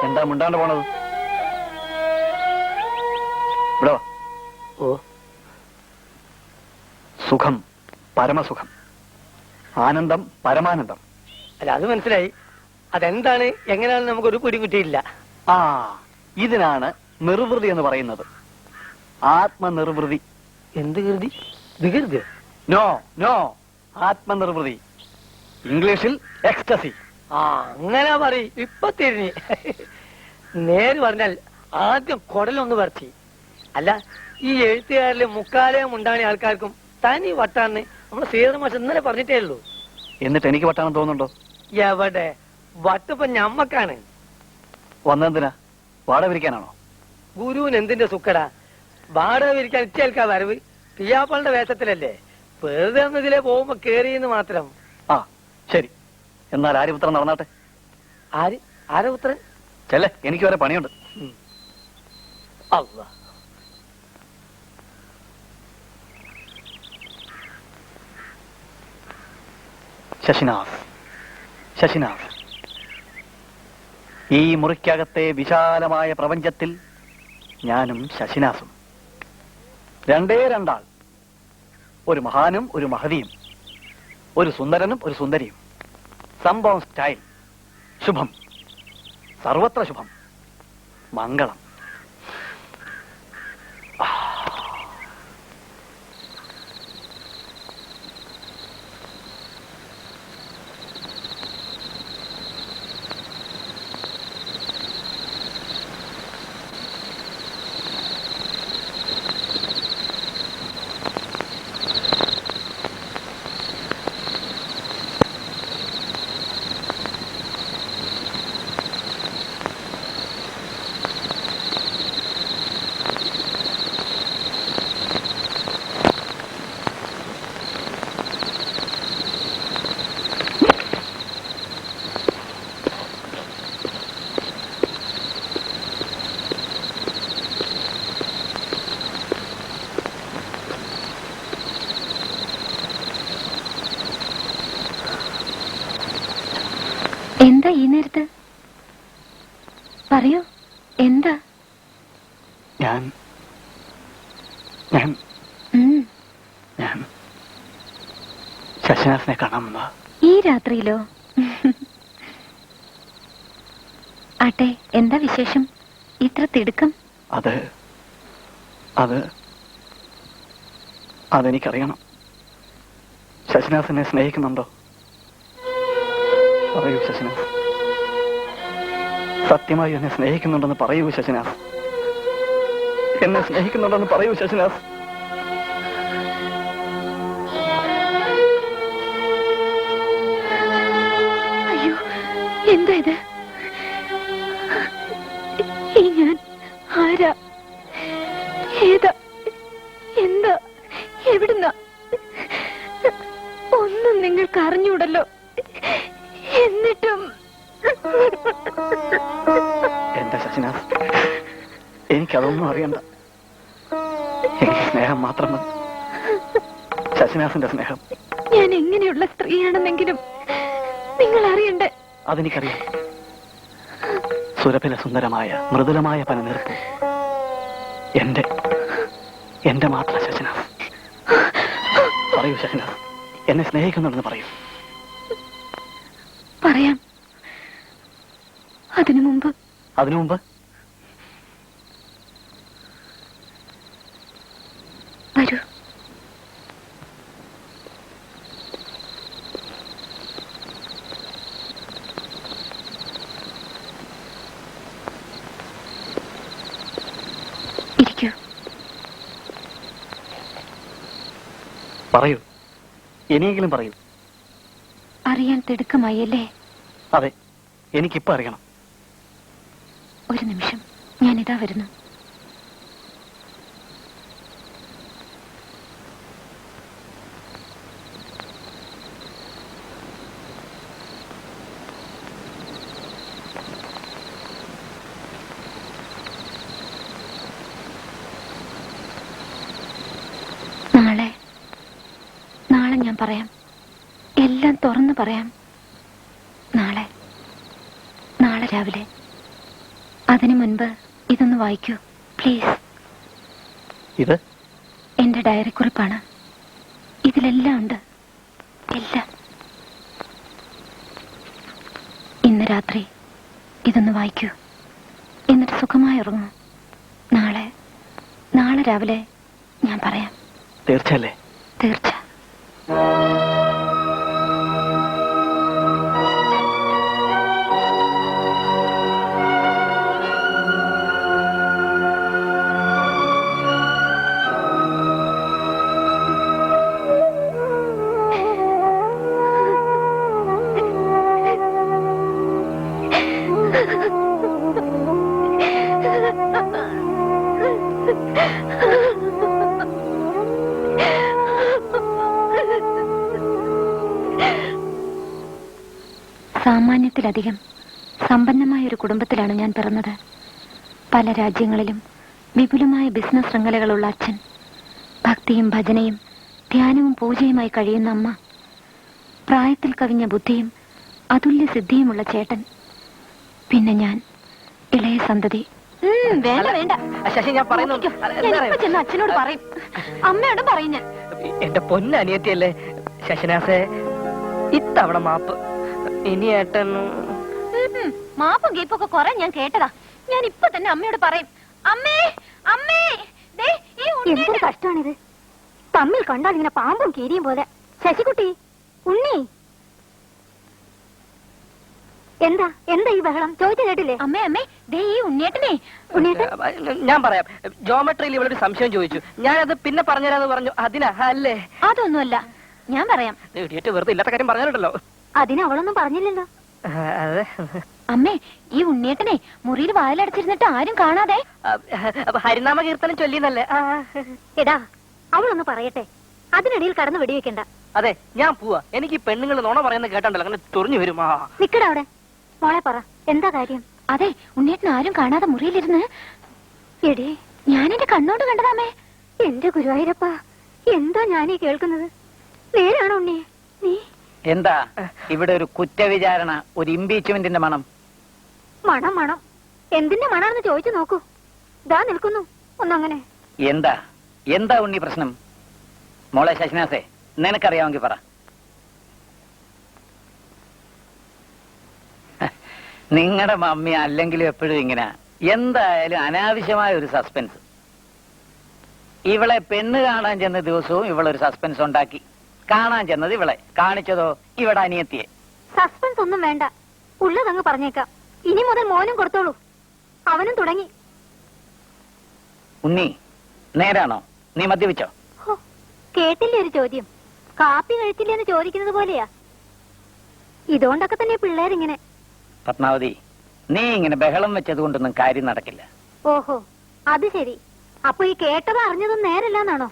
എന്താ മുണ്ടാണ്ട് പോണത്? ഇവിടെ വാ. ഓ, സുഖം, പരമസുഖം, ആനന്ദം, പരമാനന്ദം. അല്ല, അത് മനസ്സിലായി. അതെന്താണ്, എങ്ങനെയാണെന്ന് നമുക്കൊരു പിടി കിട്ടിയില്ല. ആ, ഇതിനാണ് നിർവൃതി എന്ന് പറയുന്നത്. ആത്മനിർവൃതി. എന്ത് കരുതി? വികൃതി? നോ നോ, ആത്മനിർവൃതി. ഇംഗ്ലീഷിൽ എക്സ്റ്റസി. ആ, അങ്ങനെ പറയും. ഇപ്പൊ തിരിഞ്ഞ് നേര് പറഞ്ഞാൽ ആദ്യം കുടലൊന്ന് പറിച്ച്. അല്ല, ഈ എഴുത്തുകാരിലെ മുക്കാലേ മുണ്ടാണി ആൾക്കാർക്കും തനി വട്ടാന്ന് നമ്മള് സീതർ മാഷ് ഇന്നലെ പറഞ്ഞിട്ടേ ഉള്ളൂ. എന്നിട്ട് എനിക്ക് വട്ടാണെന്ന് തോന്നുന്നുണ്ടോ? എവിടെ വട്ടിപ്പൊ ഞമ്മക്കാണ്. വന്നെന്തിനാ? വാടക വിരിക്കാനാണോ? ഗുരുവിന് എന്തിന്റെ സുക്കടാ? വാടക വിരിക്കാൻ ഇച്ചേൽക്കാ വരവ്. പിയാപ്പളുടെ വേഷത്തിലല്ലേ, വെറുതെ ഒന്നതിലേ പോകുമ്പോ കേറിയെന്ന് മാത്രം. ആ ശരി, എന്നാൽ ആര്യപുത്രൻ നടന്നാട്ടെ. ആരെ പുത്രൻ? ചെല്ലേ, എനിക്ക് വരെ പണിയുണ്ട്. അല്ലാ, ശശിനാഥ്, ശശിനാഥ്, ഈ മുറിക്കകത്തെ വിശാലമായ പ്രപഞ്ചത്തിൽ ഞാനും ശശിനാഥും രണ്ടേ രണ്ടാൾ. ഒരു മഹാനും ഒരു മഹതിയും, ഒരു സുന്ദരനും ഒരു സുന്ദരിയും. സംഭവം സ്റ്റൈൽ, ശുഭം, സർവത്ര ശുഭം, മംഗളം. എന്താ ഈ നേരത്ത്? പറയൂ, എന്താ? ഞാൻ ശശിനാഥിനെ കാണാമെന്നോ? ഈ രാത്രിയിലോ? ആട്ടെ, എന്താ വിശേഷം? ഇത്ര തിടുക്കം? അതെനിക്കറിയണം. ശശിനാഥിനെ സ്നേഹിക്കുന്നുണ്ടോ? പറയൂ ശശിനാഥ്. സത്യമായി എന്നെ സ്നേഹിക്കുന്നുണ്ടെന്ന് പറയൂ ശശിനാഥ്. എന്നെ സ്നേഹിക്കുന്നുണ്ടെന്ന് പറയൂ ശശിനാഥ്. അയ്യോ, എന്താ ഇത്? ഈ ഞാൻ ആരാ? ഏതാ? എന്താ? എവിടുന്ന? ഒന്നും നിങ്ങൾക്ക് അറിഞ്ഞൂടല്ലോ. എന്നിട്ടും എന്റെ ശശിനാഥ്, എനിക്കതൊന്നും അറിയണ്ട. എനിക്ക് സ്നേഹം മാത്രം മതി. ശശിനാഥിന്റെ സ്നേഹം. ഞാൻ എങ്ങനെയുള്ള സ്ത്രീയാണെന്നെങ്കിലും നിങ്ങൾ അറിയണ്ടേ? അതെനിക്കറിയാം. സുരഭില സുന്ദരമായ മൃദുലമായ പനനീർപ്പ് എന്റെ മാത്രം ശശിനാഥ്. പറയൂ ശശിനാഥ്, എന്നെ സ്നേഹിക്കുന്നുണ്ടെന്ന് പറയൂ. പറയാം. അതിനു മുമ്പ് വരൂ. ഇരിക്കൂ. പറയൂ, ഇനിയെങ്കിലും പറയൂ. അറിയാൻ തിടുക്കമായല്ലേ? അതെ, എനിക്കിപ്പോ അറിയണം. ഒരു നിമിഷം, ഞാനിതാ വരുന്നു. നാളെ ഞാൻ പറയാം. എല്ലാം തുറന്നു പറയാം. നാളെ രാവിലെ. അതിനു മുൻപ് ഇതൊന്ന് വായിക്കൂ പ്ലീസ്. ഇത് എന്റെ ഡയറി കുറിപ്പാണ്. ഇതിലെല്ലാം ഉണ്ട്, എല്ലാം. ഇന്ന് രാത്രി ഇതൊന്ന് വായിക്കൂ. എന്നിട്ട് സുഖമായി ഉറങ്ങൂ. നാളെ രാവിലെ ഞാൻ പറയാം. തീർച്ചയല്ലേ? തീർച്ച. സാമാന്യത്തിലധികം സമ്പന്നമായ ഒരു കുടുംബത്തിലാണ് ഞാൻ പിറന്നത്. പല രാജ്യങ്ങളിലും വിപുലമായ ബിസിനസ് ശൃംഖലകളുള്ള അച്ഛൻ, ഭക്തിയും ഭജനയും ധ്യാനവും പൂജയുമായി കഴിയുന്ന അമ്മ, പ്രായത്തിൽ കവിഞ്ഞ ബുദ്ധിയും അതുല്യ സിദ്ധിയുമുള്ള ചേട്ടൻ, പിന്നെ ഞാൻ, ഇളയ സന്തതി. വേണ്ട ശശി, ഞാൻ പറയുന്നു. ചെന്ന് അച്ഛനോട് പറയും, അമ്മയോട് പറയും ഞാൻ. എന്റെ പൊന്നനിയത്തിയല്ലേ ശശിനാഥെ, ഇത്തവണ മാപ്പ്. ഇനി ഏട്ടൻ മാപ്പും ഗീപ്പൊക്കെ കുറെ ഞാൻ കേട്ടതാ. ഞാൻ ഇപ്പൊ തന്നെ അമ്മയോട് പറയും. അമ്മേ, അമ്മേ, എന്തൊരു കഷ്ടമാണിത്. തമ്മിൽ കണ്ടാൽ ഇങ്ങനെ പാമ്പും കീരിയും പോലെ. ശശികുട്ടി, ഉണ്ണി, എന്താ ഈ ബഹളം? ചോദിച്ചു കേട്ടില്ലേ? അമ്മേ, ദേ ഈ ഉണ്ണിയേട്ടനെ. ഞാൻ പറയാം. ജോമെട്രിയിൽ ഇവളൊരു സംശയം ചോദിച്ചു. ഞാനത് പിന്നെ പറഞ്ഞുതരാന്ന് പറഞ്ഞു. അതിനാ അല്ലേ? അതൊന്നുമല്ല, ഞാൻ പറയാം. വെറുതെ ഇല്ലാത്ത കാര്യം പറഞ്ഞിട്ടുണ്ടല്ലോ. അതിന് അവളൊന്നും പറഞ്ഞില്ലല്ലോ. അമ്മേ, ഈ ഉണ്ണിയേട്ടനെ മുറിയിൽ വായിലടച്ചിരുന്നിട്ട് ആരും കാണാതെ ഹരിനാമ കീർത്തനം ചൊല്ലിന്നല്ലേ? എടാ, അവളൊന്ന് പറയട്ടെ. അതിനിടയിൽ കടന്ന് വെടിവെക്കണ്ട. അതെ, ഞാൻ പോവാ. എനിക്ക് പെണ്ണുങ്ങൾ നുണ പറയുന്നത് കേട്ടണ്ടല്ലോ, അങ്ങനെ തുറഞ്ഞു വരുമാ. നിക്കടാ അവിടെ. മോളെ പറ, എന്താ കാര്യം? അതെ, ഉണ്ണിയേട്ടൻ ആരും കാണാതെ മുറിയിലിരുന്ന്. എടേ, ഞാനെന്റെ കണ്ണോട് കണ്ടതാമേ. എന്റെ ഗുരുവായൂരപ്പ, എന്താ ഞാനീ കേൾക്കുന്നത്? നേരാണോ ഉണ്ണി? നീ എന്താ ഇവിടെ ഒരു കുറ്റവിചാരണ, ഒരു ഇംപീച്ച്മെന്റിന്റെ മണം? മണം എന്തിന്റെ മണാണെന്ന് ചോദിച്ചു നോക്കൂ. ദാ നിൽക്കുന്നു ഒന്നങ്ങനെ. എന്താ എന്താ ഉണ്ണി പ്രശ്നം? മോളെ ശശിനാസേ, നിനക്കറിയാമെങ്കിൽ പറ. നിങ്ങളുടെ മമ്മി അല്ലെങ്കിലും എപ്പോഴും ഇങ്ങനെ എന്തായാലും അനാവശ്യമായ ഒരു സസ്പെൻസ്. ഇവളെ പെണ്ണ് കാണാൻ ചെന്ന ദിവസവും ഇവളൊരു സസ്പെൻസ് ഉണ്ടാക്കി. കാണാൻ ചെന്നത് ഇവളെ, കാണിച്ചതോ ഇവിടെ അനിയത്തിയെ. സസ്പെൻസ് ഒന്നും വേണ്ട, ഉള്ളതങ്ങ് പറഞ്ഞേക്കാം. ഇനി മുതൽ മോനും കൊടുത്തോളൂ. അവനും തുടങ്ങി. ഉണ്ണി, നേരാണോ? നീ മദ്യപിച്ചോ? കേട്ടില്ലേ ഒരു ചോദ്യം? കാപ്പി കഴിച്ചില്ലെന്ന് ചോദിക്കുന്നത് പോലെയാ. ഇതുകൊണ്ടൊക്കെ തന്നെ പിള്ളേരിങ്ങനെ. പത്മാവതി, നീ ഇങ്ങനെ ബഹളം വെച്ചത് കൊണ്ടൊന്നും കാര്യം നടക്കില്ല. ഓഹോ, അത് ശരി. അപ്പൊ ഈ കേട്ടത് അറിഞ്ഞതും നേരല്ലാന്നാണോ?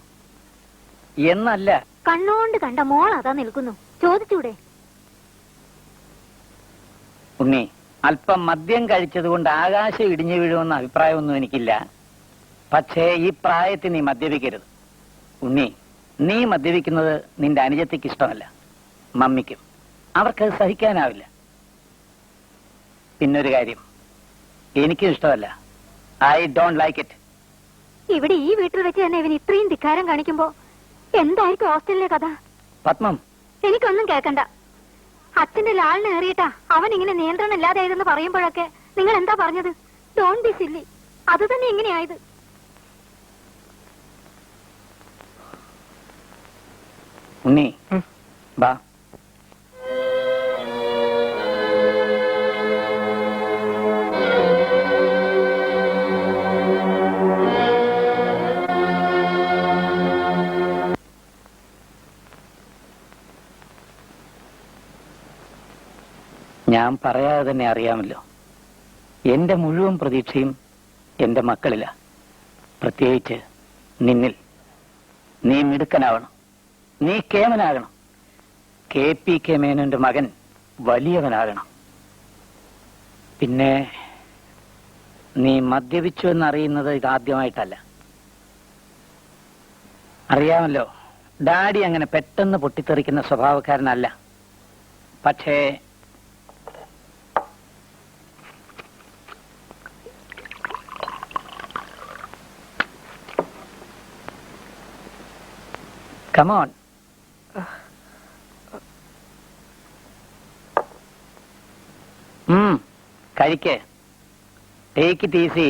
എന്നല്ല, കണ്ണുകൊണ്ട് കണ്ട മോൾ അതാ നിൽക്കുന്നു. ചോദിച്ചൂടെ? ഉണ്ണി, അല്പം മദ്യം കഴിച്ചത് കൊണ്ട് ആകാശം ഇടിഞ്ഞു വീഴുമെന്ന അഭിപ്രായമൊന്നും എനിക്കില്ല. പക്ഷേ ഈ പ്രായത്തിൽ നീ മദ്യപിക്കരുത്. ഉണ്ണി, നീ മദ്യപിക്കുന്നത് നിന്റെ അനുജത്തിക്ക് ഇഷ്ടമല്ല, മമ്മിക്കും. അവർക്കത് സഹിക്കാനാവില്ല. പിന്നൊരു കാര്യം, എനിക്കും ഇഷ്ടമല്ല. I don't like it. ഇവിടെ ഈ വീട്ടിൽ വെച്ച് തന്നെ ഇവൻ ഇത്രയും ധിക്കാരം കാണിക്കുമ്പോ എന്തായിരിക്കും ഹോസ്റ്റലിലെ കഥ? പത്മം, എനിക്കൊന്നും കേൾക്കണ്ട. അച്ഛന്റെ ലാളിനെ ഏറിയിട്ടാ അവൻ ഇങ്ങനെ നിയന്ത്രണം ഇല്ലാതായതെന്ന് പറയുമ്പോഴൊക്കെ നിങ്ങൾ എന്താ പറഞ്ഞത്? Don't be silly. അത് തന്നെ എങ്ങനെയായത്? ഉണ്ണി, ബാ. ഞാൻ പറയാതെ തന്നെ അറിയാമല്ലോ, എന്റെ മുഴുവൻ പ്രതീക്ഷയും എന്റെ മക്കളില, പ്രത്യേകിച്ച് നിന്നിൽ. നീ മിടുക്കനാവണം, നീ കേമനാകണം. KPK മേനോന്റെ മകൻ വലിയവനാകണം. പിന്നെ നീ മദ്യപിച്ചു എന്നറിയുന്നത് ഇതാദ്യമായിട്ടല്ല. അറിയാമല്ലോ, ഡാഡി അങ്ങനെ പെട്ടെന്ന് പൊട്ടിത്തെറിക്കുന്ന സ്വഭാവക്കാരനല്ല. പക്ഷേ come on. കഴിക്കേ. Take it easy.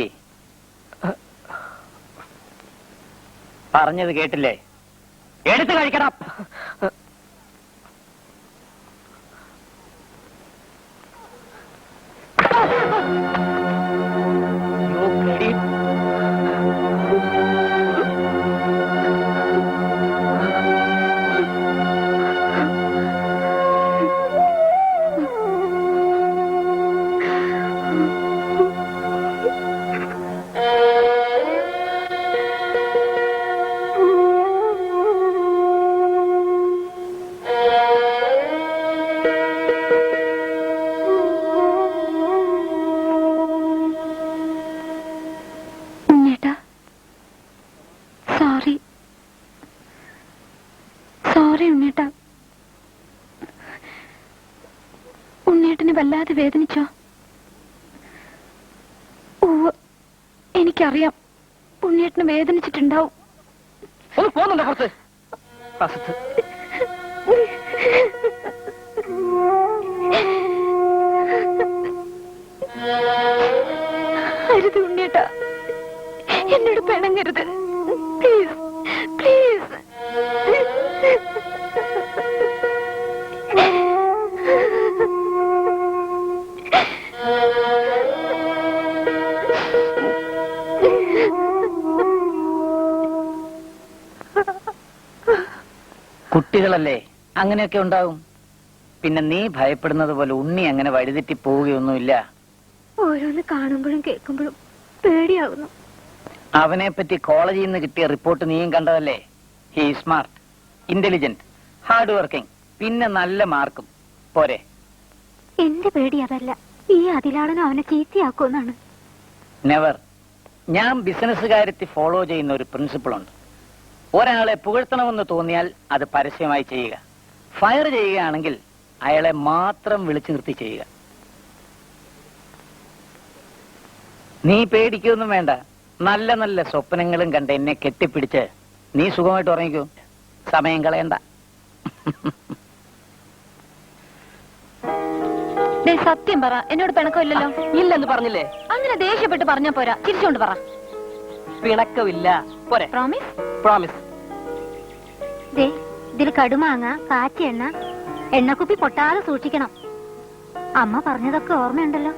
പറഞ്ഞത് കേട്ടില്ലേ? എടുത്ത് കഴിക്കണം. വല്ലാതെ വേദനിച്ചോ? എനിക്കറിയാം, ഉണ്ണിയേട്ടന് വേദനിച്ചിട്ടുണ്ടാവും. പോകുന്നുണ്ടോ പുറത്ത്? അരുത് ഉണ്ണിയേട്ടാ, എന്നോട് പിണങ്ങരുത് പ്ലീസ്, പ്ലീസ്. കുട്ടികളല്ലേ, അങ്ങനെയൊക്കെ ഉണ്ടാവും. പിന്നെ നീ ഭയപ്പെടുന്നത് പോലെ ഉണ്ണി അങ്ങനെ വഴിതെറ്റി പോവുകയൊന്നുമില്ല. ഓരോന്ന് കാണുമ്പോഴും കേൾക്കുമ്പോഴും പേടിയാവുന്നു. അവനെ പറ്റി കോളേജിൽ നിന്ന് കിട്ടിയ റിപ്പോർട്ട് നീയും കണ്ടതല്ലേ? He smart, intelligent, hard working, പിന്നെ നല്ല മാർക്കും. പോരെ? എന്റെ പേടി അതല്ല, ഈ അതിലാളനും അവനെ ചീത്തയാക്കുമെന്നാണ്. നെവർ. ഞാൻ ബിസിനസ് കാര്യത്തിൽ ഫോളോ ചെയ്യുന്ന ഒരു പ്രിൻസിപ്പിൾ ഉണ്ട്. ഒരാളെ പുകഴ്ത്തണമെന്ന് തോന്നിയാൽ അത് പരസ്യമായി ചെയ്യുക. ഫയർ ചെയ്യുകയാണെങ്കിൽ അയാളെ മാത്രം വിളിച്ചു നിർത്തി ചെയ്യുക. നീ പേടിക്കൊന്നും വേണ്ട. നല്ല നല്ല സ്വപ്നങ്ങളും കണ്ട് എന്നെ കെട്ടിപ്പിടിച്ച് നീ സുഖമായിട്ട് ഉറങ്ങിക്കോ, സമയം കളയണ്ട. സത്യം പറ, എന്നോട് പിണക്കമില്ലല്ലോ? ഇല്ലെന്ന് പറഞ്ഞില്ലേ? അങ്ങനെ ദേഷ്യപ്പെട്ട് പറഞ്ഞാ പോരാ, ചിരിച്ചോണ്ട് പറ. പിണക്കമില്ല, പോരെ? പ്രോമിസ്? പ്രോമിസ്. ഇതിൽ കടുമാങ്ങ, കാച്ചി എണ്ണ, എണ്ണക്കുപ്പി പൊട്ടാതെ സൂക്ഷിക്കണം. അമ്മ പറഞ്ഞതൊക്കെ ഓർമ്മയുണ്ടല്ലോ.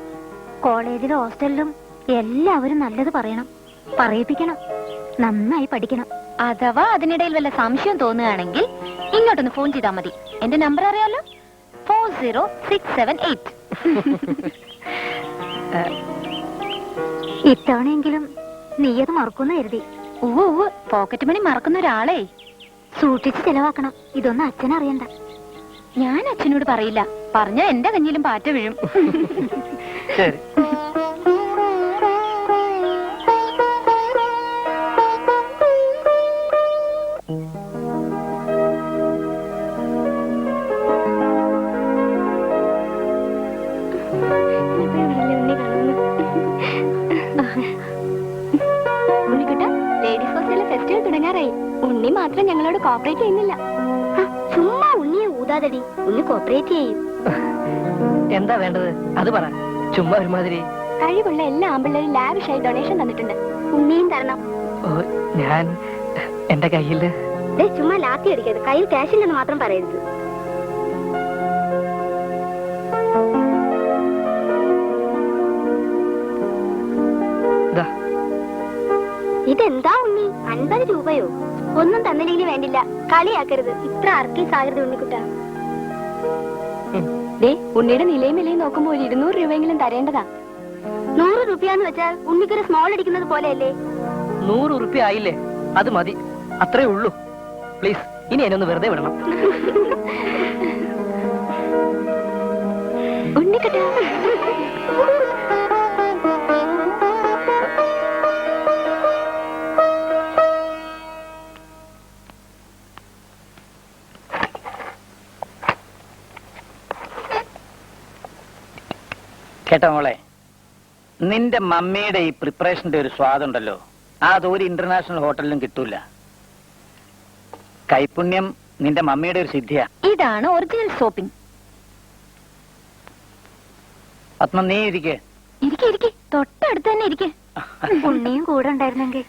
കോളേജിലും ഹോസ്റ്റലിലും എല്ലാവരും നല്ലത് പറയണം, പറയിപ്പിക്കണം, നന്നായി പഠിക്കണം. അഥവാ അതിനിടയിൽ വല്ല സംശയം തോന്നുകയാണെങ്കിൽ ഇങ്ങോട്ടൊന്ന് ഫോൺ ചെയ്താൽ മതി. എന്റെ നമ്പർ അറിയാലോ, 40678. ഇത്തവണയെങ്കിലും നീയത് മറക്കുന്നു കരുതി. പോക്കറ്റ് മണി മറക്കുന്ന ഒരാളെ സൂക്ഷിച്ച് ചെലവാക്കണം. ഇതൊന്നും അച്ഛനറിയണ്ട. ഞാൻ അച്ഛനോട് പറയില്ല, പറഞ്ഞ എന്റെ കഞ്ഞിലും പാറ്റ വീഴും. ശരി. ലേഡീസ് ഹോസ്റ്റലിലെ ഫെസ്റ്റിവൽ തുടങ്ങാറായി. ഉണ്ണി മാത്രം ഞങ്ങളോട് കോപ്പറേറ്റ് ചെയ്യുന്നില്ല. ചുമ്മാ ഉണ്ണിയെ ഊതാതടി, ഉണ്ണി കോപ്പറേറ്റ് ചെയ്യും. എന്താ വേണ്ടത് അത് പറ. ചുമ്മാ ഒരുമാതിരി. കഴിവുള്ള എല്ലാ ആമ്പിള്ളേരും ലാവിഷായി ഡൊണേഷൻ തന്നിട്ടുണ്ട്. ഉണ്ണിയും തരണം. ഞാൻ എന്റെ കയ്യില് ചുമ്മാ ലാത്തി അടിക്കരുത്. കയ്യിൽ ക്യാഷ് ഇല്ലെന്ന് മാത്രം പറയരുത്. ഇതെന്താ ഉണ്ണി, 50 രൂപയോ? ഒന്നും തന്നില്ലെങ്കിൽ വേണ്ടില്ല, കളിയാക്കരുത്. ഇത്ര അർക്കീസ് ആകരുത് ഉണ്ണിക്കുട്ട. ഉണ്ണിയുടെ നിലയും വിലയും നോക്കുമ്പോൾ 200 രൂപയെങ്കിലും തരേണ്ടതാ. 100 രൂപയാന്ന് വെച്ചാൽ ഉണ്ണിക്കൊരു സ്മോൾ അടിക്കുന്നത് പോലെയല്ലേ? 100 രൂപ ആയില്ലേ, അത് മതി, അത്രേ ഉള്ളൂ. പ്ലീസ്, ഇനി എന്നെ വെറുതെ വിടണം. ഉണ്ണിക്കുട്ട, കേട്ടോ മോളെ, നിന്റെ മമ്മിയുടെ ഈ പ്രിപ്പറേഷന്റെ ഒരു സ്വാദുണ്ടല്ലോ, അതൊരു ഇന്റർനാഷണൽ ഹോട്ടലിലും കിട്ടൂല. കൈപുണ്യം നിന്റെ മമ്മിയുടെ ഒരു സിദ്ധിയാ. ഇതാണ് ഒറിജിനൽ സോപ്പിംഗ്. പത്മ, നീ ഇരിക്കേ. ഇരിക്കെ, തൊട്ടടുത്ത് തന്നെ ഇരിക്കെ. ഉണ്ണിയും കൂടെ ഉണ്ടായിരുന്നെങ്കിൽ.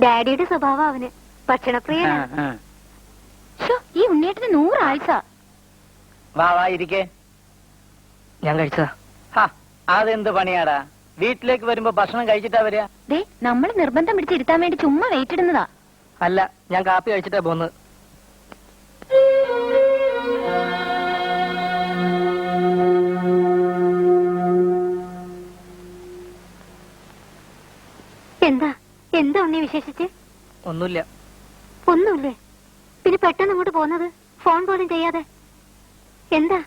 ഡാഡിയുടെ സ്വഭാവം അവന് ഭക്ഷണപ്രിയനാണ്. ഈ ഉണ്ണിയേട്ടന് 100 ആഴ്ച. വാ ഇരിക്കേ. ഞാൻ കഴിച്ചതാ. അതെന്ത് പണിയാടാ, വീട്ടിലേക്ക് വരുമ്പോ ഭക്ഷണം കഴിച്ചിട്ടാ വരിക? നമ്മൾ നിർബന്ധം പിടിച്ചിരുത്താൻ വേണ്ടി ചുമ്മാ വെയിറ്റ് ഇടുന്നതാ. അല്ല, ഞാൻ കാപ്പി കഴിച്ചിട്ടാ പോന്നത്. എന്താ ഉണ്ണി വിശേഷിച്ച്? ഒന്നുമില്ല. ഒന്നുമില്ലേ? പിന്നെ പെട്ടെന്ന് അങ്ങോട്ട് പോകുന്നത്, ഫോൺ പോലും ചെയ്യാതെ എന്താ?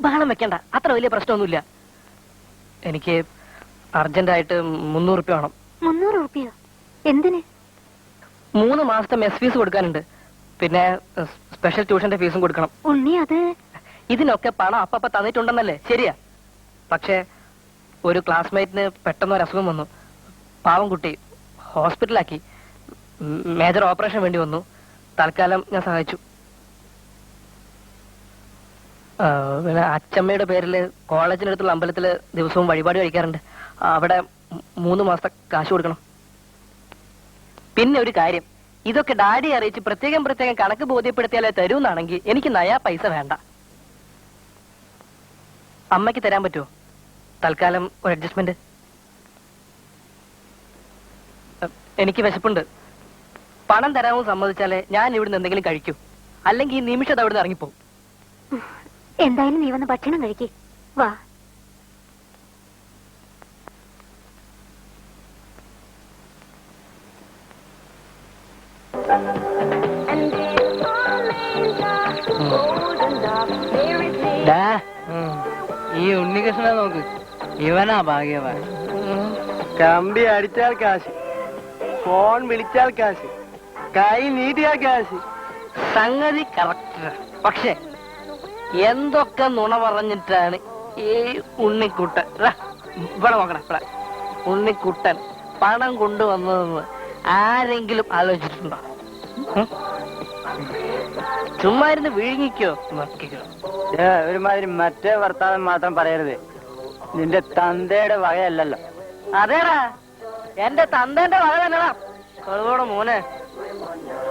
ബഹളം വെക്കണ്ട, അത്ര വലിയ പ്രശ്നമൊന്നുമില്ല. എനിക്ക് അർജന്റായിട്ട് 300 രൂപ വേണം. 300 രൂപയോ? എന്തിന്? 3 മാസത്തെ മെസ് ഫീസ് കൊടുക്കാനുണ്ട്, പിന്നെ സ്പെഷ്യൽ ട്യൂഷന്റെ ഫീസും കൊടുക്കണം. ഉണ്ണി, അത് ഇതിനൊക്കെ പണം അപ്പ തന്നിട്ടുണ്ടെന്നല്ലേ, ശരിയാ. പക്ഷെ ഒരു ക്ലാസ്മേറ്റിന് പെട്ടെന്ന് ഒരു അസുഖം വന്നു. പാവം കുട്ടി, ഹോസ്പിറ്റലാക്കി. മേജർ ഓപ്പറേഷൻ വേണ്ടി വന്നു. തൽക്കാലം ഞാൻ സഹായിച്ചു. പിന്നെ അച്ചമ്മയുടെ പേരിൽ കോളേജിനടുത്തുള്ള അമ്പലത്തില് ദിവസവും വഴിപാട് കഴിക്കാറുണ്ട്. അവിടെ 3 മാസത്തെ കാശ് കൊടുക്കണം. പിന്നെ ഒരു കാര്യം, ഇതൊക്കെ ഡാഡി അറിയിച്ച് പ്രത്യേകം കണക്ക് ബോധ്യപ്പെടുത്തിയാലേ തരൂന്നാണെങ്കിൽ എനിക്ക് നയാ പൈസ വേണ്ട. അമ്മയ്ക്ക് തരാൻ പറ്റുമോ തൽക്കാലം ഒരു അഡ്ജസ്റ്റ്മെന്റ്? എനിക്ക് വിശപ്പുണ്ട്. പണം തരാമെന്ന് സമ്മതിച്ചാലേ ഞാൻ ഇവിടുന്ന് എന്തെങ്കിലും കഴിക്കൂ, അല്ലെങ്കിൽ ഈ നിമിഷം അത് അവിടുന്ന് ഇറങ്ങിപ്പോവും. എന്തായാലും നീ വന്ന് ഭക്ഷണം കഴിക്കേ. വാ. ഈ ഉണ്ണികൃഷ്ണനെ നോക്ക്, ഇവനാ ഭാഗ്യവാൻ. കമ്പി അടിച്ചാൽ കാശ്, ഫോൺ വിളിച്ചാൽ കാശ്, കൈ നീട്ടിയാൽ കാശ്. സംഗതി കറക്റ്റ്. പക്ഷെ എന്തൊക്കെ നുണ പറഞ്ഞിട്ടാണ് ഈ ഉണ്ണിക്കുട്ടൻ, ഇവിടെ നോക്കണം, ഇവിടെ ഉണ്ണിക്കുട്ടൻ പണം കൊണ്ടുവന്നതെന്ന് ആരെങ്കിലും ആലോചിച്ചിട്ടുണ്ടോ? ചുമ്മാ ഇരുന്ന് വിഴുങ്ങിക്കോ നോക്കിക്കോ. ഒരുമാതിരി മറ്റേ വർത്താനം മാത്രം പറയരുത്. നിന്റെ തന്തയുടെ വകയല്ലല്ലോ. അതേടാ, എന്റെ തന്തേന്റെ വക തന്നെടാ കളുവോടെ മോനെ.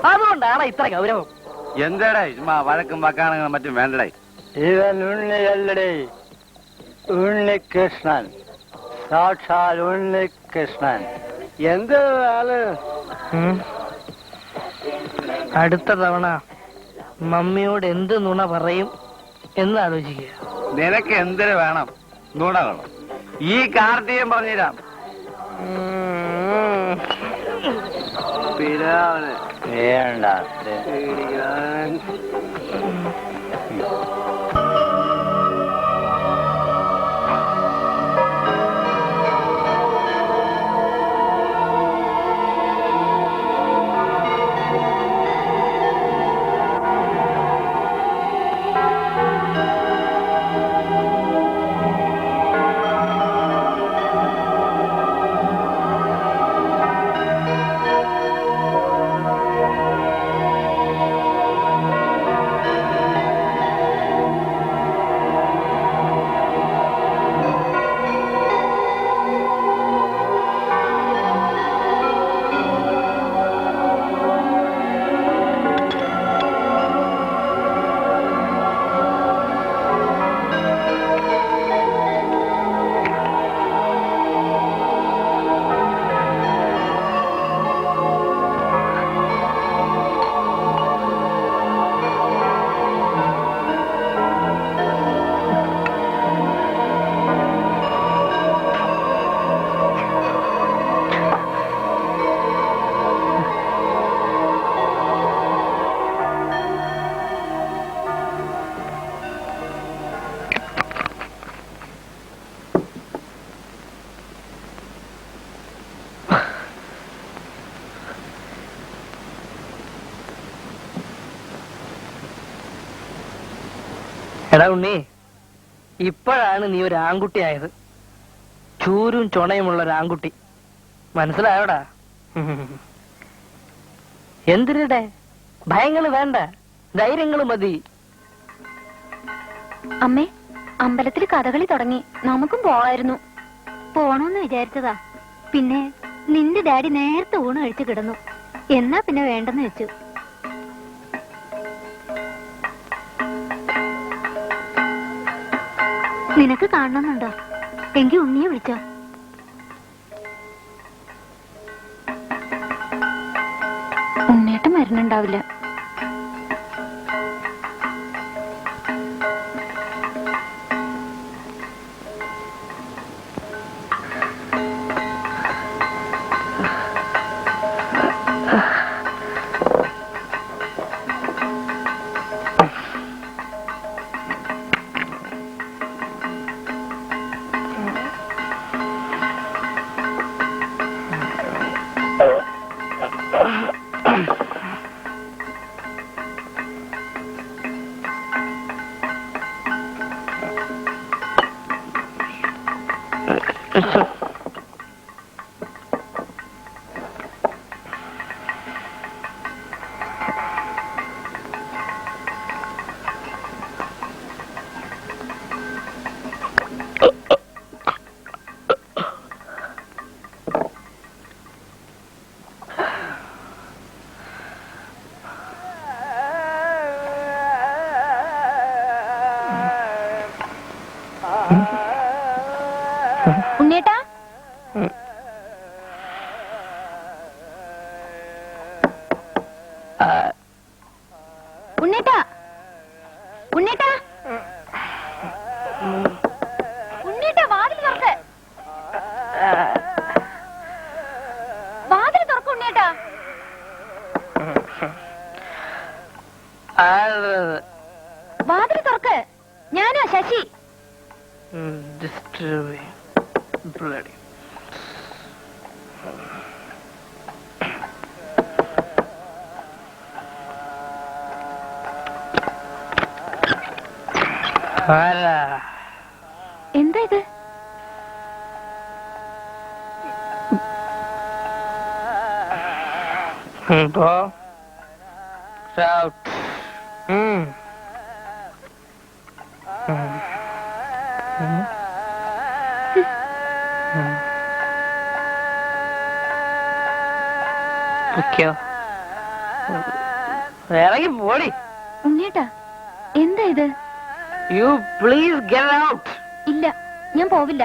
അതുകൊണ്ടാണ് ഇത്ര ഗൗരവം. എന്താടേ ചുമ്മാ വഴക്കും വക്കാണെങ്കിലും മറ്റും വേണ്ടടേ. ഇവൻ ഉണ്ണിയല്ലടേ, ഉണ്ണികൃഷ്ണൻ, സാക്ഷാൽ ഉണ്ണികൃഷ്ണൻ. എന്ത് ആള്? അടുത്ത തവണ മമ്മിയോട് എന്ത് നുണ പറയും എന്ന് ആലോചിക്കുക. നിനക്ക് എന്തിനു വേണം നുണകൾ? ഈ കാർത്തികം പറഞ്ഞുതരാം. വേണ്ട. എടാ ഉണ്ണി, ഇപ്പോഴാണ് നീ ഒരു ആൺകുട്ടിയായത്. ചൂരും ചുണയുമുള്ള ഒരു ആൺകുട്ടി. മനസ്സിലായോടാ? എന്തിനടെ ഭയങ്ങള് വേണ്ട, ധൈര്യങ്ങള് മതി. അമ്മേ, അമ്പലത്തിൽ കഥകളി തുടങ്ങി, നമുക്കും പോവായിരുന്നു. പോണോന്ന് വിചാരിച്ചതാ. പിന്നെ നിന്റെ ഡാഡി നേരത്തെ ഊണ് കഴിച്ചു കിടന്നു. എന്നാ പിന്നെ വേണ്ടെന്ന് വെച്ചു. നിനക്ക് കാണണമെന്നുണ്ടോ? എങ്കിൽ ഉണ്ണിയെ വിളിച്ചോ. ഉണ്ണേട്ടം വരുന്നുണ്ടാവില്ല. ഉണ്ണേട്ടാ, ഉണ്ണേട്ടാ, ഉണ്ണേട്ടാ, ഉണ്ണേട്ടാ, വാതിൽ തുറക്ക്. വാതിൽ തുറക്ക് ഉണ്ണേട്ടാ. വാതിൽ തുറക്ക്. ഞാനാ ശശി. Bloody. എന്താ ഇത്? out. ഇറങ്ങി പോടി. ഉണ്ണിയേട്ടാ എന്താ ഇത്? You please get out. ഇല്ല, ഞാൻ പോവില്ല.